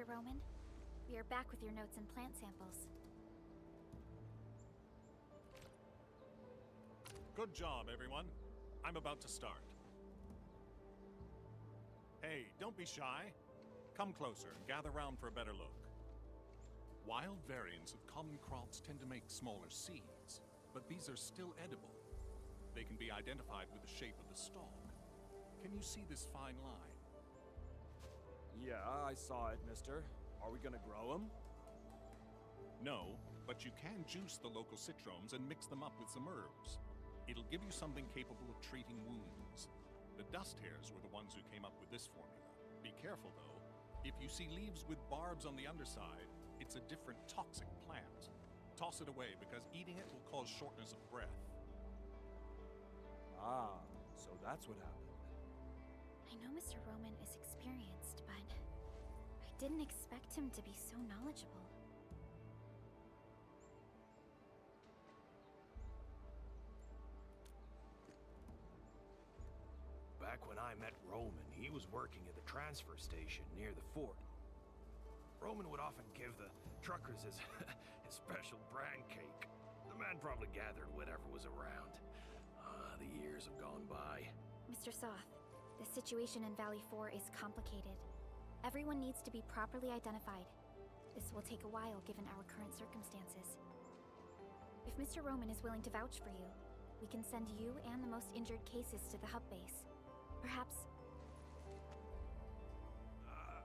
Mr. Roman. We are back with your notes and plant samples. Good job, everyone. I'm about to start. Hey, don't be shy. Come closer and gather round for a better look. Wild variants of common crops tend to make smaller seeds, but these are still edible. They can be identified with the shape of the stalk. Can you see this fine line? Yeah, I saw it, mister. Are we gonna grow them? No, but you can juice the local citromes and mix them up with some herbs. It'll give you something capable of treating wounds. The dust hares were the ones who came up with this formula. Be careful, though. If you see leaves with barbs on the underside, it's a different toxic plant. Toss it away, because eating it will cause shortness of breath. Ah, so that's what happened. I know Mr. Roman is experienced, but I didn't expect him to be so knowledgeable. Back when I met Roman, he was working at the transfer station near the fort. Roman would often give the truckers his special bran cake. The man probably gathered whatever was around. The years have gone by. Mr. Soth, the situation in Valley 4 is complicated. Everyone needs to be properly identified. This will take a while given our current circumstances. If Mr. Roman is willing to vouch for you, we can send you and the most injured cases to the hub base. Perhaps...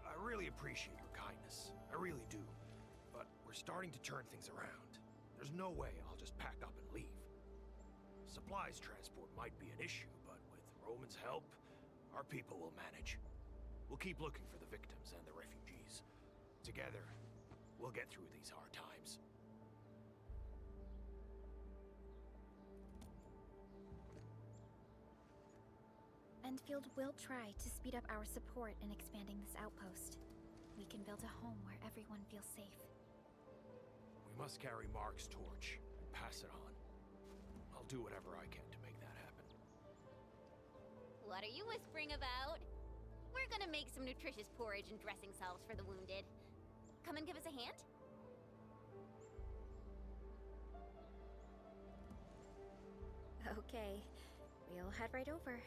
I really appreciate your kindness. I really do. But we're starting to turn things around. There's no way I'll just pack up and leave. Supplies transport might be an issue, but with Roman's help, our people will manage. We'll keep looking for the victims and the refugees. Together, we'll get through these hard times. Endfield will try to speed up our support in expanding this outpost. We can build a home where everyone feels safe. We must carry Mark's torch and pass it on. I'll do whatever I can to make that happen. What are you whispering about? We're gonna make some nutritious porridge and dressing salves for the wounded. Come and give us a hand? Okay, we'll head right over.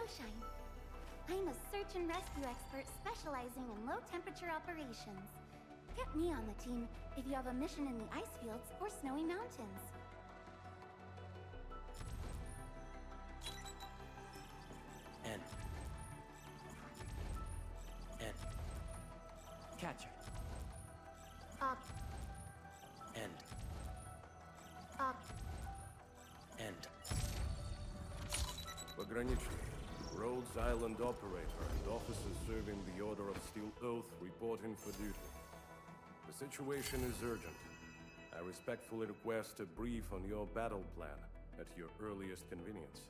Snowshine. I'm a search and rescue expert specializing in low-temperature operations. Get me on the team if you have a mission in the ice fields or snowy mountains. N. Catcher. Up. End. Up. End. Pograniczny. Rhodes Island operator and officers serving the Order of Steel Oath reporting for duty. The situation is urgent. I respectfully request a brief on your battle plan at your earliest convenience.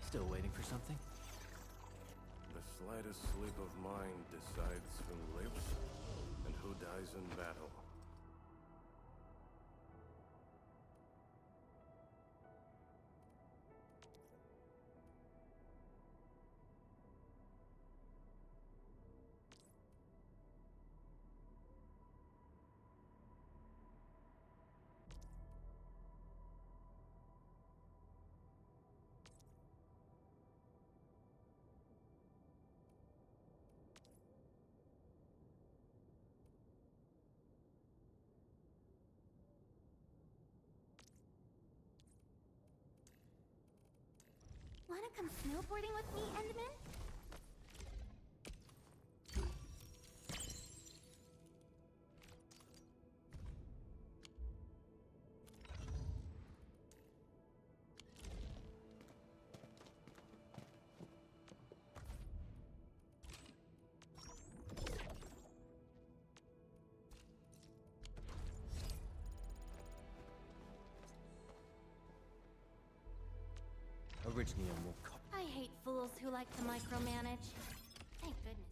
Still waiting for something? The slightest slip of mine decides who lives and who dies in battle. Wanna come snowboarding with me, Endman? Arknights will come. I hate fools who like to micromanage. Thank goodness.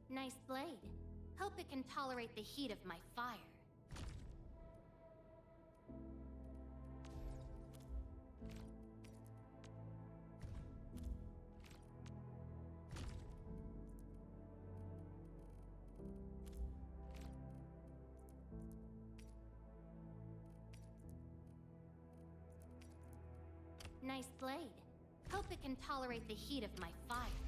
Nice blade. Hope it can tolerate the heat of my fire. Nice blade. Hope it can tolerate the heat of my fire.